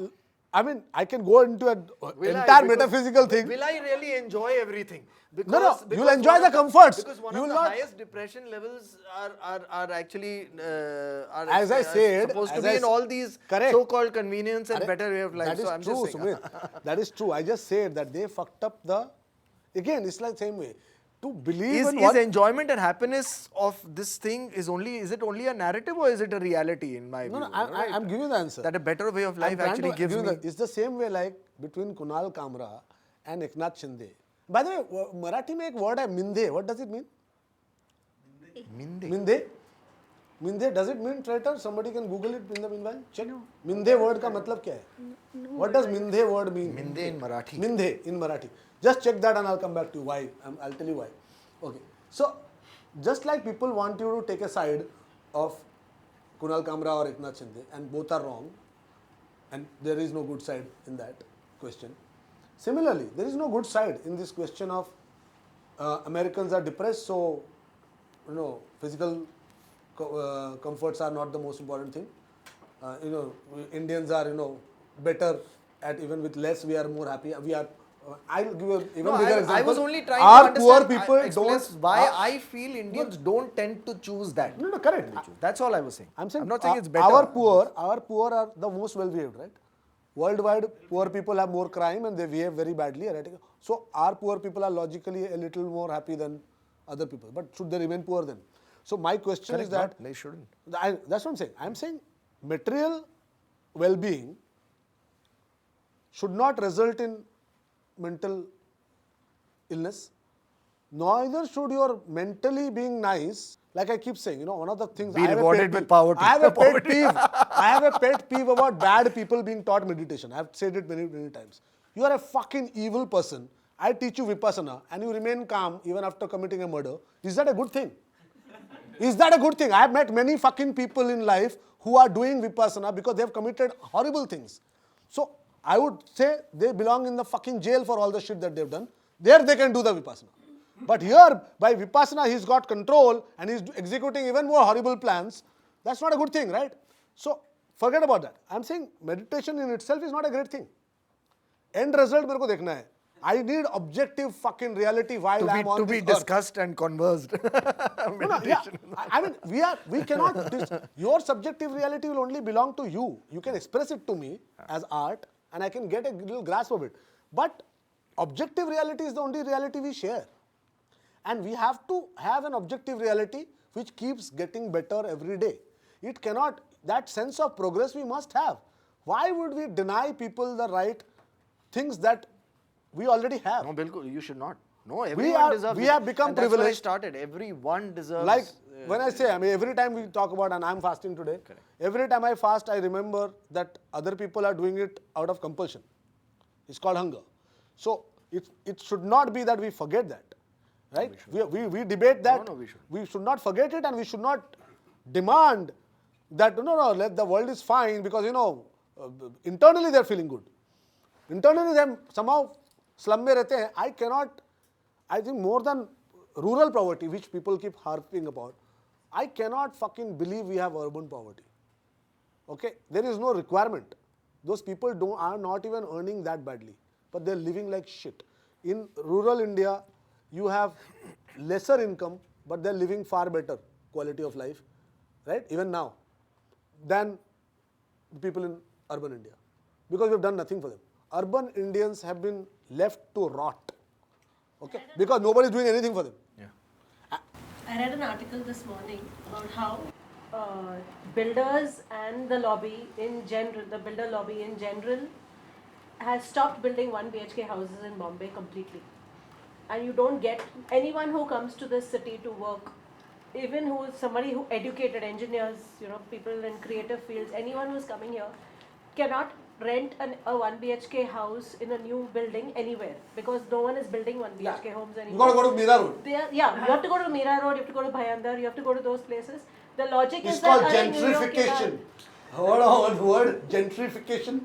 I mean, I can go into an entire metaphysical thing. Will I really enjoy everything? No, you'll because enjoy one the of comforts. Because one You of will the not- highest depression levels are actually As I said, supposed to as be I in all these correct. so-called convenience and Arre, better way of life. That is So I'm true, just saying. Sumit. That is true. I just said that they fucked up the. Again, it's like same way. To believe in Is what. enjoyment and happiness of this thing is it only a narrative or is it a reality in my view? No, Right? I'm giving you the answer. That a better way of I'm life trying actually to gives give me. It's the same way like between Kunal Kamra and Eknath Shinde. By the way, Marathi में एक word है मिंदे. What does it mean? Minde. Minde. Does it mean traitor? Somebody can Google it in the meanwhile. Check. Minde word का मतलब क्या है? What does Minde word mean? Minde in Marathi. Minde in Marathi. Just check that and I'll come back to you. Why? I'll tell you why. Okay. So, just like people want you to take a side of Kunal Kamra or Eknath Shinde, and both are wrong, and there is no good side in that question. Similarly, there is no good side in this question of Americans are depressed, so physical comforts are not the most important thing. Indians are better at even with less. We are more happy. We are. I'll give you even No, bigger example. I was only trying Our to poor understand, people explain don't. why I feel Indians don't tend to choose that. No, correct. That's all I was saying. I'm saying not saying it's better. Our poor are the most well behaved, right? Worldwide, poor people have more crime and they behave very badly. Right? So our poor people are logically a little more happy than other people. But should they remain poor then? So my question is that they shouldn't. that's what I'm saying. I'm saying material well-being should not result in mental illness. Neither should your mentally being nice. Like I keep saying, one of the things Be I have a rewarded pet with peeve. poverty. I have a pet peeve. I have a pet peeve about bad people being taught meditation. I've said it many, many times. You are a fucking evil person. I teach you vipassana and you remain calm even after committing a murder. Is that a good thing? Is that a good thing? I have met many fucking people in life who are doing vipassana because they have committed horrible things. So I would say they belong in the fucking jail for all the shit that they've done. There they can do the vipassana. But here, by vipassana, he's got control and he's executing even more horrible plans. That's not a good thing, right? So forget about that. I'm saying meditation in itself is not a great thing. End result मेरे को देखना है. I need objective fucking reality while I'm on To this be earth. discussed and conversed. No, no, yeah. I mean, we cannot. Your subjective reality will only belong to you. You can express it to me as art, and I can get a little grasp of it. But objective reality is the only reality we share, and we have to have an objective reality which keeps getting better every day. It cannot. That sense of progress we must have. Why would we deny people the right things that we already have? No, Bilkul, you should not. No, everyone deserves we it. have become And that's why I privileged. started. Everyone deserves. Like when I say, I mean, every time we talk about, and I'm fasting today, every time I fast, I remember that other people are doing it out of compulsion. It's called hunger. So it should not be that we forget that, right? We debate that. No, we should not forget it, and we should not demand that let the world is fine because internally they're feeling good. Internally they somehow slum में रहते हैं. I cannot. I think more than rural poverty, which people keep harping about, I cannot fucking believe we have urban poverty. Okay, there is no requirement. Those people are not even earning that badly, but they're living like shit. In rural India, you have lesser income, but they're living far better quality of life, right? Even now, than people in urban India, because we've done nothing for them. Urban Indians have been left to rot, okay, because nobody is doing anything for them. I read an article this morning about how builders and the lobby in general, the builder lobby in general, has stopped building 1 BHK houses in Bombay completely. And you don't get anyone who comes to this city to work, even who is somebody who educated engineers, people in creative fields, anyone who's coming here cannot rent a 1 BHK house in a new building anywhere because no one is building 1 BHK homes anymore. You got to go to Mira Road. You have to go to Mira Road, you have to go to Bhayandar, you have to go to those places. The logic It's is called that gentrification. Heard word gentrification?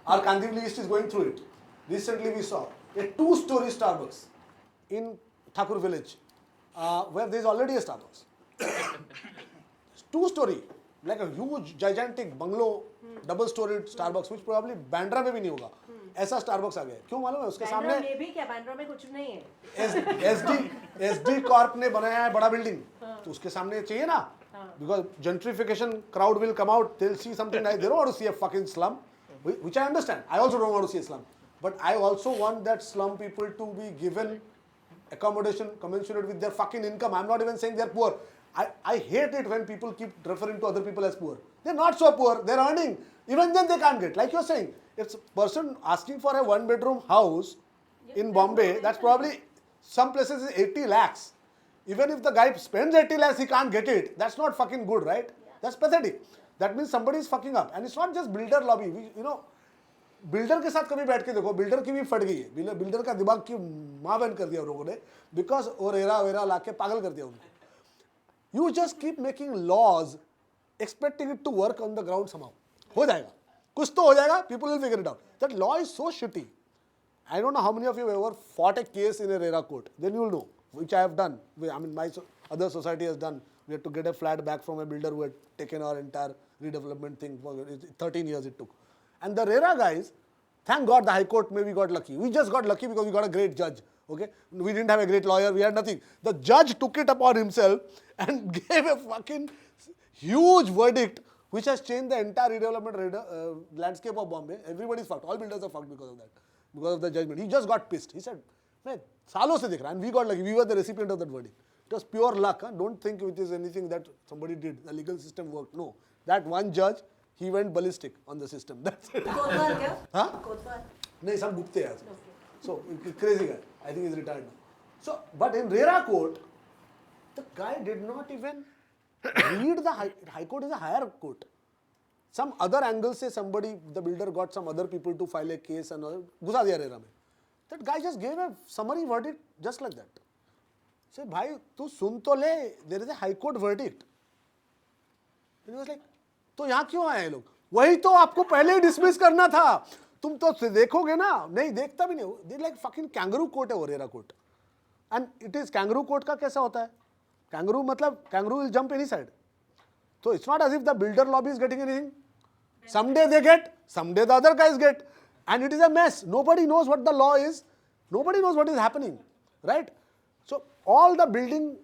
Our Kandivali East is going through it. Recently we saw a 2-story Starbucks in Thakur village where there is already a Starbucks. 2-story, like a huge gigantic bungalow, double-storied Starbucks, which probably Bandra में भी नहीं होगा. ऐसा Starbucks आ गया. क्यों मालूम है? उसके सामने में भी क्या बैंड्रा में कुछ नहीं है. SD Corp ने बनाया है बड़ा बिल्डिंग, तो उसके सामने चाहिए ना? Because gentrification crowd will come out, they'll see something like, they don't want to see a fucking slum, which I understand. I also don't want to see a slum. But I also want that slum people to be given accommodation commensurate with their fucking income. I'm not even saying they're poor. I hate it when people keep referring to other people as poor. They're not so poor, they're earning. Even then they can't get. Like you're saying, if a person asking for a 1-bedroom house in Bombay, that's probably, some places is 80 lakhs. Even if the guy spends 80 lakhs, he can't get it. That's not fucking good, right? That's pathetic. That means somebody is fucking up. And it's not just builder lobby. Builder के साथ कभी बैठ के देखो, builder की भी फट गई है. बिल्डर का दिमाग की माँ बंद कर दिया उन लोगों ने, बिकॉज और एरा वेरा ला के पागल कर दिया उनको. You just keep making laws, expecting it to work on the ground somehow. हो जाएगा, कुछ तो हो जाएगा. People will figure it out. That law is so shitty. I don't know how many of you have ever fought a case in a RERA court. Then you will know, which I have done. I mean, my other society has done. We had to get a flat back from a builder who had taken our entire redevelopment thing. 13 years it took. And the RERA guys, thank God the High Court maybe got lucky. We just got lucky because we got a great judge. Okay, we didn't have a great lawyer. We had nothing. The judge took it upon himself and gave a fucking huge verdict, which has changed the entire redevelopment landscape of Bombay. Everybody's fucked. All builders are fucked because of that, because of the judgment. He just got pissed. He said, "Man, सालों से देख रहा," and we got lucky. We were the recipient of that verdict. It was pure luck. Huh? Don't think it is anything that somebody did. The legal system worked. No, that one judge, he went ballistic on the system. That's it. कोतवाल क्या? Huh? कोतवाल. नहीं, सब गुप्ते हैं. So crazy guy. I think he's retired now. So, but in RERA court, the guy did not even read the High Court is a higher court. Some other angle से somebody, the builder got some other people to file a case and घुसा दिया RERA में. That guy just gave a summary verdict just like that. Say, भाई तू सुन तो ले, there is a High Court verdict. And he was like, तो यहाँ क्यों आए लोग? वही तो आपको पहले ही डिसमिस करना था. तुम तो देखोगे ना, नहीं देखता भी नहीं. They like fucking kangaroo court है वो RERA court. And it is kangaroo court का कैसा होता है? Kangaroo मतलब kangaroo will jump any side. So it's not as if the builder lobby is getting anything. Someday they get, someday the other guys get. And it is a mess. Nobody knows what the law is. Nobody knows what is happening. Right? So all the building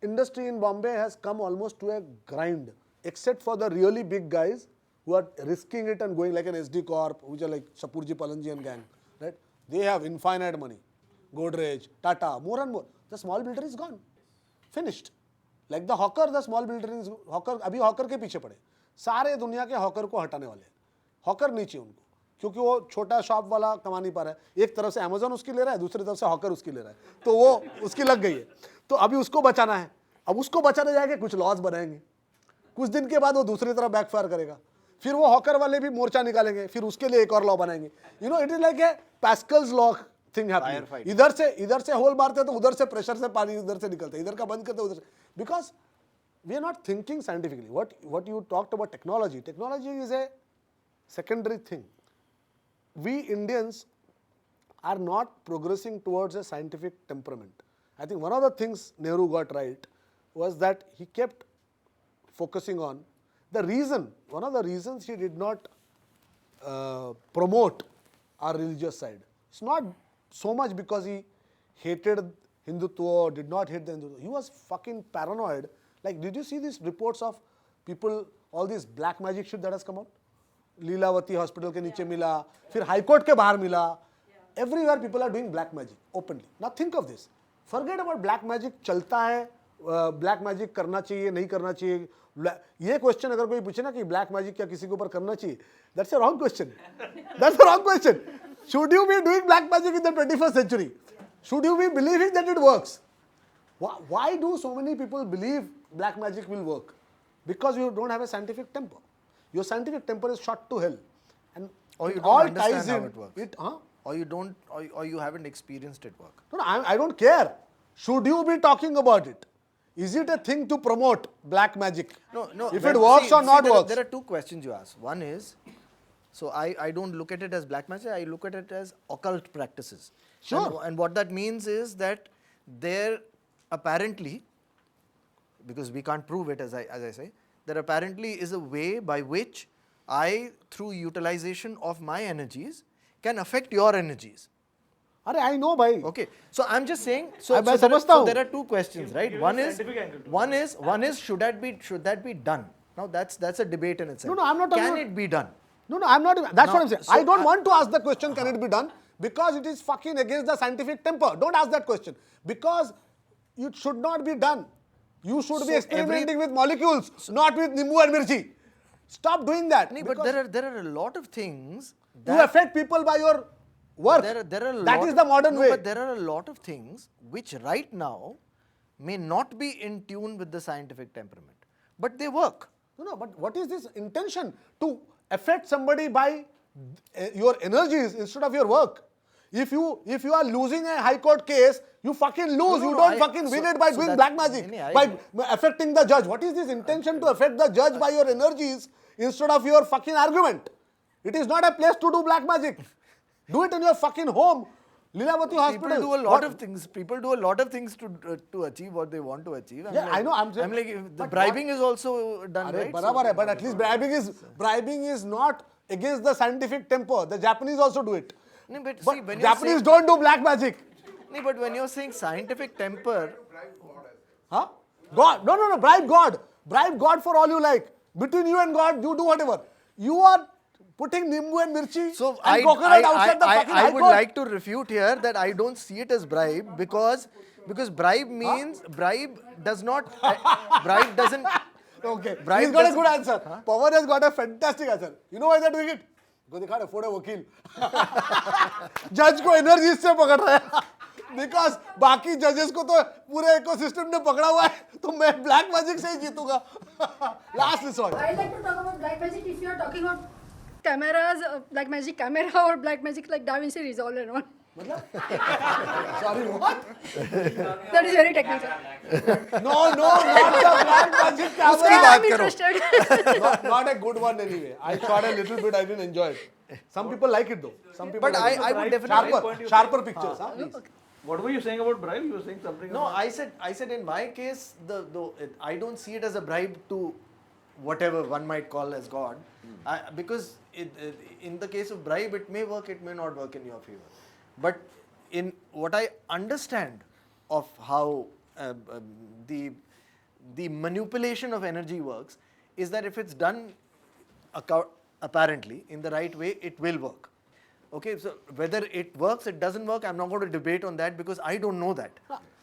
industry in Bombay has come almost to a grind, except for the really big guys who are risking it and going like an SD Corp, which are like Shapurji Palanji and gang. Right? They have infinite money. Godrej, Tata, more and more. The small builder is gone. Finished. Like the hawker, the small builder is hawker. अभी hawker के पीछे पड़े. सारे दुनिया के hawker को हटाने वाले. Hawker नहीं चाहिए उनको. क्योंकि वो छोटा शॉप वाला कमा नहीं पा रहा है. एक तरफ से Amazon उसकी ले रहा है, दूसरी तरफ से hawker उसकी ले रहा है. तो वो उसकी लग गई है. तो अभी उसको बचाना है. अब उसको बचाने जाएंगे कुछ लॉज बनाएंगे. कुछ दिन के बाद वो दूसरी तरफ बैकफायर करेगा. फिर वो हॉकर वाले भी मोर्चा निकालेंगे. फिर उसके लिए एक और लॉ बनाएंगे. You know it is like a pascals law thing happening. इधर से होल मारते तो उधर से प्रेशर से पानी इधर से निकलता है. इधर का बंद करते उधर से. Because we are not thinking scientifically. What you talked about technology. Technology is a secondary thing. We Indians are not progressing towards a scientific temperament. I think one of the things Nehru got right was that he kept focusing on the reason. One of the reasons he did not promote our religious side. It's not so much because he hated Hindutva or did not hate the Hindutva. He was fucking paranoid. Like, did you see these reports of people, all this black magic shit that has come out? Lilavati hospital के नीचे मिला, फिर high court के बाहर मिला. Everywhere people are doing black magic openly. Now think of this. Forget about black magic चलता है, black magic करना चाहिए नहीं करना चाहिए. ये क्वेश्चन अगर कोई पूछे ना कि ब्लैक मैजिक क्या किसी के ऊपर करना चाहिए, that's a wrong question. That's a wrong question. Should you be doing black magic in the 21st century? Should you be believing that it works? Why do so many people believe black magic will work? Because you don't have a scientific temper. Your scientific temper is shot to hell, and Or you it don't all understand ties how in. it works. Or you don't, or you haven't experienced it work. No, I don't care. Should you be talking about it? Is it a thing to promote black magic? No. If it works or not works. There are two questions you ask. One is, so I don't look at it as black magic. I look at it as occult practices. Sure. And what that means is that there apparently, because we can't prove it as I say, there apparently is a way by which I, through utilization of my energies, can affect your energies. अरे I know भाई. Okay, so I'm just saying. So there are two questions, right? One is should that be done? Now that's a debate in itself. No, I'm not talking Can about- it be done? No, I'm not. That's No, what I'm saying. so I don't want to ask the question, can it be done? Because it is fucking against the scientific temper. Don't ask that question. Because it should not be done. You should be experimenting with molecules, not with Nimbu and Mirchi. Stop doing that. No, but there are a lot of things You affect people by your work. That is the modern way. But there are a lot of things which right now may not be in tune with the scientific temperament, but they work. No, but what is this intention? To affect somebody by your energies instead of your work. If you are losing a high court case, you fucking lose. You don't fucking win it by doing black magic, by affecting the judge. What is this intention to affect the judge by your energies instead of your fucking argument? It is not a place to do black magic. Do it in your fucking home. Lilavati Hospital. People do a lot of things. People do a lot of things to achieve what they want to achieve. I know. I'm like the bribing is also done, right? Barabar hai, but at least bribing is not against the scientific temper. The Japanese also do it. No, but But see, when Japanese don't do black magic. No, but when you're saying scientific temper, Huh? God. No. Bribe God. Bribe God for all you like. Between you and God, you do whatever. You are putting Nimbu and Mirchi and coconut outside the fucking I high would court. like to refute here that I don't see it as bribe because bribe means bribe doesn't. Okay. Bribe He's got a doesn't- good answer. Pawan has got a fantastic answer. You know why they're doing it? Because they can't afford a वकील. जज को energy से पकड़ रहा है. Because बाकी जजेस को तो पूरे इकोसिस्टम ने पकड़ा हुआ है, तो मैं ब्लैक मैजिक से ही जीतूंगा. Last resort. I'd like to talk about black magic if you are talking about cameras, black magic camera or black magic like Da Vinci Resolve and all. Sorry, what? That is very technical. No, not the black magic camera. I'm interested. Not a good one anyway. I shot a little bit. I didn't enjoy it. Some people like it though. Some people. but like it. I would definitely. Sharper pictures. Huh? Please. What were you saying about bribe? You were saying something No, about... I said in my case, I don't see it as a bribe to whatever one might call as God, because in the case of bribe, it may work, it may not work in your favor. But in what I understand of how the manipulation of energy works is that if it's done apparently in the right way, it will work. Okay, so whether it works, it doesn't work, I'm not going to debate on that because I don't know that.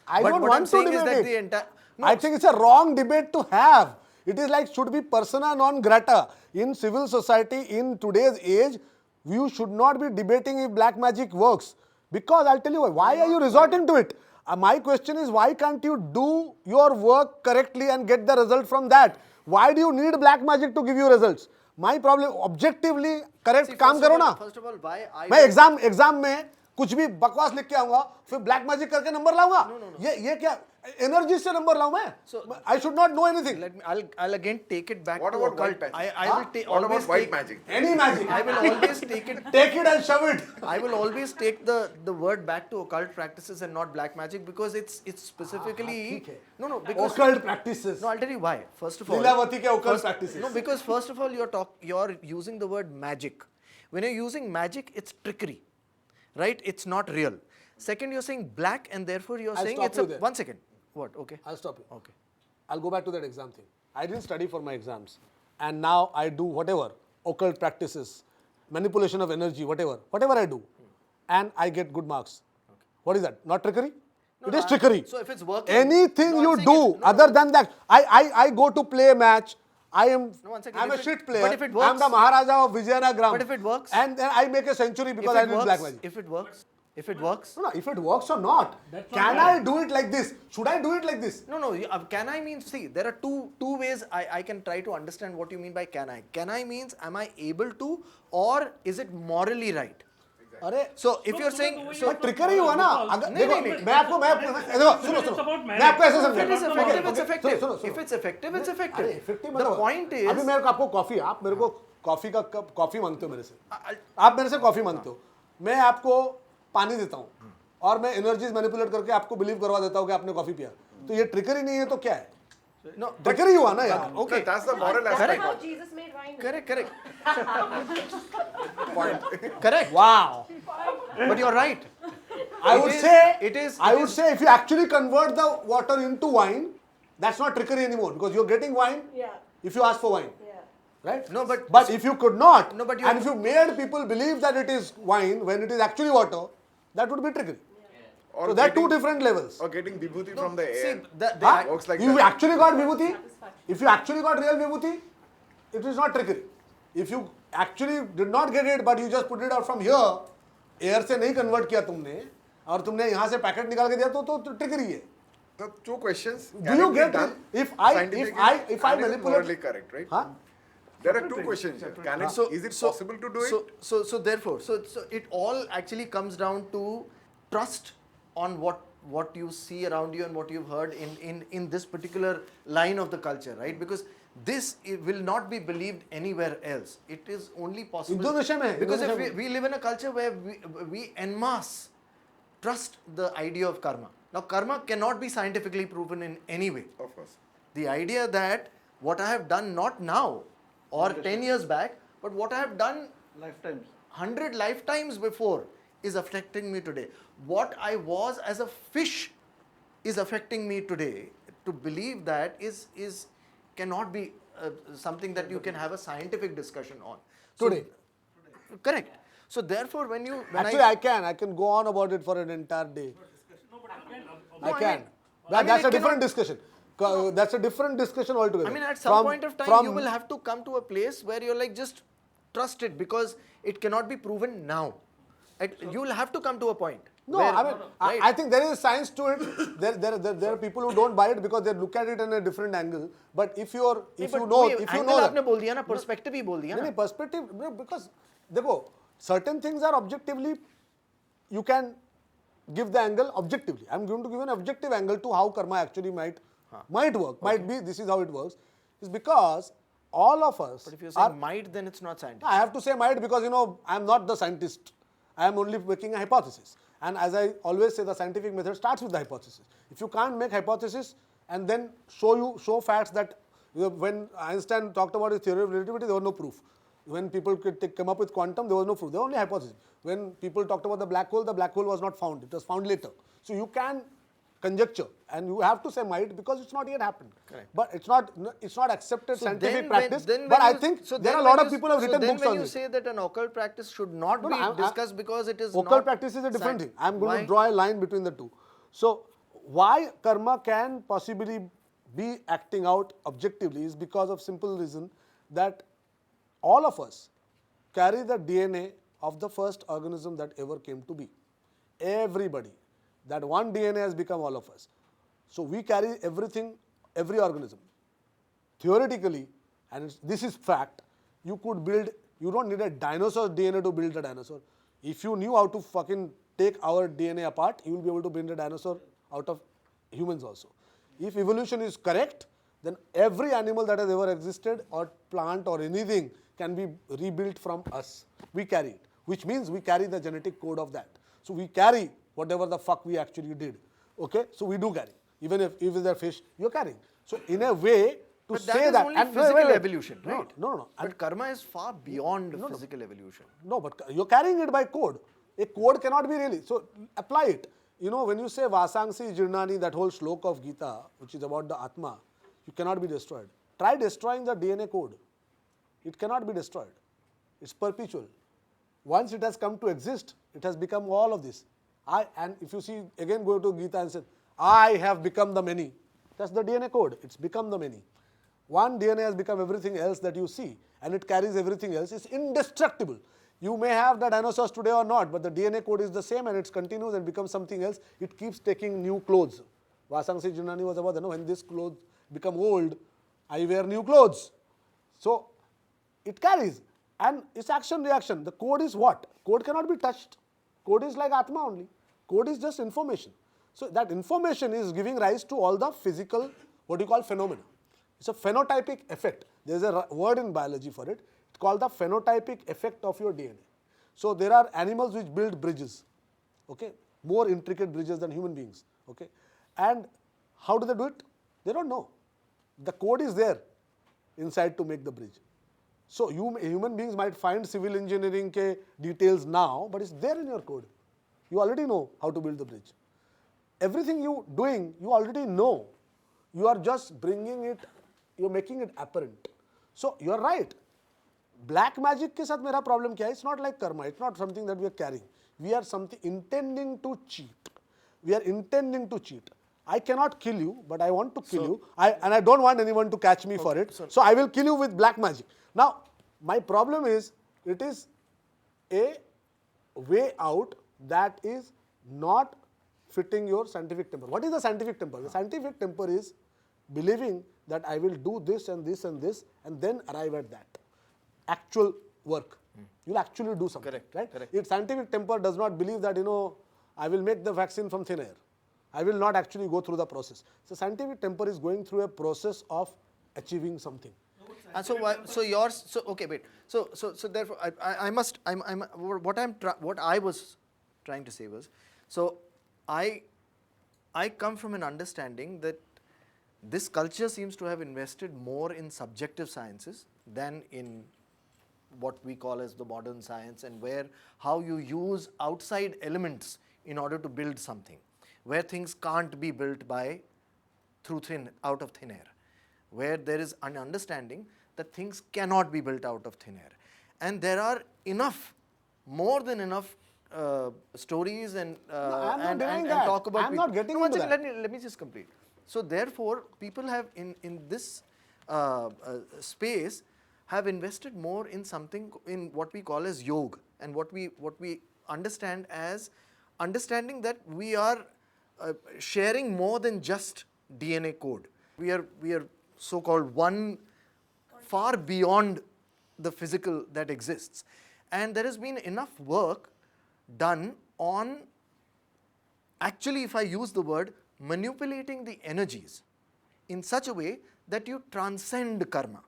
I But don't what want I'm to saying is debate that it. the entire... I think it's a wrong debate to have. It is like should be persona non grata. In civil society, in today's age, you should not be debating if black magic works. Because I'll tell you why are you resorting to it? My question is, why can't you do your work correctly and get the result from that? Why do you need black magic to give you results? My problem, objectively correct काम करो ना. First of all, why I... मैं exam में कुछ भी बकवास लिख के आऊंगा, फिर ब्लैक मैजिक करके नंबर लाऊंगा. ये क्या एनर्जी से नंबर लाऊं मैं? I should not know anything. I'll again take it back What to about occult. white magic? I will What always about white take magic? Any magic. I will always take it. Take it and shove it. I will always take the word back to occult practices and not black magic because it's specifically no because Occult practices. no, I'll tell you why. First of all, Leelavati ke occult practices. no, because first of all you're using the word magic. When you're using magic, it's trickery, right? It's not real. Second, you're saying black, and therefore you're I'll saying stop it's you there. 1 second. What? Okay. I'll stop you. Okay. I'll go back to that exam thing. I didn't study for my exams. And now I do whatever, occult practices, manipulation of energy, whatever I do. And I get good marks. Okay. What is that? Not trickery? It is trickery. So if it's working... Anything No, you I'm saying do it- no, other no. than that, I go to play a match. I'm No, 1 second. a If it- shit player. but if it I'm works- the Maharaja of Vijayanagram. But if it works- And then I make a century because I did black magic. If it works, if it works... No, if it works or not. That's Can not I do it like this? Should I do it like this? No, can I means, see, there are two ways I can try to understand what you mean by can I. Can I means, am I able to, or is it morally right? अरे So if you're saying... but trickery हुआ ना अगर नहीं, देखो नहीं, मैं आपको देखो सुनो मैं आपको ऐसे If it's समझाऊंगा effective, it's effective. सुनो If it's effective, it's अरे effective. effective The point is... अभी मेरे को आपको कॉफी आप मेरे को कॉफी का कप कॉफी मांगते हो मेरे से आप मेरे से कॉफी मांगते हो मैं आपको पानी देता हूँ और मैं एनर्जीज मैनिपुलेट करके आपको बिलीव करवा देता हूँ कि आपने कॉफी पिया तो ये ट्रिकरी नहीं है तो क्या है No, ट्रिकरी हुआ ना यार okay. That's the moral That's aspect. how Jesus made wine. Correct. Correct. wow But you're right. I It would is- say it is- I it would is- say if you actually convert the water into wine that's not trickery anymore because you're getting wine Yeah. if you ask for wine Yeah. right? No, but- but if you could not, No, but you- and if you made people believe that it is wine when it is actually water, that would be trickery. Or So there are two getting- different levels. Or getting vibhuti No, from the see, air. Huh? works like you that. actually got vibhuti. If you actually got real vibhuti, it is not trickery. If you actually did not get it, but you just put it out from here, air से नहीं convert किया तुमने, और तुमने यहाँ से packet निकाल के दिया तो trickery है. The two questions. Do you get it? If I manipulate, morally correct, right? huh? There are two questions here. Can it? Is it possible to do it? So therefore, so it all actually comes down to trust on what you see around you and what you've heard in this particular line of the culture, right? Because this will not be believed anywhere else. It is only possible Indonesia में है, because Indonesia if we live in a culture where we en masse trust the idea of karma. Now, karma cannot be scientifically proven in any way. Of course. The idea that what I have done not now or 10 years back, but what I have done Lifetimes. 100 lifetimes before is affecting me today. What I was as a fish is affecting me today. To believe that is cannot be something that you can have a scientific discussion on. So, Today. Correct. So therefore, when Actually, I can go on about it for an entire day. I can. That's a different discussion. That's a different discussion altogether. I mean, at some point of time, you will have to come to a place where you're like, just trust it because it cannot be proven now. You will have to come to a point. No, where, I mean, right? I think there is science to it. There are people who don't buy it because they look at it in a different angle. But if you know आपने बोल दिया ना, perspective ही बोल दिया ना. नहीं, perspective because देखो, certain things are objectively you can give the angle objectively. I'm going to give an objective angle to how karma actually might work. Might be this is how it works. Is because all of us. But if you're saying might, then it's not scientific. I have to say might because I'm not the scientist. I am only making a hypothesis. And as I always say, the scientific method starts with the hypothesis. If you can't make hypothesis and then show facts that When Einstein talked about his theory of relativity, there was no proof. When people came up with quantum, there was no proof. There was only hypothesis. When people talked about the black hole was not found. It was found later. So you can conjecture, and you have to say might because it's not yet happened. Correct. But it's not accepted scientific practice. But I think there are a lot of people who have written books on it. So then when you say that an occult practice should not be discussed because it is occult practice is a different thing. I'm going to draw a line between the two. So why karma can possibly be acting out objectively is because of simple reason that all of us carry the DNA of the first organism that ever came to be. Everybody. That one DNA has become all of us. So we carry everything, every organism. Theoretically, and this is fact, you could build, you don't need a dinosaur's DNA to build a dinosaur. If you knew how to fucking take our DNA apart, you will be able to build a dinosaur out of humans also. If evolution is correct, then every animal that has ever existed or plant or anything can be rebuilt from us. We carry it, which means we carry the genetic code of that. So we carry whatever the fuck we actually did. Okay, so we do carry. Even if it's a fish, you're carrying. So in a way, to but say that is only physical evolution, right? No. But karma is far beyond physical evolution. No, but you're carrying it by code. A code cannot be really. So apply it. You know, when you say Vasangsi Jirnani, that whole shloka of Gita, which is about the Atma, you cannot be destroyed. Try destroying the DNA code. It cannot be destroyed. It's perpetual. Once it has come to exist, it has become all of this. And if you see, again go to Gita and say, I have become the many. That's the DNA code. It's become the many. One DNA has become everything else that you see, and it carries everything else. It's indestructible. You may have the dinosaurs today or not, but the DNA code is the same and it continues and becomes something else. It keeps taking new clothes. Vasangsi Jinani was about, when this clothes become old, I wear new clothes. So it carries. And it's action-reaction. The code is what? Code cannot be touched. Code is like Atma only. Code is just information. So that information is giving rise to all the physical, what you call phenomena. It's a phenotypic effect. There is a word in biology for it. It's called the phenotypic effect of your DNA. So there are animals which build bridges, okay, more intricate bridges than human beings, okay. And how do they do it? They don't know. The code is there inside to make the bridge. So human beings might find civil engineering ke details now, but it's there in your code. You already know how to build the bridge. Everything you doing, you already know. You are just bringing it, you're making it apparent. So you're right. Black magic ke sath mera problem kya hai? It's not like karma. It's not something that we are carrying. We are intending to cheat. We are intending to cheat. I cannot kill you, but I want to kill you. And I don't want anyone to catch me for it. So I will kill you with black magic. Now, my problem is, it is a way out that is not fitting your scientific temper. What is the scientific temper? The scientific temper is believing that I will do this and this and this and then arrive at that. Actual work. You'll actually do something. Correct. Right? Correct. If scientific temper does not believe that, I will make the vaccine from thin air. I will not actually go through the process. So scientific temper is going through a process of achieving something. And so yours. So okay, wait. So therefore, what I was trying to say was, so I come from an understanding that this culture seems to have invested more in subjective sciences than in what we call as the modern science, and how you use outside elements in order to build something, where things can't be built out of thin air, where there is an understanding that things cannot be built out of thin air. And there are more than enough stories and talk about. I'm not getting into that. Let me just complete. So therefore, people have in this space have invested more in something in what we call as yoga, and what we understand as understanding that we are sharing more than just DNA code. We are so-called one far beyond the physical that exists. And there has been enough work done on, actually, if I use the word, manipulating the energies in such a way that you transcend karma,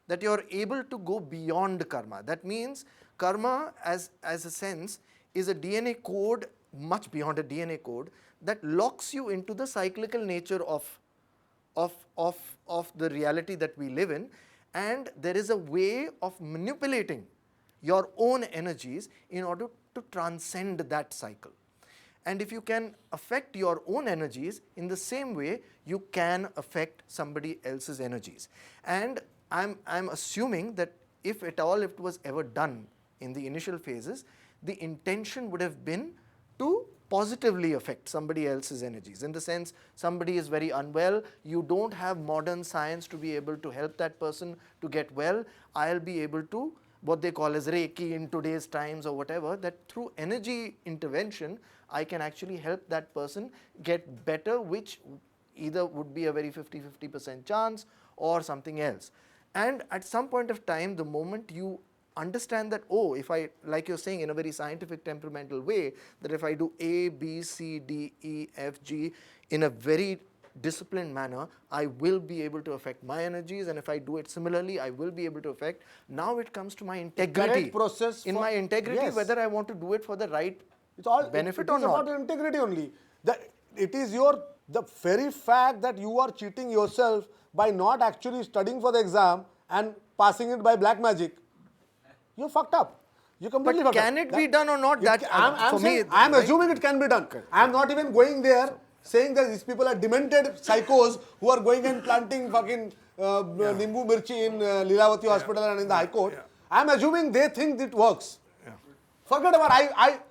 that you are able to go beyond karma. That means karma as a sense is a DNA code, much beyond a DNA code, that locks you into the cyclical nature of of the reality that we live in, and there is a way of manipulating your own energies in order to transcend that cycle. And if you can affect your own energies in the same way, you can affect somebody else's energies. And I'm assuming that if at all it was ever done in the initial phases, the intention would have been to positively affect somebody else's energies. In the sense, somebody is very unwell, you don't have modern science to be able to help that person to get well, I'll be able to, what they call as Reiki in today's times or whatever, that through energy intervention, I can actually help that person get better, which either would be a very 50-50% chance or something else. And at some point of time, the moment you understand that, oh, if I, like you're saying in a very scientific temperamental way, that if I do A, B, C, D, E, F, G in a very disciplined manner, I will be able to affect my energies, and if I do it similarly, I will be able to affect. Now it comes to my integrity. Correct process in for- my integrity, yes. whether I want to do it for the right It's all benefit it or is not. about your integrity only. It is the very fact that you are cheating yourself by not actually studying for the exam and passing it by black magic. You're fucked up. You completely But fucked up. can it be done or not? That I'm for me, saying, I'm right? assuming it can be done. I'm not even going there saying that these people are demented psychos who are going and planting fucking Nimbu Mirchi in Lilavati Hospital and in the High Court. I'm assuming they think it works. Forget about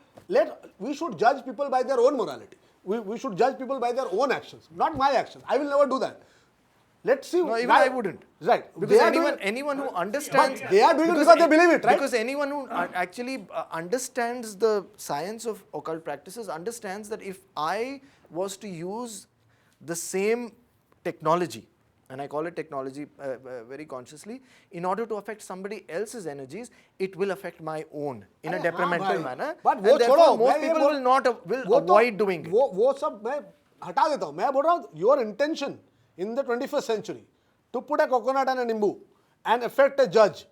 we should judge people by their own morality. We should judge people by their own actions, not my actions. I will never do that. Let's see. No, even I wouldn't. Right. Because anyone who understands... But they are doing it because they believe it, right? Because anyone who actually understands the science of occult practices understands that if I was to use the same technology, and I call it technology very consciously, in order to affect somebody else's energies, it will affect my own in a detrimental manner. But And therefore, most people will avoid doing it. वो सब मैं हटा देता हूँ. मैं बोल रहा हूँ your intention in the 21st century to put a coconut and a nimbu and affect a judge.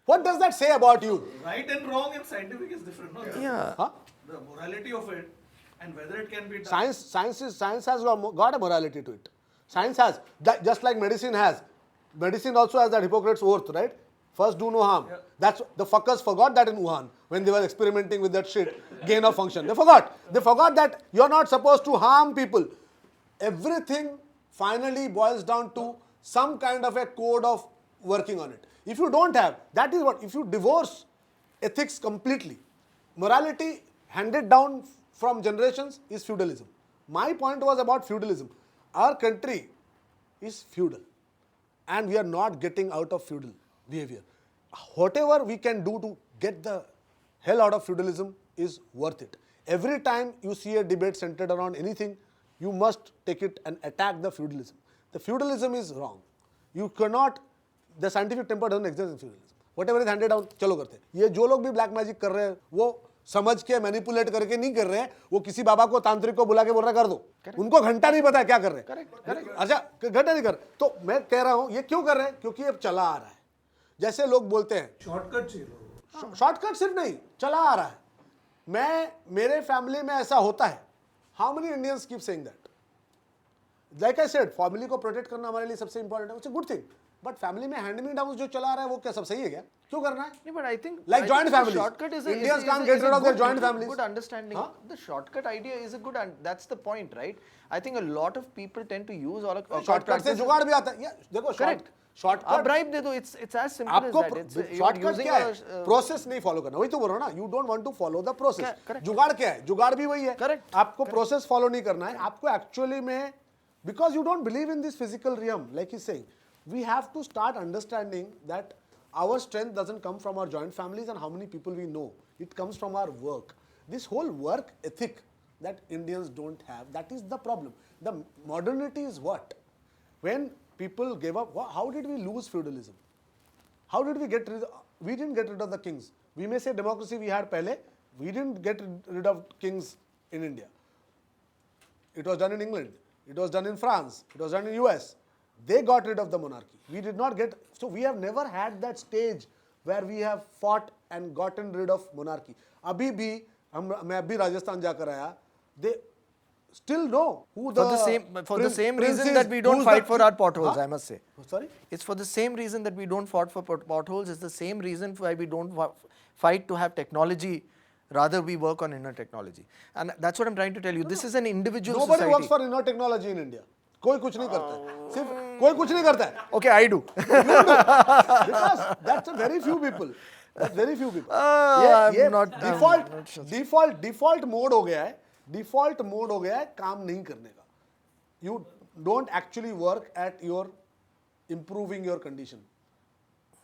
What does that say about you? Right and wrong in scientific is different, no? Yeah. Huh? The morality of it and whether it can be done. Science has got a morality to it. Science has, just like medicine has. Medicine also has that Hippocrates oath, right? First do no harm. That's the fuckers forgot that in Wuhan when they were experimenting with that shit, gain of function. They forgot. They forgot that you're not supposed to harm people. Everything finally boils down to some kind of a code of working on it. If you don't have, that is what, if you divorce ethics completely, morality handed down from generations is feudalism. My point was about feudalism. Our country is feudal and we are not getting out of feudal behavior. Whatever we can do to get the hell out of feudalism is worth it. Every time you see a debate centered around anything, you must take it and attack the feudalism. The feudalism is wrong. You cannot, the scientific temper doesn't exist in feudalism. Whatever is handed down, चलो करते हैं. ये जो लोग भी black magic कर रहे हैं, वो समझ के मैनिपुलेट करके नहीं कर रहे हैं, वो किसी बाबा को तांत्रिक को बुला के बोल रहा कर दो. उनको घंटा नहीं पता है क्या कर रहे हैं. अच्छा घंटा नहीं कर. तो मैं कह रहा हूँ ये क्यों कर रहे हैं? क्योंकि अब चला आ रहा है. जैसे लोग बोलते हैं Shortcut चाहिए. शॉर्टकट सिर्फ नहीं, चला आ रहा है. मेरे फैमिली में ऐसा होता है. How many Indians keep saying that? Like I said, family को प्रोटेक्ट करना हमारे लिए सबसे इंपॉर्टेंट है. It's a good thing. But family में हैंड मी डाउन जो चला रहा है वो क्या सब सही है क्या? क्यों करना है? Yeah, but I think Like joint families. Shortcut is Indians can't get rid of their joint families. Good understanding. The shortcut idea is a good, and that's the point, right? I think a lot of people tend to use all occult shortcut से practices. जुगाड़ भी आता है. देखो Correct. आप shortcut bribe दे दो. It's as simple as आपको that. It's shortcut क्या है? प्रोसेस नहीं फॉलो करना. वही तो बोल रहा हूं ना. You don't want to follow the process. Correct. Jugaad क्या है? जुगाड़ भी वही है. Correct. आपको प्रोसेस फॉलो नहीं करना है. आपको एक्चुअली में, because you don't believe in this physical realm, like he's saying, we have to start understanding that our strength doesn't come from our joint families and how many people we know. It comes from our work. This whole work ethic that Indians don't have, that is the problem. The modernity is what? When people gave up, how did we lose feudalism? How did we get rid of, we didn't get rid of the kings. We may say democracy we had pehle, we didn't get rid of kings in India. It was done in England, it was done in France, it was done in US. They got rid of the monarchy. We did not get, so we have never had that stage where we have fought and gotten rid of monarchy. अभी भी मैं अभी राजस्थान जाकर आया, still know who For the same reason that we don't fight for our potholes, I must say. Sorry? It's for the same reason that we don't fight for potholes. It's the same reason why we don't fight to have technology. Rather, we work on inner technology. And that's what I'm trying to tell you. This is an individual Nobody society. works for inner technology in India. कोई कुछ नहीं करता है. सिर्फ कोई कुछ नहीं करता है. Okay, I do. Because that's a very few people. That's very few people. ये default mode हो गया है. Default mode हो गया है काम नहीं करने का. You don't actually work at your improving your condition.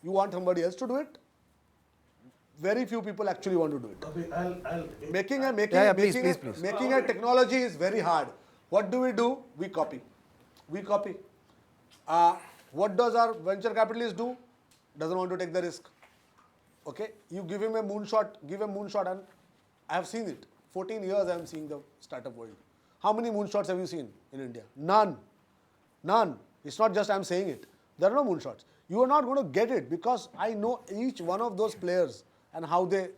You want somebody else to do it. Very few people actually want to do it. Making a technology is very hard. What do? We copy. What does our venture capitalist do? Doesn't want to take the risk. Okay, you give him a moonshot, and I have seen it. 14 years I am seeing the startup world. How many moonshots have you seen in India? None. It's not just I am saying it. There are no moonshots. You are not going to get it because I know each one of those players and how they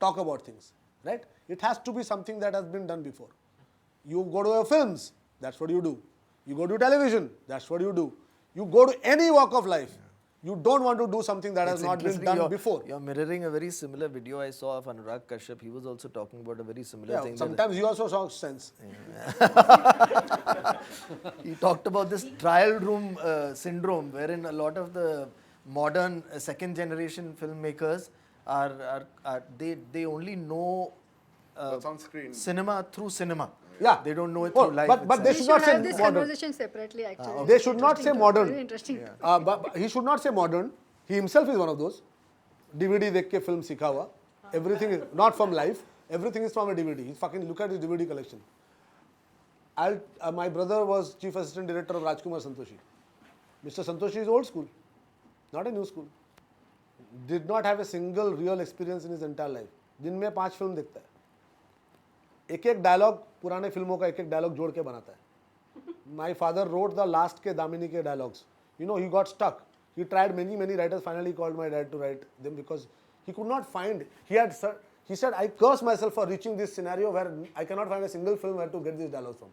talk about things, right? It has to be something that has been done before. You go to your films, that's what you do. You go to television, that's what you do. You go to any walk of life, you don't want to do something that has not been done before. You're mirroring a very similar video I saw of Anurag Kashyap. He was also talking about a very similar thing. Sometimes you also talk sense. He talked about this trial room syndrome, wherein a lot of the modern second generation filmmakers they only know what's on screen. Cinema through cinema. Yeah. They don't know it through life. But they should not say have this modern. conversation separately actually. They should not say modern. Very interesting. But he should not say modern. He himself is one of those. DVD देख के film सीखा हुआ. Everything is not from life. Everything is from a DVD. He fucking look at his DVD collection. My brother was chief assistant director of Rajkumar Santoshi. Mr. Santoshi is old school, not a new school. Did not have a single real experience in his entire life. दिन में 5 film देखता है. एक dialogue पुराने फिल्मों का एक dialogue जोड़ के बनाता है. My father wrote the last के दामिनी के dialogues. You know, he got stuck. He tried many writers. Finally called my dad to write them because he could not find. He said, I curse myself for reaching this scenario where I cannot find a single film where to get these dialogues from.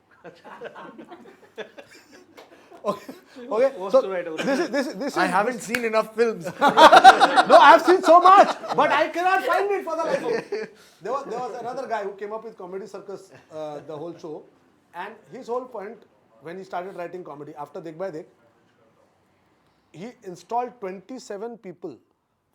Okay. So this is. I haven't seen enough films. No, I have seen so much, but I cannot find it for the life of me. There was another guy who came up with Comedy Circus, the whole show, and his whole point when he started writing comedy after Dekh Bhai Dekh, he installed 27 people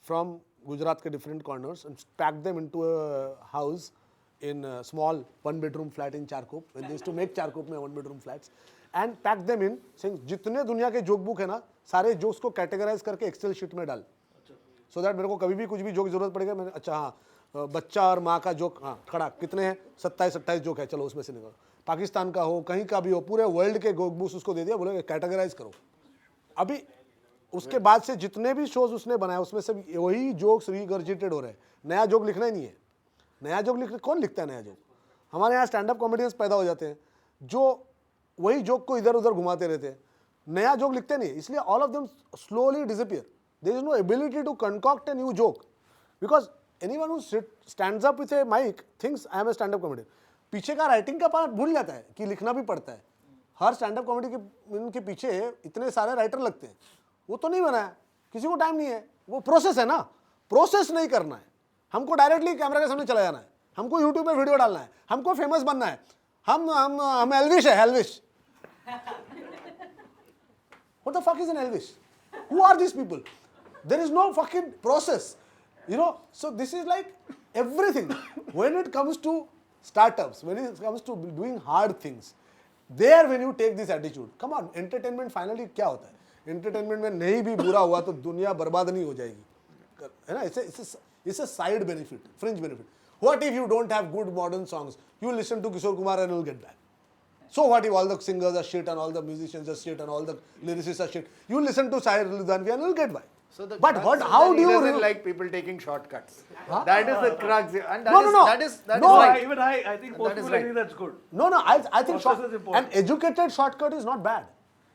from Gujarat ke different corners and packed them into a house in a small 1-bedroom flat in Charkop. When they used to make Charkop mein 1-bedroom flats. And pack them in, saying जितने दुनिया के joke book है ना, सारे jokes को categorise करके Excel sheet में डाल, so that मेरे को कभी भी कुछ भी जोक जरूरत पड़ेगा, मैंने अच्छा हाँ बच्चा और माँ का जोक हाँ खड़ा कितने हैं 27-28 जोक है, चलो उसमें से निकालो, पाकिस्तान का हो कहीं का भी हो पूरे वर्ल्ड के जोक बुक्स उसको दे दिया, बोले कैटेगराइज करो. अभी उसके बाद से जितने भी शोज उसने बनाए उसमें से वही जोक्स रिगर्जिटेड हो रहे हैं. नया जोक लिखना ही नहीं है. नया जोक लिखना कौन लिखता है? नया जोक हमारे यहाँ स्टैंड अप कॉमेडियंस पैदा हो जाते हैं जो वही जोक को इधर उधर घुमाते रहते हैं, नया जोक लिखते नहीं. इसलिए all of them slowly disappear. There is no ability to concoct a new joke because anyone who stands up with a mike thinks I am a stand up comedian. पीछे का राइटिंग का part भूल जाता है कि लिखना भी पड़ता है. हर स्टैंड अप कॉमेडी के पीछे इतने सारे राइटर लगते हैं. वो तो नहीं बना है, किसी को टाइम नहीं है. वो प्रोसेस है ना, प्रोसेस नहीं करना है. हमको डायरेक्टली कैमरा के सामने चला जाना है, हमको यूट्यूब पे वीडियो डालना है, हमको फेमस बनना है. हम एल्विश है, Elvish. What the fuck is an Elvish? Who are these people? There is no fucking process, you know. So this is like everything. When it comes to startups, when it comes to doing hard things, there when you take this attitude, come on, entertainment finally क्या होता है? Entertainment में नहीं भी बुरा हुआ तो दुनिया बर्बाद नहीं हो जाएगी, है ना? It's a side benefit, fringe benefit. What if you don't have good modern songs? You listen to Kishore Kumar and you'll get back. So what if all the singers are shit and all the musicians are shit and all the lyricists are shit? You listen to Sahir Ludhanvi and you'll get by. So the but crux how is do that you he doesn't like people taking shortcuts? Huh? That is the crux. And No. that is No, right. Even I think most people agree that's good. No, I think Process is important. an educated shortcut is not bad.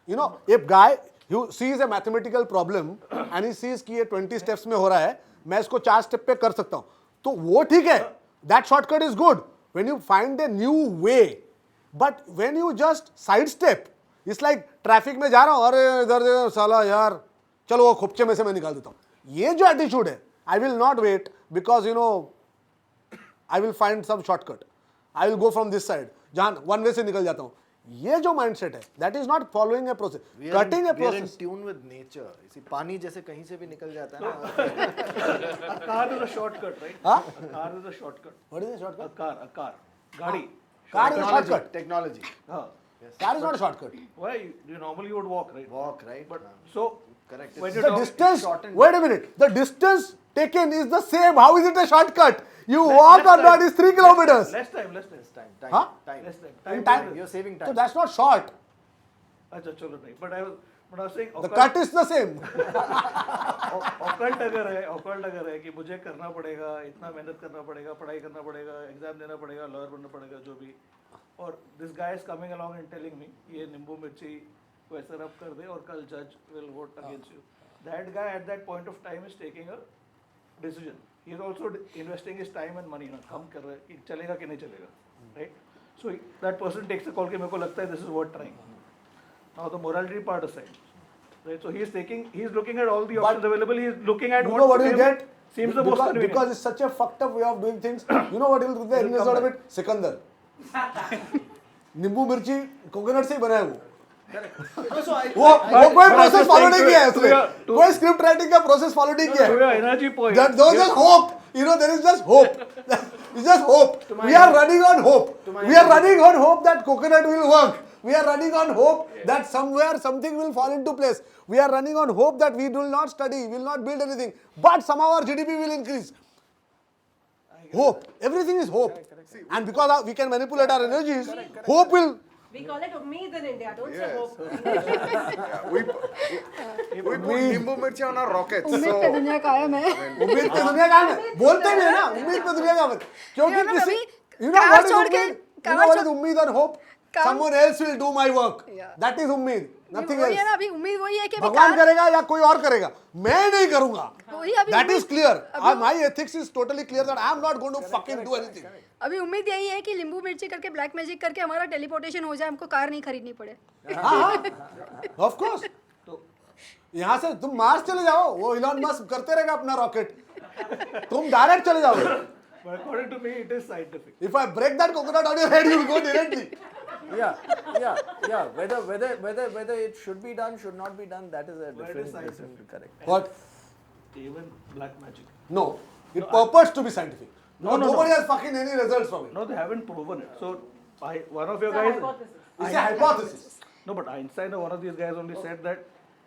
You know, if guy who sees a mathematical problem and he sees कि ये 20 steps में हो रहा है, मैं इसको 4 step पे कर सकता हूँ, तो वो ठीक है. That shortcut is good. When you find a new way But when you just sidestep, it's like traffic में जा रहा हूँ, अरे इधर देखो साला यार, चलो वो खुपचे में से मैं निकाल देता हूँ. ये जो एटीट्यूड है, I will not wait because you know, I will find some shortcut. I will go from this side. जहाँ one way से निकल जाता हूँ. ये जो mindset है, that is not following a process. Cutting a We are in process. tune with nature. इसी पानी जैसे कहीं से भी निकल जाता है ना. A car is a shortcut, right? Huh? A car is a shortcut. What is a shortcut? A car. Gadi. Car is a shortcut. Technology. Car is not a shortcut. Why? You normally would walk, right? Walk, right? But so, correct. when you The talk, distance, shortened. wait a minute, the distance taken is the same. How is it a shortcut? You walk or not is 3 kilometers. less time. Time. Huh? Time. Less time. In Time. time. You're saving So time. that's not short. अच्छा चलो नहीं. But I was saying The cut is the same. occult अगर है कि मुझे करना पड़ेगा, इतना मेहनत करना पड़ेगा, पढ़ाई करना पड़ेगा, एग्जाम देना पड़ेगा, लॉयर बनना पड़ेगा, जो भी. और this guy is coming along and telling me ये नींबू मिर्ची वैसा रब कर दे और कल judge will vote against you. That guy at that point of time is taking a decision. He is also investing his time and money ना, कम कर रहा है कि चलेगा कि नहीं चलेगा, right? So that person takes a call कि मेरे को लगता है this is what trying. Now the morality part aside, right? So he is looking at all the options available. He is looking at You know what to you him get? seems the most convenient. Because it's such a fucked up way of doing things. You know what he'll do the end result of it? Sikandar. नींबू मिर्ची coconut से ही बना है वो. वो कोई process follow नहीं किया है उसने. कोई स्क्रिप्ट राइटिंग का प्रोसेस फॉलो नहीं किया To है. your energy point. There is just hope. You know, there is just hope. It's just hope. We are running on hope. We are running on hope that coconut will work. We are running on hope that somewhere something will fall into place. We are running on hope that we will not study, will not build anything, but somehow our GDP will increase. Hope. Everything is hope. And because we can manipulate our energies, hope will. We call it Umeed in India, don't say hope. We put nimbu mirchi on our rockets. उम्मीद पे दुनिया कायम है. उम्मीद पे दुनिया कायम है. बोलते भी है ना, उम्मीद पे दुनिया कायम है. क्योंकि किसी, you know what is उम्मीद? You know what is उम्मीद और hope? Someone else will do my work. That is उम्मीद. Nothing else. वही है ना, अभी उम्मीद वही है कि भगवान करेगा या कोई और करेगा, मैं नहीं करूंगा. वही अभी That is clear. My ethics is totally clear that I am not going to fucking do anything. अभी उम्मीद यही है कि नींबू मिर्ची करके ब्लैक मैजिक करके हमारा टेलीपोर्टेशन हो जाए, हमको कार नहीं खरीदनी पड़े. Of course. यहाँ से तुम मार्स चले जाओ, वो इलॉन मस्क करते रहेगा अपना रॉकेट, तुम डायरेक्ट चले जाओगे. But according to me, it is scientific. If I break that coconut on your head, you will go directly. Yeah. Whether it should be done, should not be done, that is a different correct. What? Even black magic. No. It purports to be scientific. Nobody No. has fucking any results from it. No, they haven't proven it. So, one of your It's a guys. hypothesis. It's a hypothesis. No, but Einstein or one of these guys only said that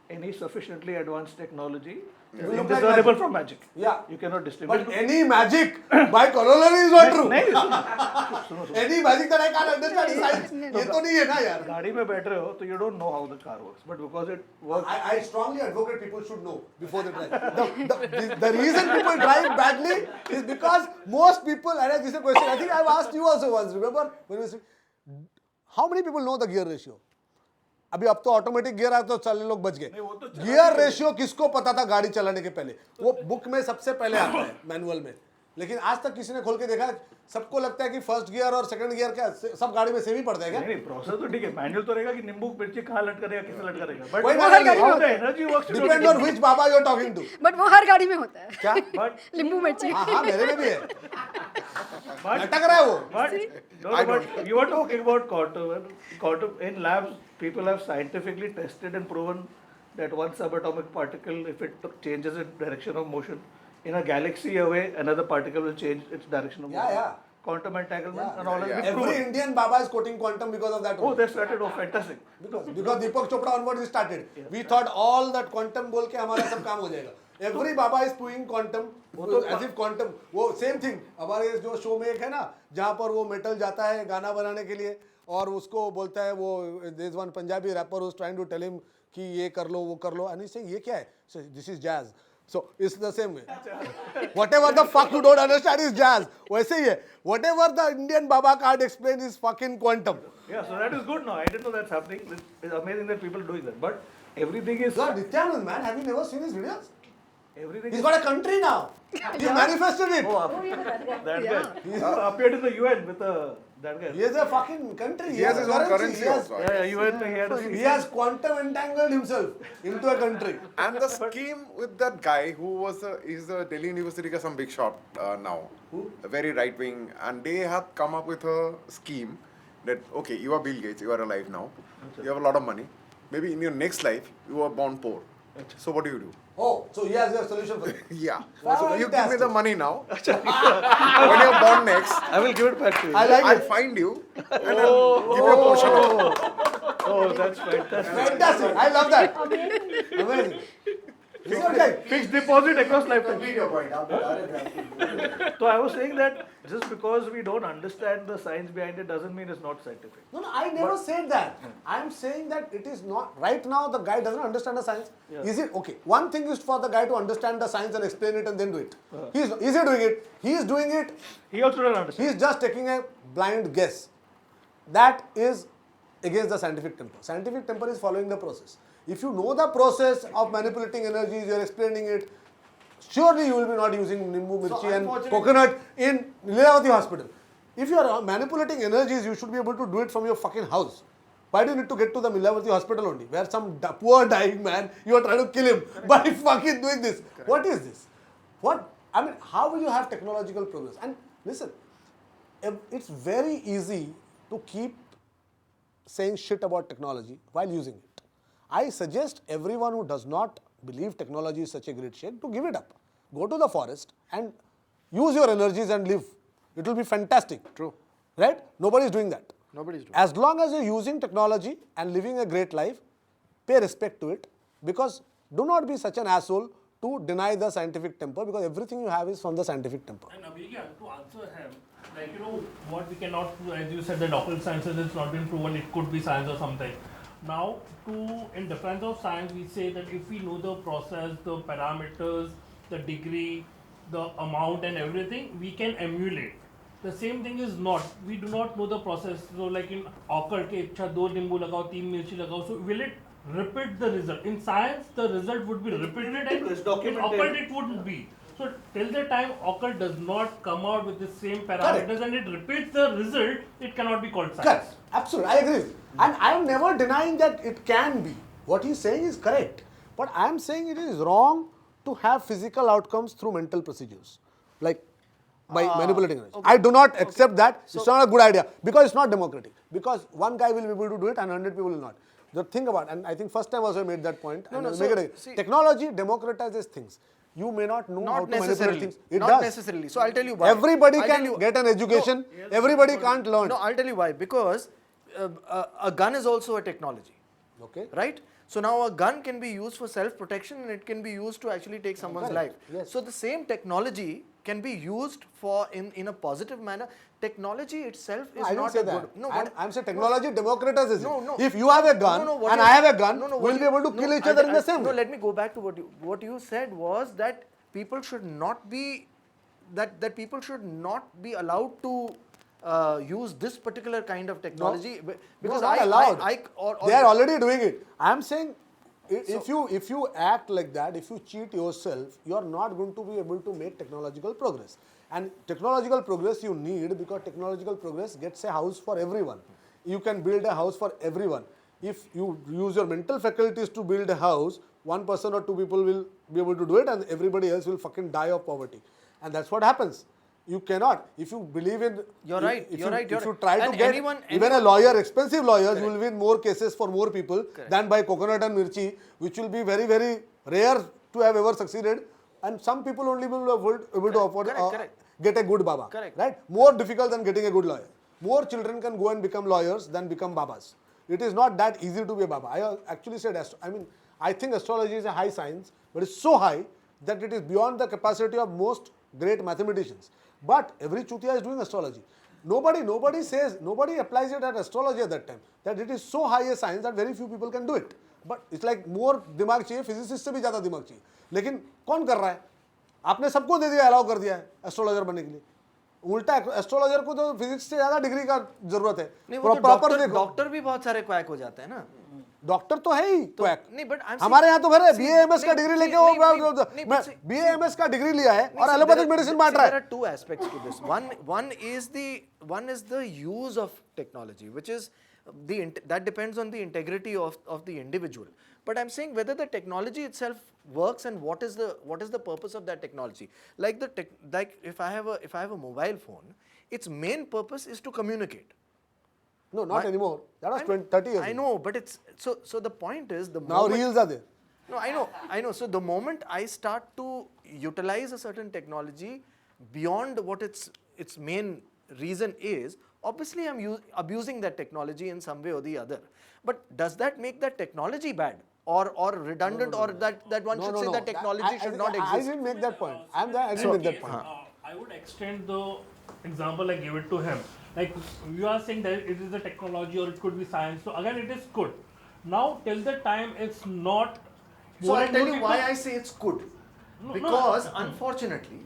any sufficiently advanced technology is will look like indiscernible magic. from magic. Yeah. You cannot distinguish. But any magic by corollary is not true. नहीं, सुनो. Any magic that I can't understand is science. ये तो नहीं है ना यार. गाड़ी में बैठ रहे हो तो you don't know how the car works, but because it works. I strongly advocate people should know before they drive. The reason people drive badly is because most people, and this is a question, I think I've asked you also once, remember? When we said, how many people know the gear ratio? अभी अब तो automatic gear आया तो चलने लोग बच गए. Gear ratio किसको पता था गाड़ी चलाने के पहले? वो बुक में सबसे पहले आता है मैनुअल में. लेकिन आज तक किसी ने खोल के देखा? सबको लगता है कि फर्स्ट गियर और सेकंड गियर क्या सब गाड़ी में सेम ही पड़ता है क्या? नहीं, प्रोसेस तो ठीक है. मैनुअल तो रहेगा कि नींबू मिर्ची कहाँ लटका रहेगा, किससे लटका रहेगा. कोई But मैनुअल नहीं. how the energy works. Depends on which Baba you are talking to. But वो हर गाड़ी में होता है. क्या? But नींबू मिर्ची. हाँ मेरे में भी है. लटक रहा है वो. But you are talking about quantum. In labs, people have scientifically tested and proven that one subatomic particle, if it changes its direction of motion, in a galaxy away, another particle will change its direction of motion. Yeah. Quantum entanglement and all has been Every proven. Indian Baba is quoting quantum because of that. Oh, only. they started. Oh, fantastic. Because Deepak Chopra onwards started. We thought all that quantum बोल के हमारा सब काम हो जाएगा. Every Baba is spewing quantum, as if quantum. वो same thing. हमारे जो शो में एक है ना, जहाँ पर वो मेटल जाता है गाना बनाने के लिए और उसको बोलता है वो there is one Punjabi rapper who's trying to tell him कि ये कर लो वो कर लो and he say ये क्या है? So this is jazz. So it's the same way. Whatever the fuck you don't understand is jazz. वैसे ही है. Whatever the Indian Baba can't explain is fucking quantum. Yeah, so that is good now. I didn't know that's happening. It's amazing that people are doing that. But everything is. God, Nityanand, man, have you never seen his videos? Everything He's got a country now. He manifested it. that guy. He appeared in the UN with that guy. He has a fucking country. He has his own currency He has, also. Yeah, UN. He had a he has quantum entangled himself into a country. And the scheme with that guy who was is a Delhi University ka some big shot now. Who? A very right wing, and they have come up with a scheme that okay, you are Bill Gates, you are alive now, you have a lot of money. Maybe in your next life you are born poor. So what do? Oh, so he has a solution for it. Yeah. So you give me Fantastic. the money now. When you're born next, I will give it back to you. I like I'll it. find you and I'll give you a portion of it. Oh, that's fantastic. Fantastic. I love that. Amazing. Is it okay? Fixed deposit across lifetime. Complete your point. So I was saying that just because we don't understand the science behind it doesn't mean it's not scientific. No, I never said that. I'm saying that it is not. Right now, the guy doesn't understand the science. Yeah. Is it okay? One thing is for the guy to understand the science and explain it and then do it. Is he doing it? He is doing it. He also doesn't understand. He is just taking a blind guess. That is against the scientific temper. Scientific temper is following the process. If you know the process of manipulating energies, you are explaining it, surely you will be not using Nimbu, Mirchi and coconut in Lilavati hospital. If you are manipulating energies, you should be able to do it from your fucking house. Why do you need to get to the Lilavati hospital only, where some poor dying man, you are trying to kill him by fucking doing this? Correct. What is this? I mean, how will you have technological progress? And listen, it's very easy to keep saying shit about technology while using it. I suggest everyone who does not believe technology is such a great shit to give it up. Go to the forest and use your energies and live. It will be fantastic. True. Right? Nobody is doing that. Nobody's doing As long as you're using technology and living a great life, pay respect to it, because do not be such an asshole to deny the scientific temper, because everything you have is from the scientific temper. And Abhigyan, to answer him, like, you know, what we cannot, as you said, that occult sciences it's not been proven, it could be science or something. Now, in defense of science, we say that if we know the process, the parameters, the degree, the amount and everything, we can emulate. The same thing is not. We do not know the process. So like in occult, ke अच्छा 2 नींबू लगाओ 3 मिर्ची लगाओ. So will it repeat the result? In science, the result would be repeated, and in occult it wouldn't be. So till the time occult does not come out with the same parameters and it repeats the result, it cannot be called science. Correct. Absolutely. I agree. And I am never denying that it can be. What he is saying is correct. But I am saying it is wrong to have physical outcomes through mental procedures. Like by manipulating it. Okay. I do not accept that. So, it's not a good idea because it's not democratic. Because one guy will be able to do it and 100 people will not. The thing about, and I think first time also I made that point. Technology democratizes things. You may not know how to manipulate things. It not does. necessarily. So I'll tell you why. Everybody can get an education. Everybody can't learn. No, I'll tell you why. Because a gun is also a technology. Okay. Right? So now a gun can be used for self-protection and it can be used to actually take someone's life. Yes. So the same technology can be used for in a positive manner. Technology itself is I not didn't say a that. good. No, I'm saying technology democratizes No, it. no. If you have a gun and I have a gun, we'll be able to kill each other in the same No, way. let me go back to what you said was that people should not be that people should not be allowed to use this particular kind of technology because not allowed. They are already doing it. I am saying if you act like that, if you cheat yourself, you are not going to be able to make technological progress. And technological progress you need, because technological progress gets a house for everyone. You can build a house for everyone. If you use your mental faculties to build a house, one person or two people will be able to do it and everybody else will fucking die of poverty. And that's what happens. You cannot. If you believe in... You're right. If You're right. If you try to get even a lawyer, expensive lawyers, you will win more cases for more people than by coconut and mirchi, which will be very, very rare to have ever succeeded. And some people only will be able to afford get a good baba. Right? More difficult than getting a good lawyer. More children can go and become lawyers than become babas. It is not that easy to be a baba. I actually said, I think astrology is a high science, but it's so high that it is beyond the capacity of most great mathematicians. But every chutia is doing astrology. Nobody applies it at astrology at that time. That it is so high a science that very few people can do it. But it's like more दिमाग चाहिए, physicist से भी ज़्यादा दिमाग चाहिए. लेकिन कौन कर रहा है? आपने सबको दे दिया, allow कर दिया है astrologer बनने के लिए. उल्टा एस्ट्रोलॉजर को तो फिजिक्स से ज्यादा डिग्री का जरूरत है. नहीं वो तो प्रॉपर डॉक्टर देखो. डॉक्टर भी बहुत सारे क्वैक हो जाते हैं ना. डॉक्टर तो है ही क्वैक. नहीं बट हमारे यहाँ तो भरे BA-MS का डिग्री लेके वो BA-MS का डिग्री लिया है और एलोपैथिक मेडिसिन बांट रहा है. There are two aspects to this. One is the use of technology, which is that depends on the integrity of the individual. But I'm saying whether the technology itself works and what is the purpose of that technology. Like if I have a mobile phone, its main purpose is to communicate. No, not anymore. That was 30 years I ago. know, but it's so the point is the Now reels are there. No, I know. So the moment I start to utilize a certain technology beyond what its main reason is, obviously I'm abusing that technology in some way or the other. But does that make that technology bad or redundant, or that one should say that technology should not exist? I didn't make that point. I didn't make that point. I would extend the example I gave it to him. Like you are saying that it is a technology or it could be science. So again, it is good. Now till the time it's not. So I'll tell you why I say it's good. Because unfortunately,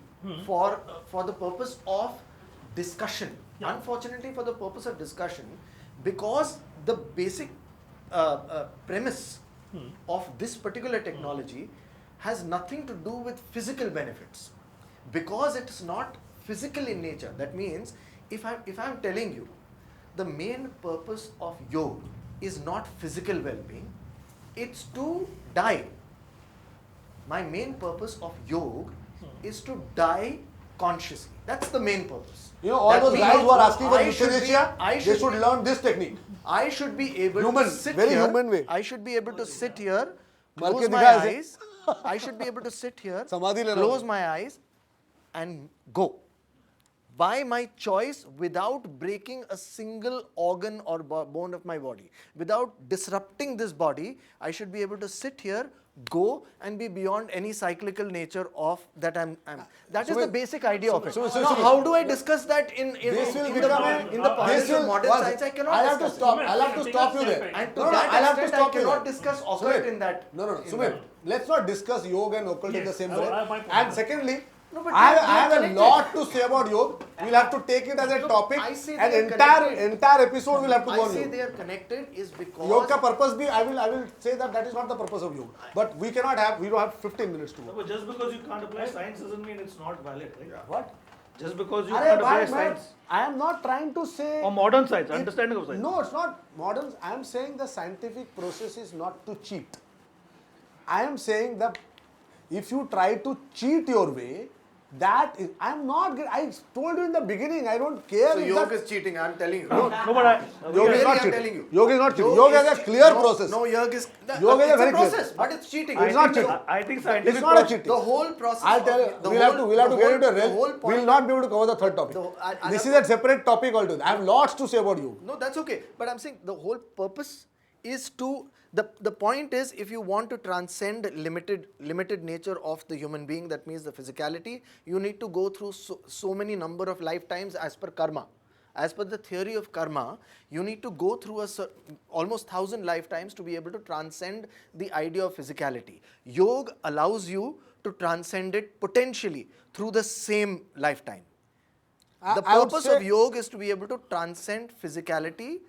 for the purpose of discussion, because the basic premise of this particular technology has nothing to do with physical benefits. Because it's not physical in nature. That means if I'm telling you the main purpose of yoga is not physical well-being, it's to die. My main purpose of yoga is to die consciously. That's the main purpose. You know, all those guys who are asking for euthanasia, they should learn this technique. I should be able to sit very here. Human way. I should be able to sit here, close के my दिखा ऐसे. eyes. I should be able to sit here, समाधि लेना. close my eyes, and go. By my choice, without breaking a single organ or bone of my body, without disrupting this body, I should be able to sit here, go, and be beyond any cyclical nature of that I'm. That is the basic idea of it. Now, how do I discuss that in the parlance of modern science? I cannot. I'll have to stop you there. And to that extent, I cannot discuss occult in that. No, Sumit, let's not discuss yoga and occult in the same breath. And secondly, No, but I they are have a connected. lot to say about yoga. We'll have to take it as a topic. I say An they are entire episode we'll have to go I on say yoga. they are connected is because Yoga ka purpose bhi, I will say that is not the purpose of yoga. But we don't have 15 minutes to go. But just because you can't apply science doesn't mean it's not valid, right? What? Just because you Arey, can't apply bhai, science. I am not trying to say. Or modern science, understanding of science. No, it's not modern. I am saying the scientific process is not to cheat. I am saying that if you try to cheat your way, that is, I told you in the beginning, I don't care. so if yoga that- is cheating. I'm telling you. No, but Yoga is Really, not I'm telling cheating. you. Yoga is not cheating. Yoga is a clear process. No, yoga is Yoga is a it's very a clear- process, but it's cheating. It's not cheating. I think scientific It's not a cheating. The whole process. I'll tell you, we'll have to get into a the whole realm. point. We'll not be able to cover the third topic. This is a separate topic altogether. I have lots to say about yoga. No, that's okay. But I'm saying the whole purpose is to the point is if you want to transcend limited nature of the human being, that means the physicality, you need to go through so many number of lifetimes as per karma. As per the theory of karma, you need to go through almost 1,000 lifetimes to be able to transcend the idea of physicality. Yoga allows you to transcend it potentially through the same lifetime. The I would purpose say- of yoga is to be able to transcend physicality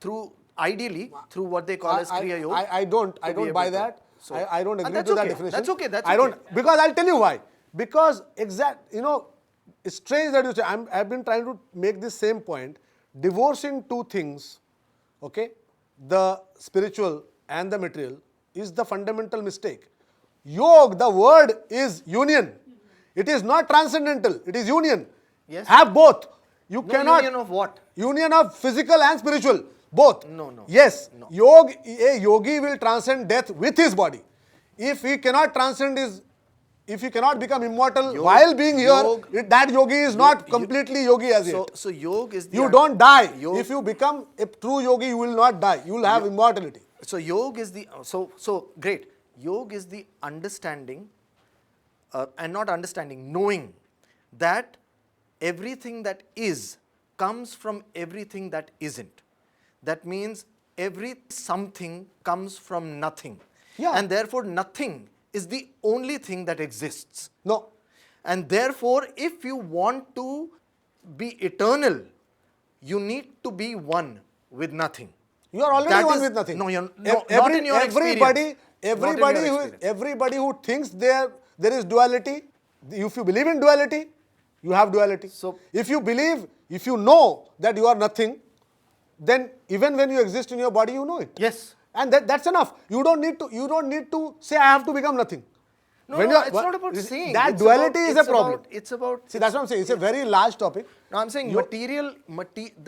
through, ideally, through what they call as Kriya Yoga. I don't be able buy to- that. So- I don't and agree that's to that okay. definition. That's okay. That's I don't, okay. because I'll tell you why. Because it's strange that you say, I've been trying to make this same point. Divorcing two things, okay, the spiritual and the material, is the fundamental mistake. Yoga, the word is union. It is not transcendental. It is union. Yes. Have both. You No cannot. union of what? Union of physical and spiritual. Both. No. Yes. No. A yogi will transcend death with his body. If he cannot if he cannot become immortal while being here, that yogi is not completely yogi as yet. So yoga is the You don't die. Yoga- If you become a true yogi, you will not die. You will have immortality. So yoga is the so great. Yoga is the understanding and not understanding, knowing that everything that is comes from everything that isn't. That means every something comes from nothing. Yeah. And therefore nothing is the only thing that exists. No. And therefore, if you want to be eternal, you need to be one with nothing. You are already That one is- with nothing. No, you're not in your experience. Everybody who thinks there is duality, if you believe in duality, you have duality. So- if you know that you are nothing, then even when you exist in your body, you know it. Yes. And that's enough. You don't need to say I have to become nothing. No, When no, you're- it's not about saying. that It's duality about- is a problem. It's about. See, that's what I'm saying. It's a very large topic. No, I'm saying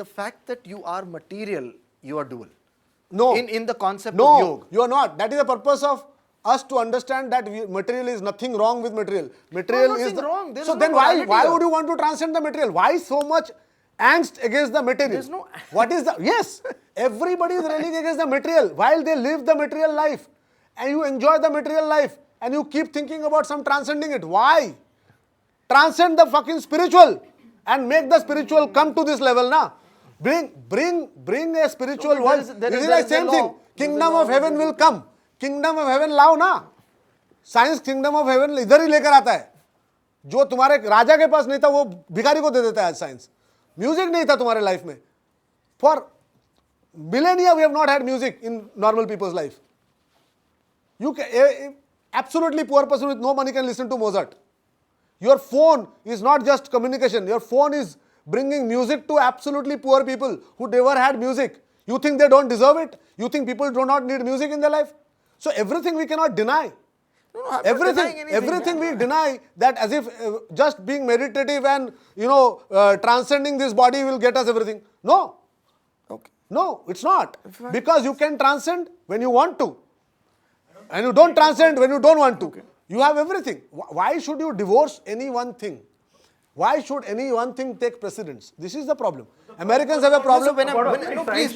the fact that you are material, you are dual. No. In the concept No, of yoga. you are not. That is the purpose of us to understand that material is nothing wrong with material. Material is nothing wrong. There so is no then why morality would you want to transcend the material? Why so much angst against the material? There's no- What is the yes? Everybody is railing against the material while they live the material life, and you enjoy the material life, and you keep thinking about some transcending it. Why? Transcend the fucking spiritual and make the spiritual come to this level now. Bring a spiritual No, world. there This is is like a same law. thing. There is a Kingdom law of heaven of will come. Kingdom of heaven लाओ ना. Science kingdom of haven इधर ही लेकर आता है. जो तुम्हारे राजा के पास नहीं था वो भिखारी को दे देता है आज साइंस. म्यूजिक नहीं था तुम्हारे लाइफ में. For millennia we have not had music in normal people's life. You can, absolutely poor person with no money can listen to Mozart. Your phone is not just communication. Your phone is bringing music to absolutely poor people who never had music. You think they don't deserve it? You think people do not need music in their life? So everything we cannot deny. No, I'm not denying anything. Everything we deny that as if just being meditative and transcending this body will get us everything. No. Okay. No, it's not. Because you can transcend when you want to. And you don't transcend when you don't want to. You have everything. Why should you divorce any one thing? Why should any one thing take precedence? This is the problem. Americans have a problem.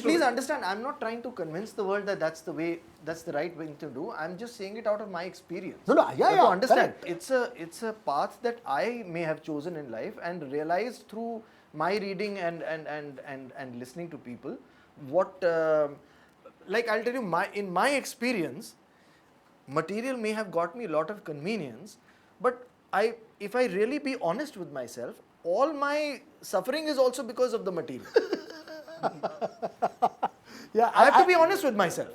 Please understand, I'm not trying to convince the world that that's the right thing to do. I'm just saying it out of my experience. No, You have to understand, correct. it's a path that I may have chosen in life and realized through my reading and listening to people what, like I'll tell you, in my experience, material may have got me a lot of convenience, but if I really be honest with myself, all my suffering is also because of the material. Yeah, I have to be honest with myself.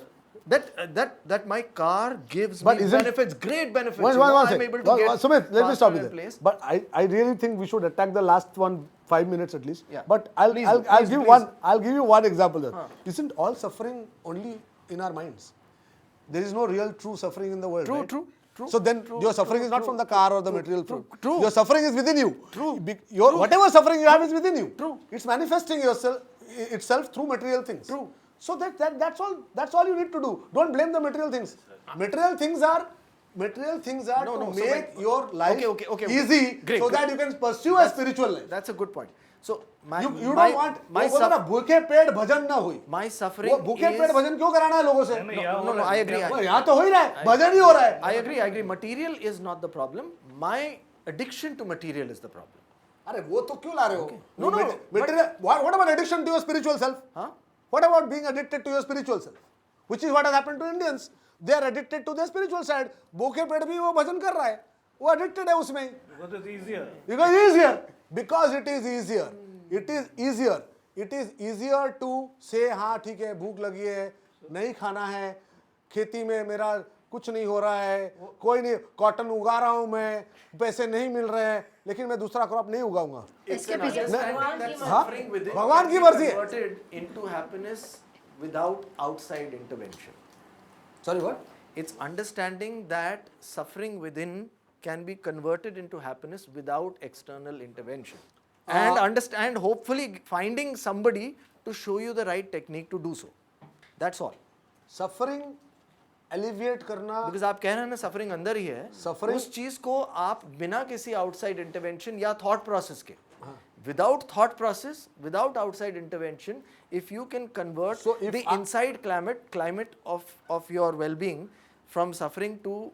That my car gives me benefits, great benefits. I'm able to get Sumit, let me stop you faster there. place. But I really think we should attack the last 5 minutes at least. Yeah. But I'll give you one example there. Isn't all suffering only in our minds? There is no real true suffering in the world. Right? True. So then your suffering is not from the car or the material fruit. True. Your suffering is within you. True. Whatever suffering you have is within you. True. It's manifesting itself through material things. True. So that's all you need to do. Don't blame the material things. Material things are to make your life easy Great, so that you can pursue a spiritual life. That's a good point. So You don't want भूखे पेट भजन ना हुई. my suffering वो भूखे पेट भजन क्यों कराना है लोगों से? No, I agree. यहाँ तो हो ही रहा है, भजन ही हो रहा है. I agree. Material is not the problem. My addiction to material is the problem. अरे वो तो क्यों ला रहे हो? No. Material. What about addiction to your spiritual self? Huh? What about being addicted to your spiritual self? Which is what has happened to Indians. They are addicted to their spiritual side. भूखे पेट भी वो भजन कर रहा है. वो addicted है उसमें. Because it's easier. Because it is easier. It is easier to say हाँ ठीक है भूख लगी है नहीं खाना है खेती में मेरा कुछ नहीं हो रहा है कोई नहीं कॉटन उगा रहा हूँ मैं पैसे नहीं मिल रहे हैं लेकिन मैं दूसरा क्रॉप नहीं उगाऊंगा भगवान की मर्जी है Converted into happiness without outside intervention. Sorry, what? It's understanding that suffering within can be converted into happiness without external intervention. And hopefully finding somebody to show you the right technique to do so. That's all. Suffering alleviate करना Because आप कह रहे हैं ना suffering अंदर ही है. Suffering- उस चीज को आप बिना किसी outside intervention या thought process के without thought process, without outside intervention, if you can convert the inside climate of your well-being from suffering to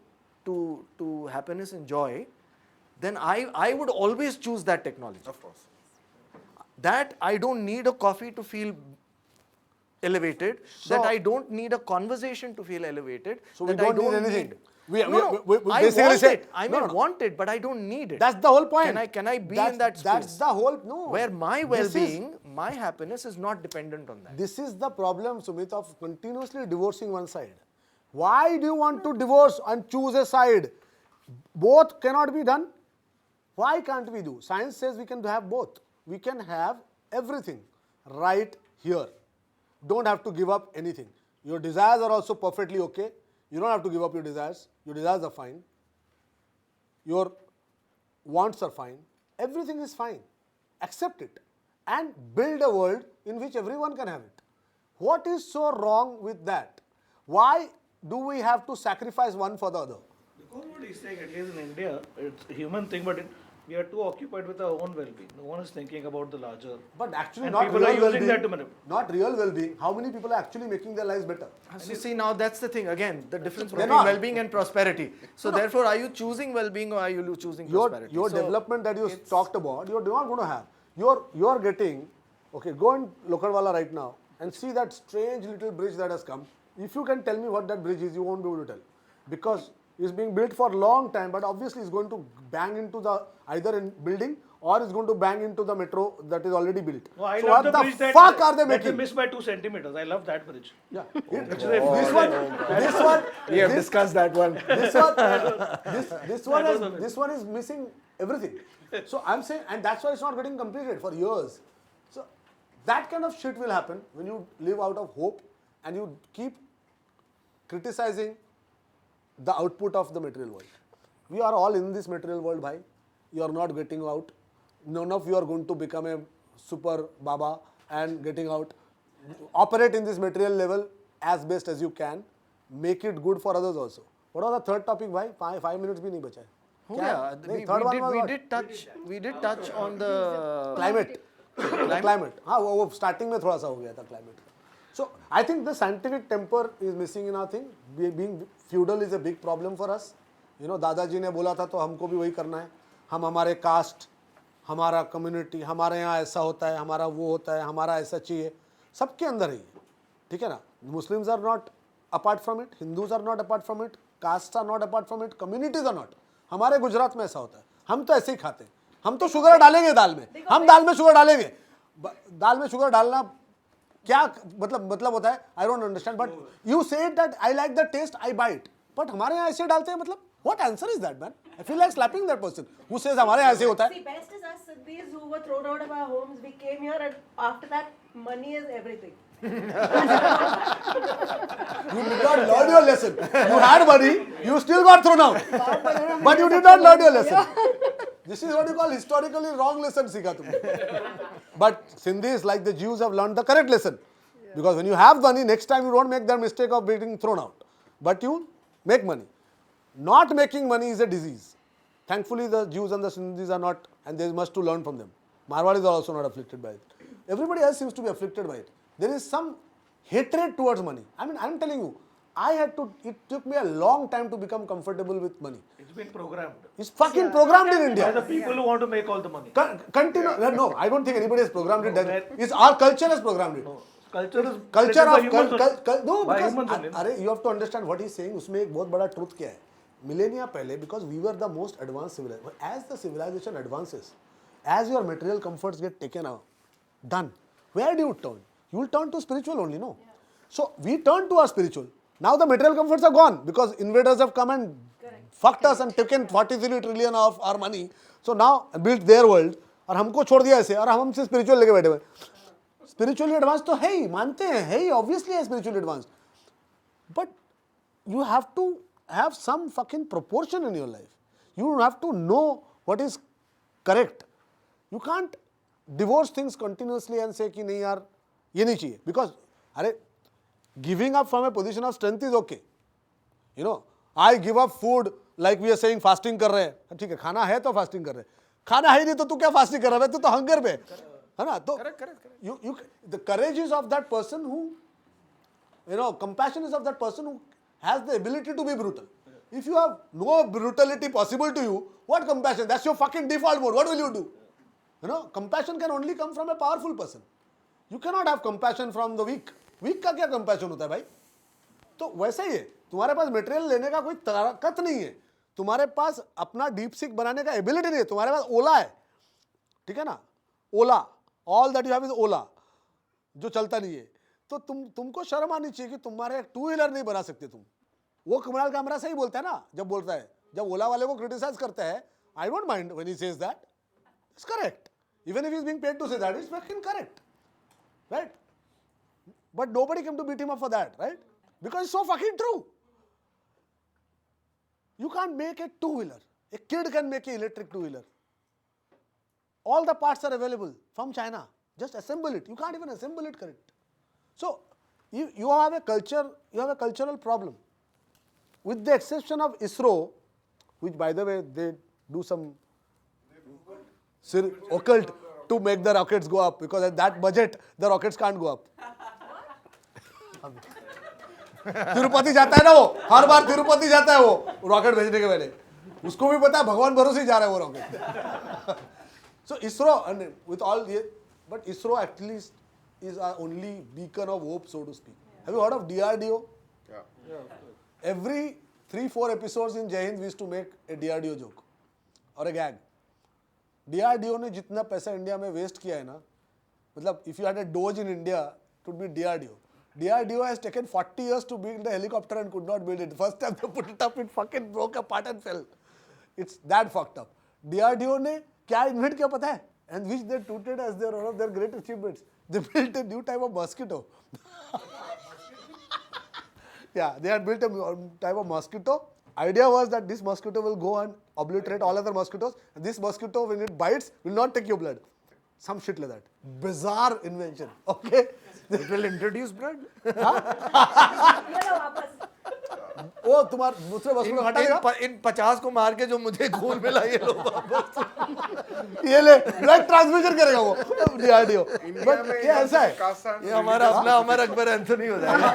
happiness and joy, then I would always choose that technology. Of course. That I don't need a coffee to feel elevated, that I don't need a conversation to feel elevated. So we that I don't need anything. We No, we I basically want say it. I may want it, but I don't need it. that's the whole point. Can I be in that space? That's the whole where my well-being, my happiness is not dependent on that. This is the problem, Sumit, of continuously divorcing one side. Why do you want to divorce and choose a side? Both cannot be done. Why can't we do? Science says we can have both. We can have everything right here. Don't have to give up anything. Your desires are also perfectly okay. You don't have to give up your desires. Your desires are fine. Your wants are fine. Everything is fine. Accept it and build a world in which everyone can have it. What is so wrong with that? Why do we have to sacrifice one for the other? Because what he's saying, at least in India, it's a human thing, but we are too occupied with our own well-being. No one is thinking about the larger. But actually And not people real are using well-being. that to manipulate. Not real well-being. How many people are actually making their lives better? So see, now that's the thing. Again, the difference They're between not. well-being and prosperity. So therefore, are you choosing well-being or are you choosing prosperity? Your So development that you talked about, you're not going to have. You're getting, okay, go in Lokhandwala right now and see that strange little bridge that has come. If you can tell me what that bridge is, you won't be able to tell. Because it's being built for a long time, but obviously it's going to bang into the either in building or it's going to bang into the metro that is already built. No, I So love what the bridge the fuck are they that they making? missed by 2 centimeters. I love that bridge. Yeah. This we have discussed that one. This one is missing everything. So I'm saying, and that's why it's not getting completed for years. So that kind of shit will happen when you live out of hope and you keep criticizing the output of the material world. We are all in this material world, bhai. You are not getting out. None of you are going to become a super baba and getting out. Operate in this material level as best as you can. Make it good for others also. What was the third topic, bhai? 5 minutes bhi nahi bacha hai. Oh, yeah, we did touch on the Climate. Climate. हाँ वो starting में थोड़ा सा हो गया था climate. So I think the scientific temper is missing in our thing. Being feudal is a big problem for us. You know, दादाजी ने बोला था तो हमको भी वही करना है. हम हमारे कास्ट, हमारा कम्युनिटी, हमारे यहाँ ऐसा होता है, हमारा वो होता है, हमारा ऐसा चाहिए. सबके अंदर ही है. ठीक है ना? Muslims are not apart from it. Hindus are not apart from it. Castes are not apart from it. Communities are not. हमारे गुजरात में ऐसा होता है. हम तो ऐसे ही खाते हैं. हम तो शुगर डालेंगे दाल में. हम दाल में शुगर डालेंगे. दाल में शुगर डालना क्या मतलब होता है? I don't understand. But you say that I like the taste, I buy it. But हमारे यहाँ ऐसे डालते हैं मतलब? What answer is that, man? I feel like slapping that person who says हमारे यहाँ ऐसे होता है. See, best is us Siddhis who were thrown out of our homes. We came here and after that, money is everything. You did not learn your lesson. You had money, you still got thrown out. But you did not learn your lesson. This is what you call historically wrong lesson सीखा तुमने. But Sindhis, like the Jews, have learned the correct lesson. Because when you have money, next time you don't make the mistake of being thrown out. But you make money. Not making money is a disease. Thankfully, the Jews and the Sindhis are not, and there is much to learn from them. Marwadis are also not afflicted by it. Everybody else seems to be afflicted by it. There is some hatred towards money. I mean, I'm telling you, it took me a long time to become comfortable with money. It's been programmed. It's fucking programmed in By India. the people who want to make all the money. Continue. No, I don't think anybody has programmed it. It's our culture has programmed it. No. Culture is Culture by of humans no, by because humans only. अरे you have to understand what he's saying. उसमें एक बहुत बड़ा truth क्या है? Millennia पहले, because we were the most advanced civilization. As the civilization advances, as your material comforts get taken out, done. Where do you turn? You will turn to spiritual only, no? Yeah. So we turn to our spiritual. Now the material comforts are gone because invaders have come and fucked us and taken 43 trillion of our money. So now built their world और हमको छोड़ दिया ऐसे और हम हमसे spiritual लेके बैठे हुए. Spiritually advanced तो है ही, मानते हैं, है ही, obviously है spiritually advanced. But you have to have some fucking proportion in your life. You have to know what is correct. You can't divorce things continuously and say कि नहीं यार ये नहीं चाहिए. Because अरे giving up from a position of strength is okay. You know, I give up food like we are saying fasting कर रहे हैं. ठीक है, खाना है तो fasting कर रहे हैं. खाना है नहीं तो तू क्या fasting कर रहा है? तू तो hunger पे है ना? तो the courage is of that person who, you know, compassion is of that person who has the ability to be brutal. If you have no brutality possible to you, what compassion? That's your fucking default mode. What will you do? You know, compassion can only come from a powerful person. You cannot have compassion from the weak. Weak का क्या compassion होता है भाई? तो वैसे ही है, तुम्हारे पास material लेने का कोई ताकत नहीं है, तुम्हारे पास अपना डीप सीक बनाने का एबिलिटी नहीं है, तुम्हारे पास ओला है, ठीक है ना, Ola, all that you have is Ola, जो चलता नहीं है, तो तुमको शर्म आनी चाहिए कि तुम्हारे टू व्हीलर नहीं बना सकते तुम। वो कुणाल कामरा से ही बोलता है ना, जब बोलता है, जब ओला वाले को क्रिटिसाइज करता है, I don't mind when he says that, it's correct, even if he is being paid to say that, it's fucking correct, right? But nobody came to beat him up for that, right? Because it's so fucking true. You can't make a two-wheeler. A kid can make an electric two-wheeler. All the parts are available from China. Just assemble it. You can't even assemble it correct. So you have a culture, you have a cultural problem. With the exception of ISRO, which by the way they do some occult to make the rockets go up, because at that budget the rockets can't go up. Tirupati जाता है ना वो, हर बार तिरुपति जाता है वो rocket भेजने के पहले, उसको भी पता है भगवान भरोसे ही जा रहा है वो rocket. So ISRO with all ये, but ISRO actually is our only beacon of hope, so to speak. Have you heard of DRDO? Yeah. Every 3-4 episodes in Jai Hind we used to make a DRDO joke or a gag. DRDO ने जितना पैसा India में waste किया है ना, मतलब if you had a Doge in India, it would be DRDO. DRDO has taken 40 years to build a helicopter and could not build it. First time they put it up, it fucking broke apart and fell. It's that fucked up. DRDO ने क्या invent किया पता है? And which they touted as their one of their great achievements. They built a new type of mosquito. Yeah, they had built a type of mosquito. Idea was that this mosquito will go and obliterate all other mosquitoes. And this mosquito, when it bites, will not take your blood. Some shit like that. Bizarre invention. Okay. It will introduce blood. वो तुम्हारे दूसरे मस्कुलो हटा देगा। इन 50 को मार के जो मुझे खून मिला ये लो वापस। ये ले ब्लड ट्रांसफ्यूजन करेगा वो डीआरडीओ। बट क्या ऐसा है? ये हमारा अपना अमर अकबर एंथोनी हो जाएगा।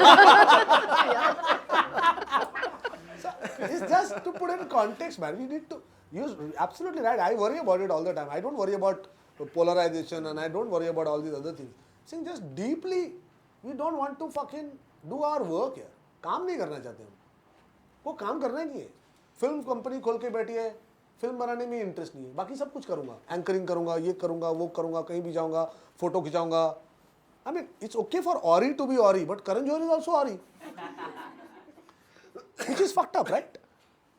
It's just to put it in context, man. We need to use, absolutely right. I worry about it all the time. I don't worry about polarization and I don't worry about all these other things. Saying just deeply, we don't want to fucking do our work here. काम नहीं करना चाहते हम, वो काम करना नहीं है। फिल्म कंपनी खोल के बैठी है, फिल्म बनाने में इंटरेस्ट नहीं है, बाकी सब कुछ करूंगा, एंकरिंग करूंगा, ये करूंगा, वो करूंगा, कहीं भी जाऊंगा, photo खिंचाऊंगा। I mean, it's okay for Ori to be Ori, but Karan Johar is also Ori. Which is fucked up, right?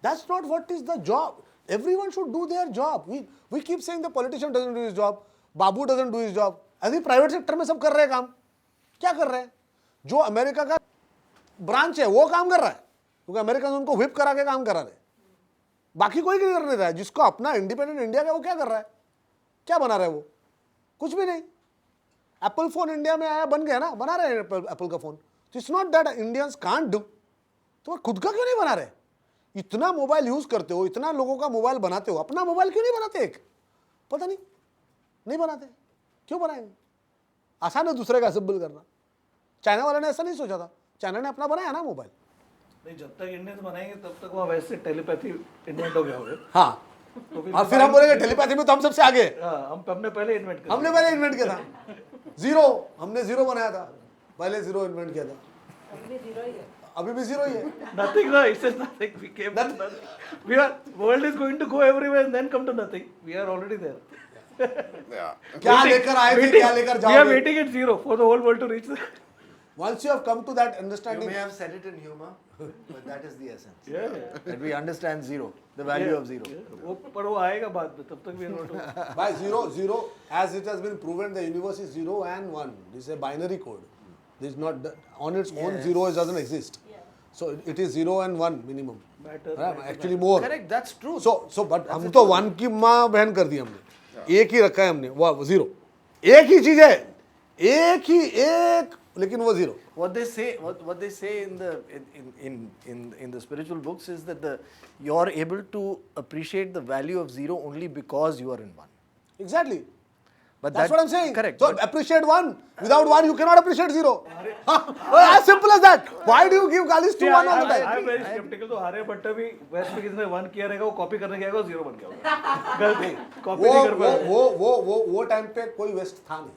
That's not what is the job. Everyone should do their job. We keep saying the politician doesn't do his job, Babu doesn't do his job. अभी private sector में सब कर रहे हैं काम, क्या कर रहे हैं? जो अमेरिका का ब्रांच है वो काम कर रहा है, क्योंकि अमेरिका ने उनको व्हिप करा के काम करा रहे, बाकी कोई नहीं कर रहा है। जिसको अपना इंडिपेंडेंट इंडिया का वो क्या कर रहा है, क्या बना रहा है वो? कुछ भी नहीं। एप्पल फोन इंडिया में आया, बन गया ना, बना रहे हैं एप्पल का phone. It's not that Indians can't do, तो खुद का क्यों नहीं बना रहे? इतना मोबाइल यूज करते हो, इतना लोगों का मोबाइल बनाते हो, अपना मोबाइल क्यों नहीं बनाते? एक पता नहीं बनाते, क्यों बनाएंगे? आसान है दूसरे का असेंबल करना। चाइना वाले ने ऐसा नहीं सोचा था, चाइना ने अपना बनाया ना मोबाइल। नहीं, जब तक इंडियंस बनाएंगे तब तक वहाँ वैसे टेलीपैथी इन्वेंट हो गया होगा। हाँ, तो फिर हम बोलेंगे टेलीपैथी में तो हम सबसे आगे। हमने पहले इन्वेंट किया, हमने पहले इन्वेंट किया था। जीरो, हमने जीरो बनाया था, पहले जीरो इन्वेंट किया था। अभी भी जीरो ही है। Nothing, no, it says nothing. We came to nothing. We are, world is going to go everywhere and then come to nothing. We are already there. Yeah. क्या लेकर आए थे, क्या लेकर जाओगे? We are waiting at zero for the whole world to reach there. Once you have come to that You understanding, may have said it in humor, but that is the essence. Yeah. That we understand zero, the value of zero. वो पर वो आएगा बाद में, तब तक we are not. by zero, as it has been proven, the universe is 0 and 1. This is a binary code. This is not on its own. Zero doesn't exist. So it is 0 and 1 minimum. Matter, Actually more. Correct, that's true. So but हम तो 1 की माँ बहन कर दी हमने, एक ही रखा है हमने, वो 0, एक ही चीज है, एक लेकिन वो 0. What they say in the spiritual books is that you're able to appreciate the value of 0 only because you are in 1. Exactly. But that's what I'm saying. Correct. So appreciate 1. Without 1, you cannot appreciate 0. As simple as that. Why do you give galis to 1 all the time? I'm very skeptical. तो हारे भट्टा भी waste में किसने 1 किया रहेगा, वो copy करने गया होगा, 0 बन गया होगा। गलती, कॉपी नहीं कर पाया। वो टाइम पे कोई वेस्ट था नहीं।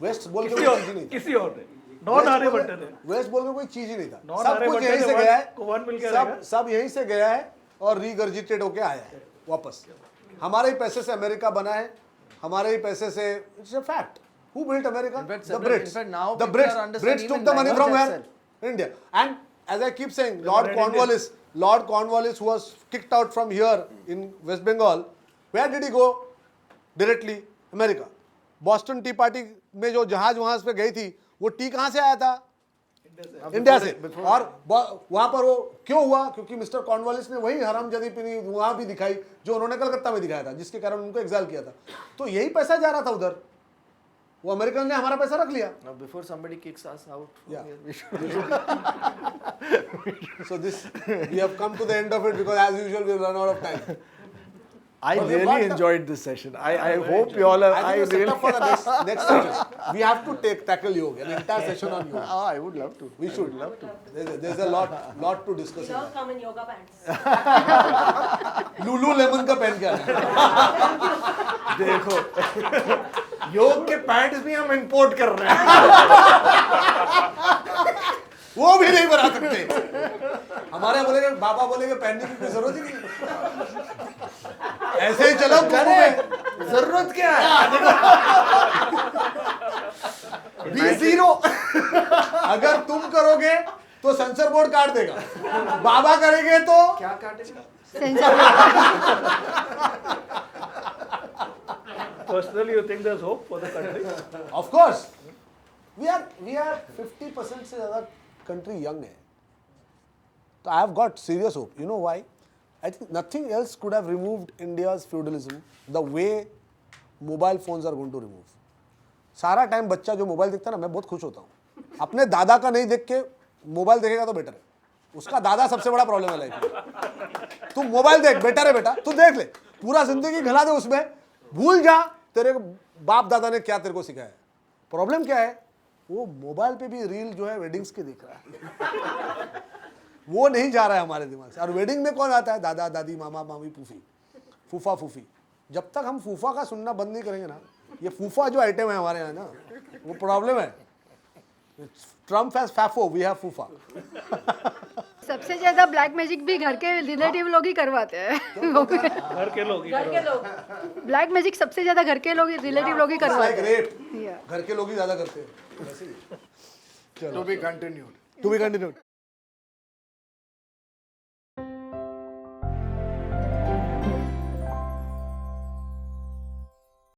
वेस्ट बोल के कोई चीज नहीं। किसी और ने। नॉन आर्यभट्ट ने वेस्ट बोल के कोई चीज ही नहीं था, नॉन सब कुछ यहीं से गया है, वन मिल के सब यहीं से गया है और रीगर्जिटेड होके आया है वापस। हमारे ही पैसे से अमेरिका बना है, हमारे ही पैसे से, it's a fact. Who built America? The Brits. The Brits took the money from where? India. And as I keep saying, Lord Cornwallis, who was kicked out from here in West Bengal, where did he go? Directly America. Boston Tea Party में जो जहाज वहां पे गई थी, वो T कहाँ से आया था? इंडिया से। और वहां पर वो क्यों हुआ? क्योंकि मिस्टर कॉर्नवालिस ने वही हरामजादी पीनी वहां भी दिखाई जो उन्होंने कलकत्ता में दिखाया था, जिसके कारण उनको एग्जाइल किया था। तो यही पैसा जा रहा था उधर, वो अमेरिकन ने हमारा पैसा रख लिया। Now before somebody kicks us out, Yeah. we should. So this, we have come to the end of it because as usual we run out of time. I But we really got the- enjoyed this session. I hope you all have. I think we set up for the next session. We have to tackle yoga, an entire session on yoga. Oh, I would love to. We should. love to. There's a lot to discuss. We all come in yoga pants. Lululemon का पहन के आना। देखो, योग के pants भी हम import कर रहे हैं। वो भी नहीं बना सकते। हमारे बोलेंगे, बाबा बोलेंगे पहनने की कोई जरूरत ही नहीं। ऐसे ही चलो करे, जरूरत क्या है? B0 अगर तुम करोगे तो सेंसर बोर्ड काट देगा, बाबा करेंगे तो क्या काटेगा? Personally, you think there's hope for the country? Of course, we are 50% से ज़्यादा country young है, तो I have got serious hope. You know why? I think nothing else could have removed India's feudalism the way mobile phones are going to remove. सारा time बच्चा जो mobile देखता है ना, मैं बहुत खुश होता हूँ। अपने दादा का नहीं देख के मोबाइल देखेगा तो बेटर है। उसका दादा सबसे बड़ा प्रॉब्लम है लाइफ में। तू मोबाइल देख, बेटर है बेटा, तू देख ले, पूरा जिंदगी घला दे उसमें, भूल जा तेरे बाप दादा ने क्या तेरे को सिखाया है। प्रॉब्लम क्या है? वो मोबाइल पे भी रील जो है वेडिंग्स के देख रहा है। वो नहीं जा रहा है हमारे दिमाग से। और वेडिंग में कौन आता है? दादा दादी, मामा मामी, फूफी, फूफा फूफी। जब तक हम फूफा का सुनना बंद नहीं करेंगे ना, ये फूफा जो आइटम है हमारे यहाँ ना, वो प्रॉब्लम है। ट्रम्प हैज फैफो, वी हैव फूफा। सबसे ज्यादा ब्लैक मैजिक भी घर के रिलेटिव लोग ही करवाते हैं। घर के लोग ही ब्लैक मैजिक सबसे ज्यादा घर के लोग रिलेटिव लोग ही करवाते हैं। घर के लोग ही ज्यादा करते हैं। To be continued. To be continued.